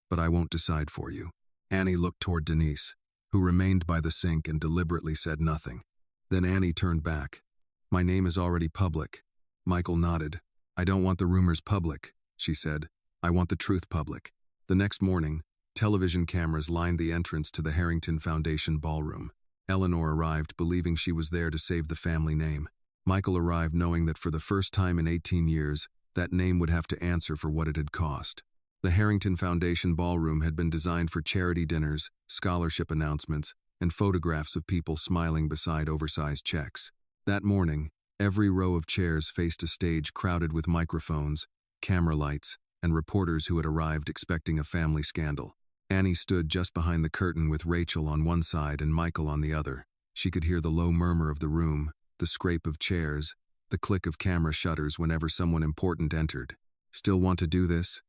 But I won't decide for you. Annie looked toward Denise, who remained by the sink and deliberately said nothing. Then Annie turned back. My name is already public. Michael nodded. I don't want the rumors public, she said. I want the truth public. The next morning, television cameras lined the entrance to the Harrington Foundation ballroom. Eleanor arrived believing she was there to save the family name. Michael arrived knowing that for the first time in 18 years, that name would have to answer for what it had cost. The Harrington Foundation ballroom had been designed for charity dinners, scholarship announcements, and photographs of people smiling beside oversized checks. That morning, every row of chairs faced a stage crowded with microphones, camera lights, and reporters who had arrived expecting a family scandal. Annie stood just behind the curtain with Rachel on one side and Michael on the other. She could hear the low murmur of the room, the scrape of chairs, the click of camera shutters whenever someone important entered. Still want to do this?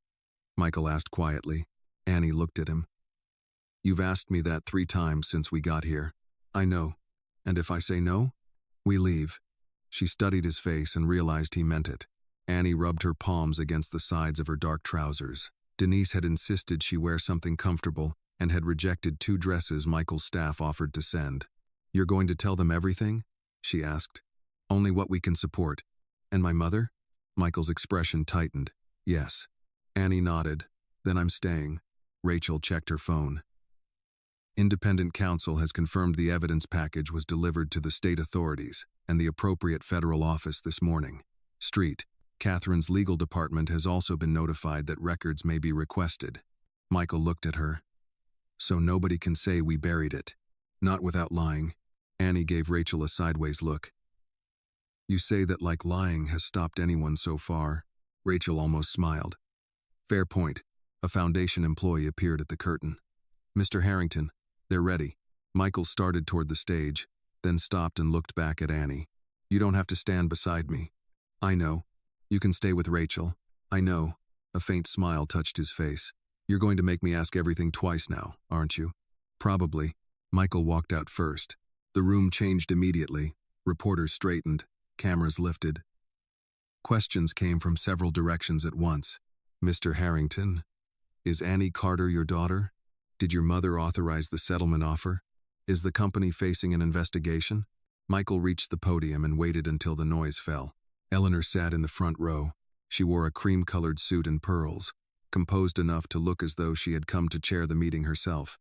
Michael asked quietly. Annie looked at him. You've asked me that 3 times since we got here. I know. And if I say no, we leave. She studied his face and realized he meant it. Annie rubbed her palms against the sides of her dark trousers. Denise had insisted she wear something comfortable and had rejected 2 dresses Michael's staff offered to send. You're going to tell them everything? She asked. Only what we can support. And my mother? Michael's expression tightened. Yes. Annie nodded. Then I'm staying. Rachel checked her phone. Independent counsel has confirmed the evidence package was delivered to the state authorities and the appropriate federal office this morning. Street. Catherine's legal department has also been notified that records may be requested. Michael looked at her. So nobody can say we buried it. Not without lying. Annie gave Rachel a sideways look. You say that like lying has stopped anyone so far. Rachel almost smiled. Fair point. A foundation employee appeared at the curtain. Mr. Harrington, they're ready. Michael started toward the stage, then stopped and looked back at Annie. You don't have to stand beside me. I know. You can stay with Rachel. I know. A faint smile touched his face. You're going to make me ask everything twice now, aren't you? Probably. Michael walked out first. The room changed immediately. Reporters straightened. Cameras lifted. Questions came from several directions at once. Mr. Harrington, is Annie Carter your daughter? Did your mother authorize the settlement offer? Is the company facing an investigation? Michael reached the podium and waited until the noise fell. Eleanor sat in the front row. She wore a cream-colored suit and pearls, composed enough to look as though she had come to chair the meeting herself.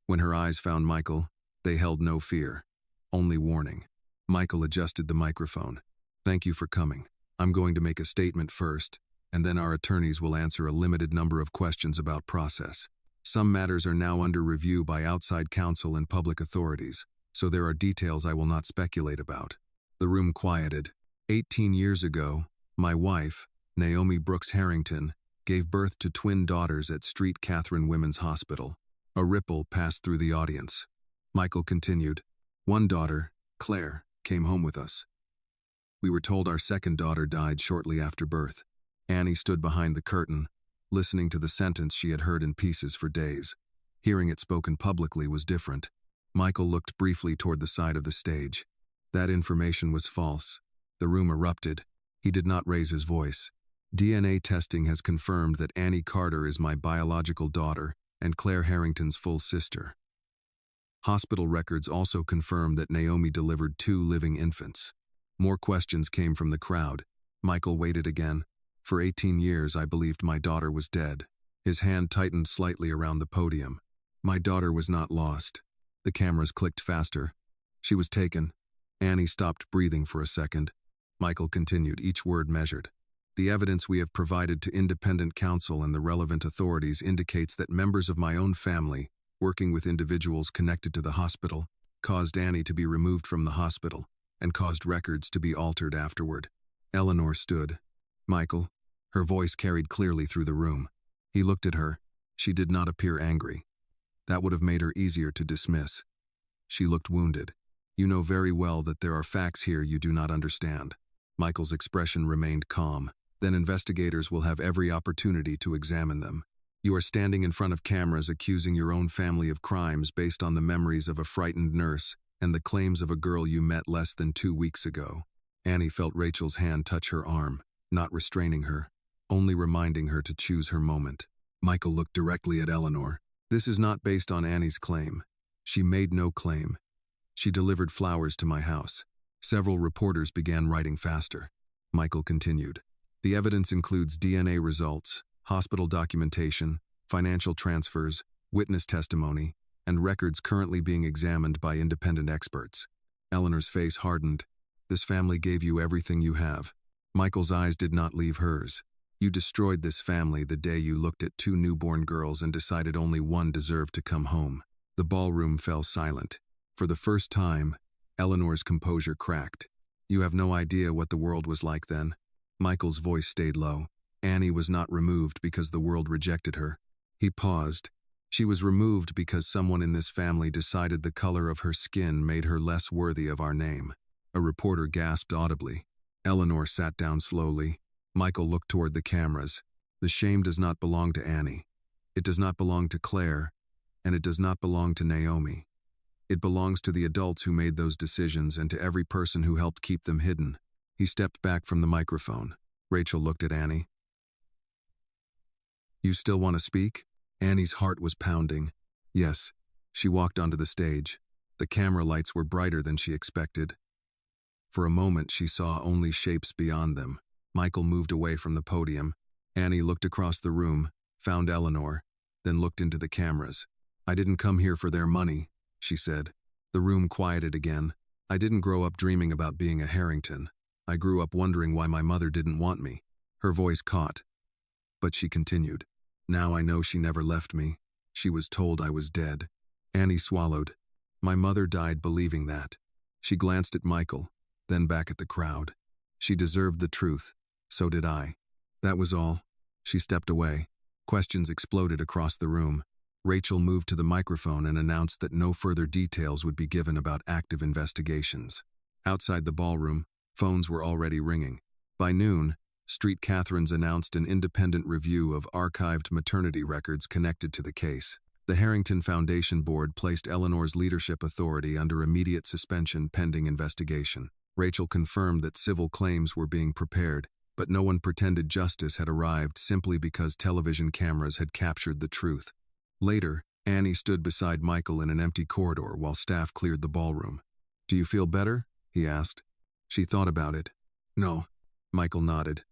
When her eyes found Michael, they held no fear, only warning. Michael adjusted the microphone. Thank you for coming. I'm going to make a statement first, and then our attorneys will answer a limited number of questions about process. Some matters are now under review by outside counsel and public authorities, so there are details I will not speculate about. The room quieted. 18 years ago, my wife, Naomi Brooks Harrington, gave birth to twin daughters at Street Catherine Women's Hospital. A ripple passed through the audience. Michael continued. One daughter, Claire, came home with us. We were told our second daughter died shortly after birth. Annie stood behind the curtain, listening to the sentence she had heard in pieces for days. Hearing it spoken publicly was different. Michael looked briefly toward the side of the stage. That information was false. The room erupted. He did not raise his voice. DNA testing has confirmed that Annie Carter is my biological daughter and Claire Harrington's full sister. Hospital records also confirm that Naomi delivered 2 living infants. More questions came from the crowd. Michael waited again. For 18 years, I believed my daughter was dead. His hand tightened slightly around the podium. My daughter was not lost. The cameras clicked faster. She was taken. Annie stopped breathing for a second. Michael continued, each word measured. The evidence we have provided to independent counsel and the relevant authorities indicates that members of my own family, working with individuals connected to the hospital, caused Annie to be removed from the hospital and caused records to be altered afterward. Eleanor stood. Michael. Her voice carried clearly through the room. He looked at her. She did not appear angry. That would have made her easier to dismiss. She looked wounded. You know very well that there are facts here you do not understand. Michael's expression remained calm. Then investigators will have every opportunity to examine them. You are standing in front of cameras accusing your own family of crimes based on the memories of a frightened nurse and the claims of a girl you met less than 2 weeks ago. Annie felt Rachel's hand touch her arm, not restraining her, only reminding her to choose her moment. Michael looked directly at Eleanor. This is not based on Annie's claim. She made no claim. She delivered flowers to my house. Several reporters began writing faster. Michael continued. The evidence includes DNA results, hospital documentation, financial transfers, witness testimony, and records currently being examined by independent experts. Eleanor's face hardened. This family gave you everything you have. Michael's eyes did not leave hers. You destroyed this family the day you looked at 2 newborn girls and decided only one deserved to come home. The ballroom fell silent. For the first time, Eleanor's composure cracked. You have no idea what the world was like then. Michael's voice stayed low. Annie was not removed because the world rejected her. He paused. She was removed because someone in this family decided the color of her skin made her less worthy of our name. A reporter gasped audibly. Eleanor sat down slowly. Michael looked toward the cameras. The shame does not belong to Annie. It does not belong to Claire, and it does not belong to Naomi. It belongs to the adults who made those decisions and to every person who helped keep them hidden. He stepped back from the microphone. Rachel looked at Annie. You still want to speak? Annie's heart was pounding. Yes. She walked onto the stage. The camera lights were brighter than she expected. For a moment, she saw only shapes beyond them. Michael moved away from the podium. Annie looked across the room, found Eleanor, then looked into the cameras. I didn't come here for their money, she said. The room quieted again. I didn't grow up dreaming about being a Harrington. I grew up wondering why my mother didn't want me. Her voice caught. But she continued. Now I know she never left me. She was told I was dead. Annie swallowed. My mother died believing that. She glanced at Michael, then back at the crowd. She deserved the truth. So did I. That was all. She stepped away. Questions exploded across the room. Rachel moved to the microphone and announced that no further details would be given about active investigations. Outside the ballroom, phones were already ringing. By noon, Street Catherines announced an independent review of archived maternity records connected to the case. The Harrington Foundation Board placed Eleanor's leadership authority under immediate suspension pending investigation. Rachel confirmed that civil claims were being prepared, but no one pretended justice had arrived simply because television cameras had captured the truth. Later, Annie stood beside Michael in an empty corridor while staff cleared the ballroom. Do you feel better? He asked. She thought about it. No. Michael nodded.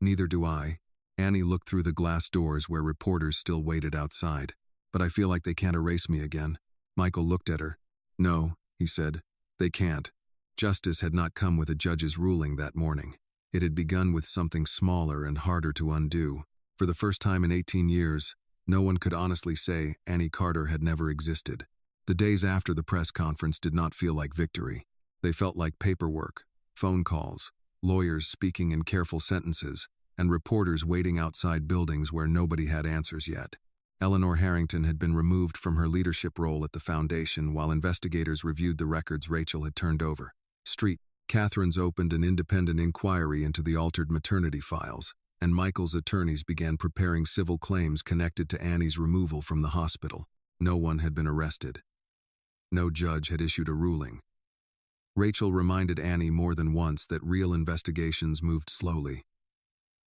Neither do I. Annie looked through the glass doors where reporters still waited outside. But I feel like they can't erase me again. Michael looked at her. No, he said. They can't. Justice had not come with a judge's ruling that morning. It had begun with something smaller and harder to undo. For the first time in 18 years, no one could honestly say Annie Carter had never existed. The days after the press conference did not feel like victory. They felt like paperwork, phone calls, lawyers speaking in careful sentences, and reporters waiting outside buildings where nobody had answers yet. Eleanor Harrington had been removed from her leadership role at the foundation while investigators reviewed the records Rachel had turned over. Street Catherines opened an independent inquiry into the altered maternity files, and Michael's attorneys began preparing civil claims connected to Annie's removal from the hospital. No one had been arrested. No judge had issued a ruling. Rachel reminded Annie more than once that real investigations moved slowly.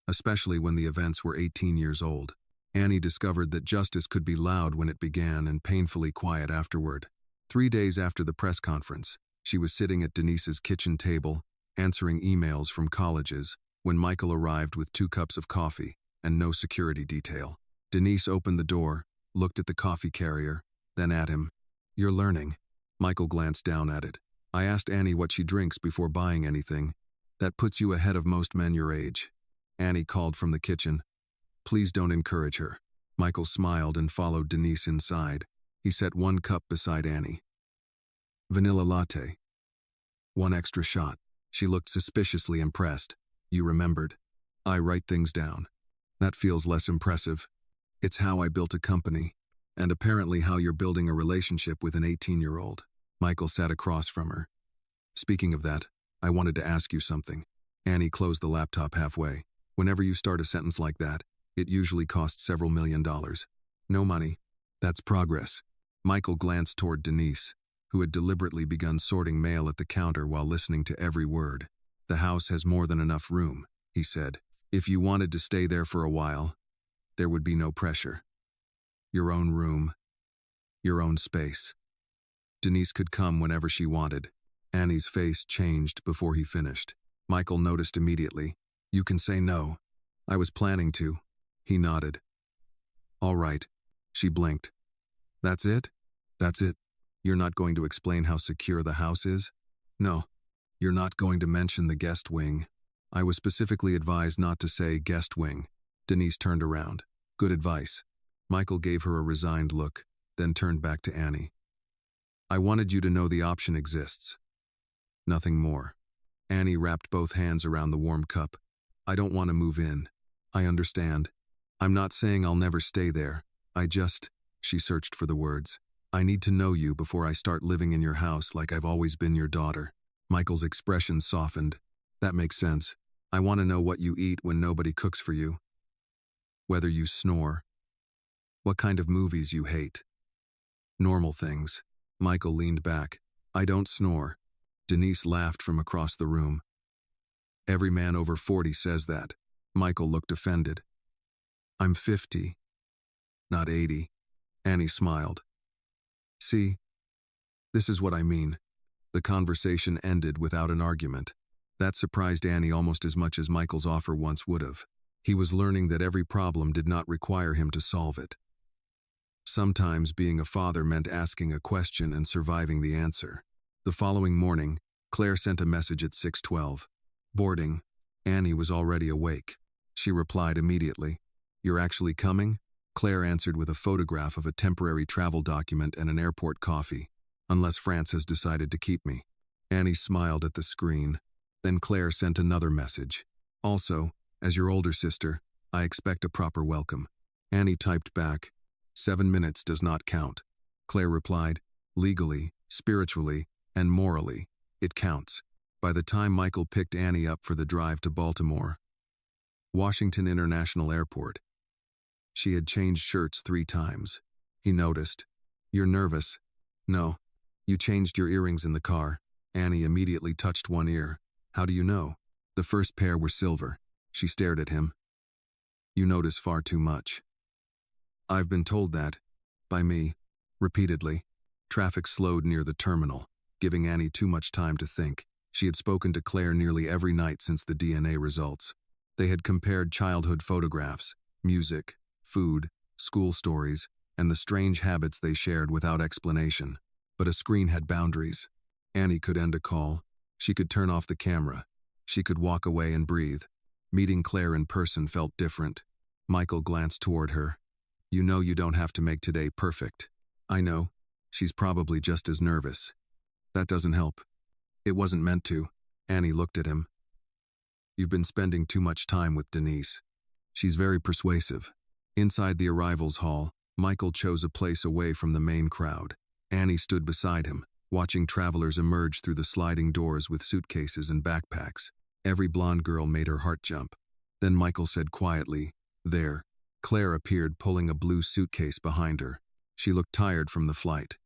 especially when the events were 18 years old. Annie discovered that justice could be loud when it began and painfully quiet afterward. 3 days after the press conference, she was sitting at Denise's kitchen table, answering emails from colleges, when Michael arrived with 2 cups of coffee and no security detail. Denise opened the door, looked at the coffee carrier, then at him. "You're learning." Michael glanced down at it. "I asked Annie what she drinks before buying anything. That puts you ahead of most men your age." Annie called from the kitchen. "Please don't encourage her." Michael smiled and followed Denise inside. He set 1 cup beside Annie. "Vanilla latte." 1 extra shot. She looked suspiciously impressed. "You remembered." "I write things down." "That feels less impressive. It's how I built a company, and apparently how you're building a relationship with an 18-year-old. Michael sat across from her. "Speaking of that, I wanted to ask you something." Annie closed the laptop halfway. "Whenever you start a sentence like that, it usually costs several $1,000,000. No money. That's progress." Michael glanced toward Denise, who had deliberately begun sorting mail at the counter while listening to every word. "The house has more than enough room," he said. "If you wanted to stay there for a while, there would be no pressure. Your own room, your own space." Denise could come whenever she wanted. Annie's face changed before he finished. Michael noticed immediately. "You can say no." "I was planning to." He nodded. "All right." She blinked. "That's it?" "That's it. You're not going to explain how secure the house is?" "No." "You're not going to mention the guest wing?" "I was specifically advised not to say guest wing." Denise turned around. "Good advice." Michael gave her a resigned look, then turned back to Annie. "I wanted you to know the option exists. Nothing more." Annie wrapped both hands around the warm cup. "I don't want to move in. I understand. I'm not saying I'll never stay there. She searched for the words. "I need to know you before I start living in your house like I've always been your daughter." Michael's expression softened. "That makes sense. I want to know what you eat when nobody cooks for you. Whether you snore. What kind of movies you hate. Normal things." Michael leaned back. "I don't snore." Denise laughed from across the room. "Every man over 40 says that." Michael looked offended. "I'm 50, not 80. Annie smiled. "See? This is what I mean." The conversation ended without an argument. That surprised Annie almost as much as Michael's offer once would have. He was learning that every problem did not require him to solve it. Sometimes being a father meant asking a question and surviving the answer. The following morning, Claire sent a message at 6:12. "Boarding." Annie was already awake. She replied immediately. "You're actually coming?" Claire answered with a photograph of a temporary travel document and an airport coffee. "Unless France has decided to keep me." Annie smiled at the screen. Then Claire sent another message. "Also, as your older sister, I expect a proper welcome." Annie typed back, "7 minutes does not count." Claire replied, "Legally, spiritually, and morally, it counts." By the time Michael picked Annie up for the drive to Baltimore, Washington International Airport, she had changed shirts 3 times. He noticed. "You're nervous." "No. You changed your earrings in the car." Annie immediately touched one ear. "How do you know?" "The first pair were silver." She stared at him. "You notice far too much." "I've been told that." By me. Repeatedly. Traffic slowed near the terminal, giving Annie too much time to think. She had spoken to Claire nearly every night since the DNA results. They had compared childhood photographs, music, food, school stories, and the strange habits they shared without explanation. But a screen had boundaries. Annie could end a call. She could turn off the camera. She could walk away and breathe. Meeting Claire in person felt different. Michael glanced toward her. "You know you don't have to make today perfect." "I know. She's probably just as nervous." "That doesn't help." "It wasn't meant to." Annie looked at him. "You've been spending too much time with Denise. She's very persuasive." Inside the arrivals hall, Michael chose a place away from the main crowd. Annie stood beside him, watching travelers emerge through the sliding doors with suitcases and backpacks. Every blonde girl made her heart jump. Then Michael said quietly, "There." Claire appeared pulling a blue suitcase behind her. She looked tired from the flight.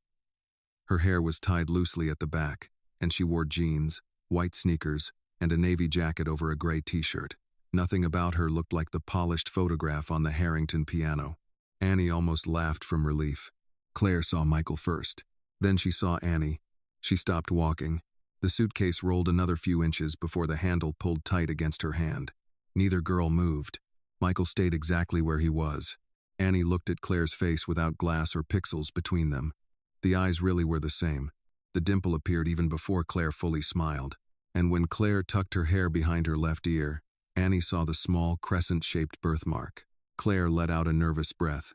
Her hair was tied loosely at the back, and she wore jeans, white sneakers, and a navy jacket over a gray t-shirt. Nothing about her looked like the polished photograph on the Harrington piano. Annie almost laughed from relief. Claire saw Michael first. Then she saw Annie. She stopped walking. The suitcase rolled another few inches before the handle pulled tight against her hand. Neither girl moved. Michael stayed exactly where he was. Annie looked at Claire's face without glass or pixels between them. The eyes really were the same. The dimple appeared even before Claire fully smiled. And when Claire tucked her hair behind her left ear, Annie saw the small, crescent-shaped birthmark. Claire let out a nervous breath.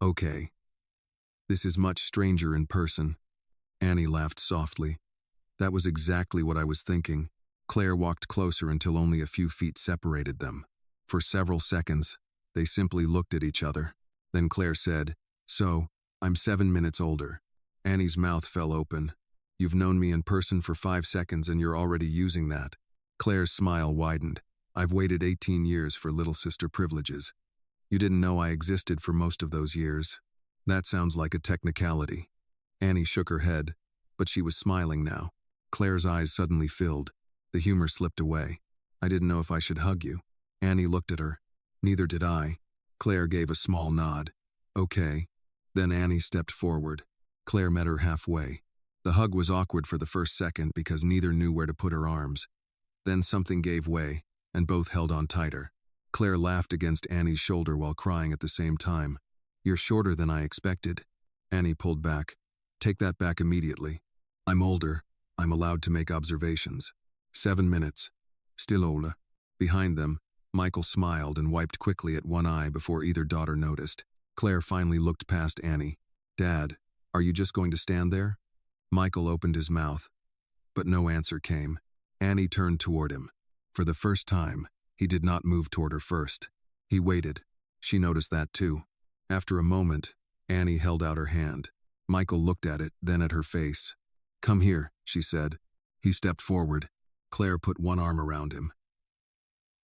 Okay. This is much stranger in person. Annie laughed softly. That was exactly what I was thinking. Claire walked closer until only a few feet separated them. For several seconds, they simply looked at each other. Then Claire said, "So, I'm 7 minutes older." Annie's mouth fell open. "You've known me in person for 5 seconds and you're already using that." Claire's smile widened. "I've waited 18 years for little sister privileges. You didn't know I existed for most of those years." "That sounds like a technicality." Annie shook her head, but she was smiling now. Claire's eyes suddenly filled. The humor slipped away. "I didn't know if I should hug you." Annie looked at her. "Neither did I." Claire gave a small nod. "Okay." Then Annie stepped forward. Claire met her halfway. The hug was awkward for the first second because neither knew where to put her arms. Then something gave way, and both held on tighter. Claire laughed against Annie's shoulder while crying at the same time. "You're shorter than I expected." Annie pulled back. "Take that back immediately. I'm older. I'm allowed to make observations." 7 minutes. Still older. Behind them, Michael smiled and wiped quickly at one eye before either daughter noticed. Claire finally looked past Annie. "Dad, are you just going to stand there?" Michael opened his mouth, but no answer came. Annie turned toward him. For the first time, he did not move toward her first. He waited. She noticed that too. After a moment, Annie held out her hand. Michael looked at it, then at her face. "Come here," she said. He stepped forward. Claire put one arm around him.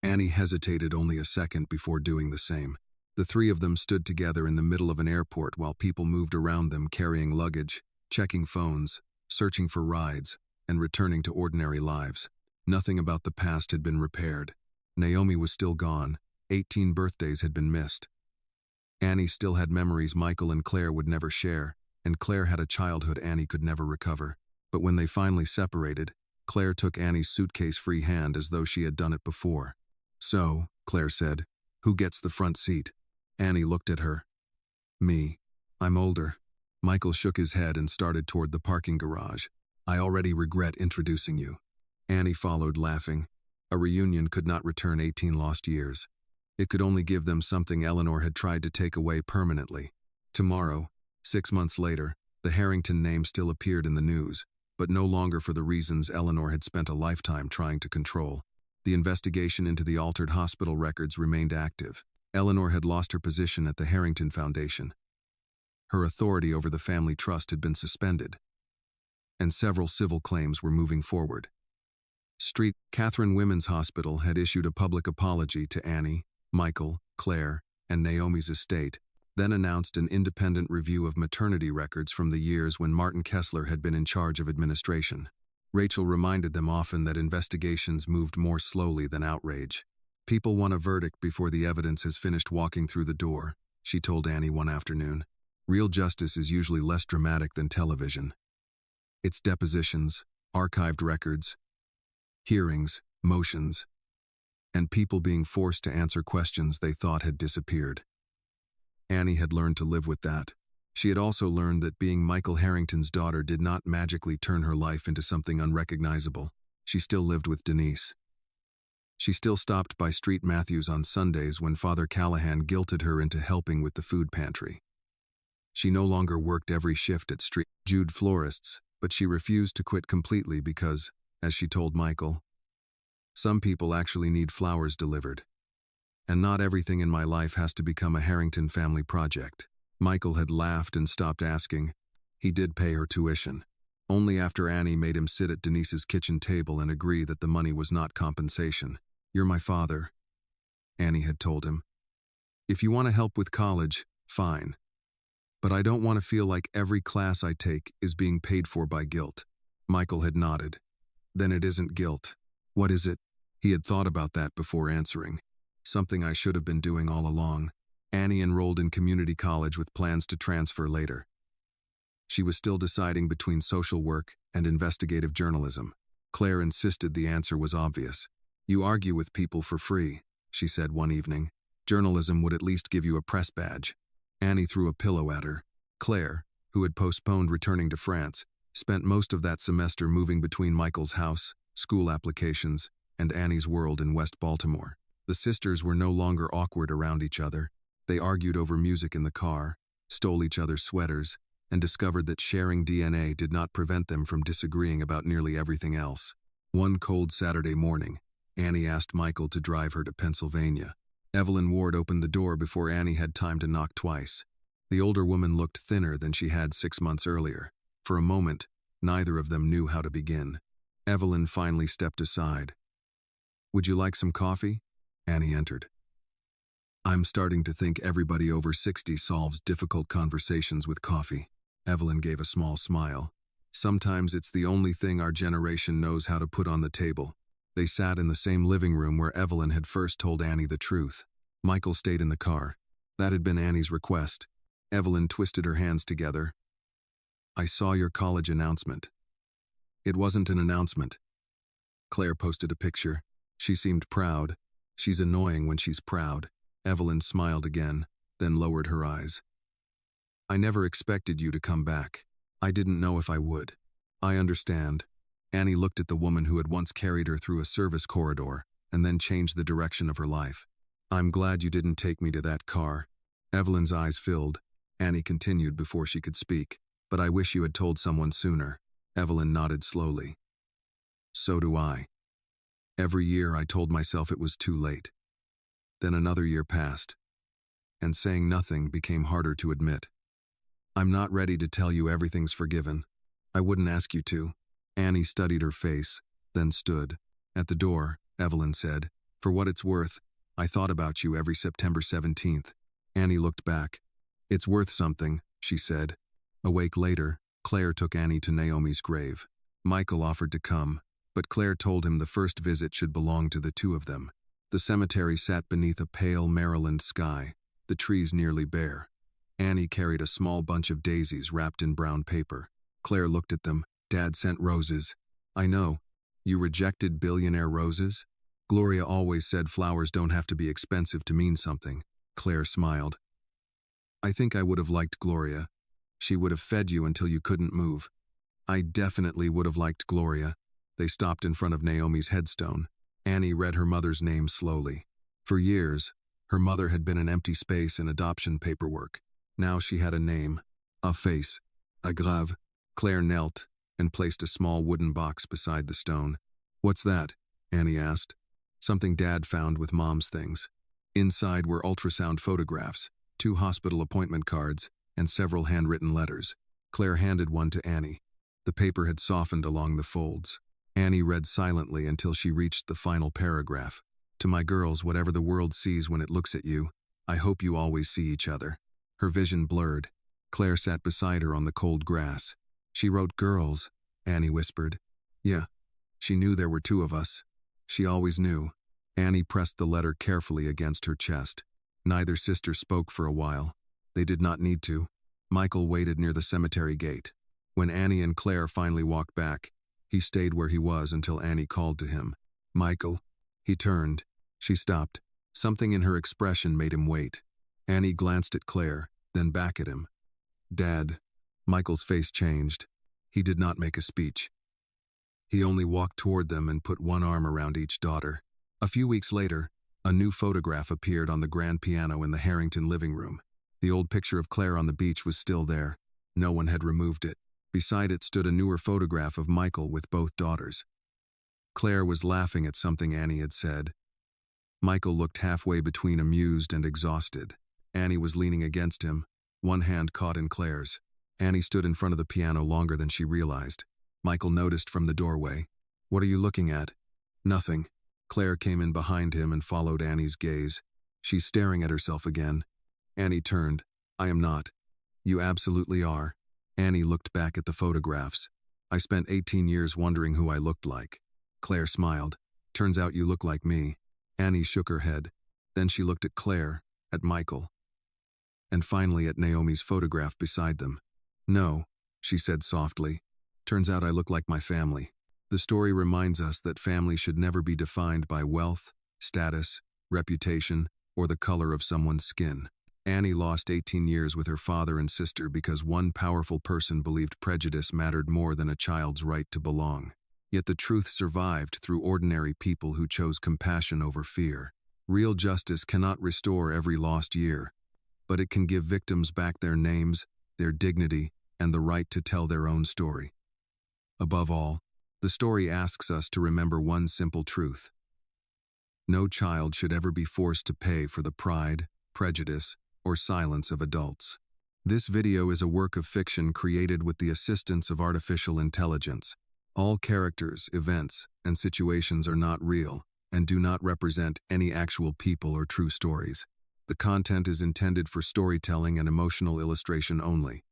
Annie hesitated only a second before doing the same. The three of them stood together in the middle of an airport while people moved around them carrying luggage, checking phones, searching for rides, and returning to ordinary lives. Nothing about the past had been repaired. Naomi was still gone. 18 birthdays had been missed. Annie still had memories Michael and Claire would never share, and Claire had a childhood Annie could never recover. But when they finally separated, Claire took Annie's suitcase-free hand as though she had done it before. "So," Claire said, "who gets the front seat?" Annie looked at her. "Me. I'm older." Michael shook his head and started toward the parking garage. "I already regret introducing you." Annie followed, laughing. A reunion could not return 18 lost years. It could only give them something Eleanor had tried to take away permanently. Tomorrow, 6 months later, the Harrington name still appeared in the news, but no longer for the reasons Eleanor had spent a lifetime trying to control. The investigation into the altered hospital records remained active. Eleanor had lost her position at the Harrington Foundation. Her authority over the family trust had been suspended, and several civil claims were moving forward. Catherine Women's Hospital had issued a public apology to Annie, Michael, Claire, and Naomi's estate, then announced an independent review of maternity records from the years when Martin Kessler had been in charge of administration. Rachel reminded them often that investigations moved more slowly than outrage. "People want a verdict before the evidence has finished walking through the door," she told Annie one afternoon. "Real justice is usually less dramatic than television. It's depositions, archived records, hearings, motions, and people being forced to answer questions they thought had disappeared." Annie had learned to live with that. She had also learned that being Michael Harrington's daughter did not magically turn her life into something unrecognizable. She still lived with Denise. She still stopped by Street Matthews on Sundays when Father Callahan guilted her into helping with the food pantry. She no longer worked every shift at Street Jude Florists, but she refused to quit completely because, as she told Michael, "Some people actually need flowers delivered. And not everything in my life has to become a Harrington family project." Michael had laughed and stopped asking. He did pay her tuition. Only after Annie made him sit at Denise's kitchen table and agree that the money was not compensation. "You're my father," Annie had told him. "If you want to help with college, fine. But I don't want to feel like every class I take is being paid for by guilt." Michael had nodded. "Then it isn't guilt. What is it?" He had thought about that before answering. Something I should have been doing all along. Annie enrolled in community college with plans to transfer later. She was still deciding between social work and investigative journalism. Claire insisted the answer was obvious. You argue with people for free, she said one evening. Journalism would at least give you a press badge. Annie threw a pillow at her. Claire, who had postponed returning to France, spent most of that semester moving between Michael's house, school applications, and Annie's world in West Baltimore. The sisters were no longer awkward around each other. They argued over music in the car, stole each other's sweaters, and discovered that sharing DNA did not prevent them from disagreeing about nearly everything else. One cold Saturday morning, Annie asked Michael to drive her to Pennsylvania. Evelyn Ward opened the door before Annie had time to knock twice. The older woman looked thinner than she had 6 months earlier. For a moment, neither of them knew how to begin. Evelyn finally stepped aside. Would you like some coffee? Annie entered. I'm starting to think everybody over 60 solves difficult conversations with coffee. Evelyn gave a small smile. Sometimes it's the only thing our generation knows how to put on the table. They sat in the same living room where Evelyn had first told Annie the truth. Michael stayed in the car. That had been Annie's request. Evelyn twisted her hands together. I saw your college announcement. It wasn't an announcement. Claire posted a picture. She seemed proud. She's annoying when she's proud. Evelyn smiled again, then lowered her eyes. I never expected you to come back. I didn't know if I would. I understand. Annie looked at the woman who had once carried her through a service corridor and then changed the direction of her life. I'm glad you didn't take me to that car. Evelyn's eyes filled. Annie continued before she could speak. But I wish you had told someone sooner. Evelyn nodded slowly. So do I. Every year I told myself it was too late. Then another year passed. And saying nothing became harder to admit. I'm not ready to tell you everything's forgiven. I wouldn't ask you to. Annie studied her face, then stood. At the door, Evelyn said, For what it's worth, I thought about you every September 17th. Annie looked back. It's worth something, she said. A week later, Claire took Annie to Naomi's grave. Michael offered to come, but Claire told him the first visit should belong to the two of them. The cemetery sat beneath a pale Maryland sky, the trees nearly bare. Annie carried a small bunch of daisies wrapped in brown paper. Claire looked at them. Dad sent roses. I know. You rejected Billionaire roses? Gloria always said flowers don't have to be expensive to mean something. Claire smiled. I think I would have liked Gloria. She would have fed you until you couldn't move. I definitely would have liked Gloria. They stopped in front of Naomi's headstone. Annie read her mother's name slowly. For years, her mother had been an empty space in adoption paperwork. Now she had a name, a face, a grave. Claire knelt and placed a small wooden box beside the stone. What's that? Annie asked. Something Dad found with Mom's things. Inside were ultrasound photographs, 2 hospital appointment cards, and several handwritten letters. Claire handed one to Annie. The paper had softened along the folds. Annie read silently until she reached the final paragraph. To my girls, whatever the world sees when it looks at you, I hope you always see each other. Her vision blurred. Claire sat beside her on the cold grass. She wrote girls, Annie whispered. Yeah, she knew there were 2 of us. She always knew. Annie pressed the letter carefully against her chest. Neither sister spoke for a while. They did not need to. Michael waited near the cemetery gate. When Annie and Claire finally walked back, he stayed where he was until Annie called to him. Michael. He turned. She stopped. Something in her expression made him wait. Annie glanced at Claire, then back at him. Dad. Michael's face changed. He did not make a speech. He only walked toward them and put one arm around each daughter. A few weeks later, a new photograph appeared on the grand piano in the Harrington living room. The old picture of Claire on the beach was still there. No one had removed it. Beside it stood a newer photograph of Michael with both daughters. Claire was laughing at something Annie had said. Michael looked halfway between amused and exhausted. Annie was leaning against him, one hand caught in Claire's. Annie stood in front of the piano longer than she realized. Michael noticed from the doorway. What are you looking at? Nothing. Claire came in behind him and followed Annie's gaze. She's staring at herself again. Annie turned. I am not. You absolutely are. Annie looked back at the photographs. I spent 18 years wondering who I looked like. Claire smiled. Turns out you look like me." Annie shook her head. Then she looked at Claire, at Michael, and finally at Naomi's photograph beside them. "No," she said softly. "Turns out I look like my family." The story reminds us that family should never be defined by wealth, status, reputation, or the color of someone's skin. Annie lost 18 years with her father and sister because one powerful person believed prejudice mattered more than a child's right to belong. Yet the truth survived through ordinary people who chose compassion over fear. Real justice cannot restore every lost year, but it can give victims back their names, their dignity, and the right to tell their own story. Above all, the story asks us to remember one simple truth. No child should ever be forced to pay for the pride, prejudice, or silence of adults. This video is a work of fiction created with the assistance of artificial intelligence. All characters, events, and situations are not real and do not represent any actual people or true stories. The content is intended for storytelling and emotional illustration only.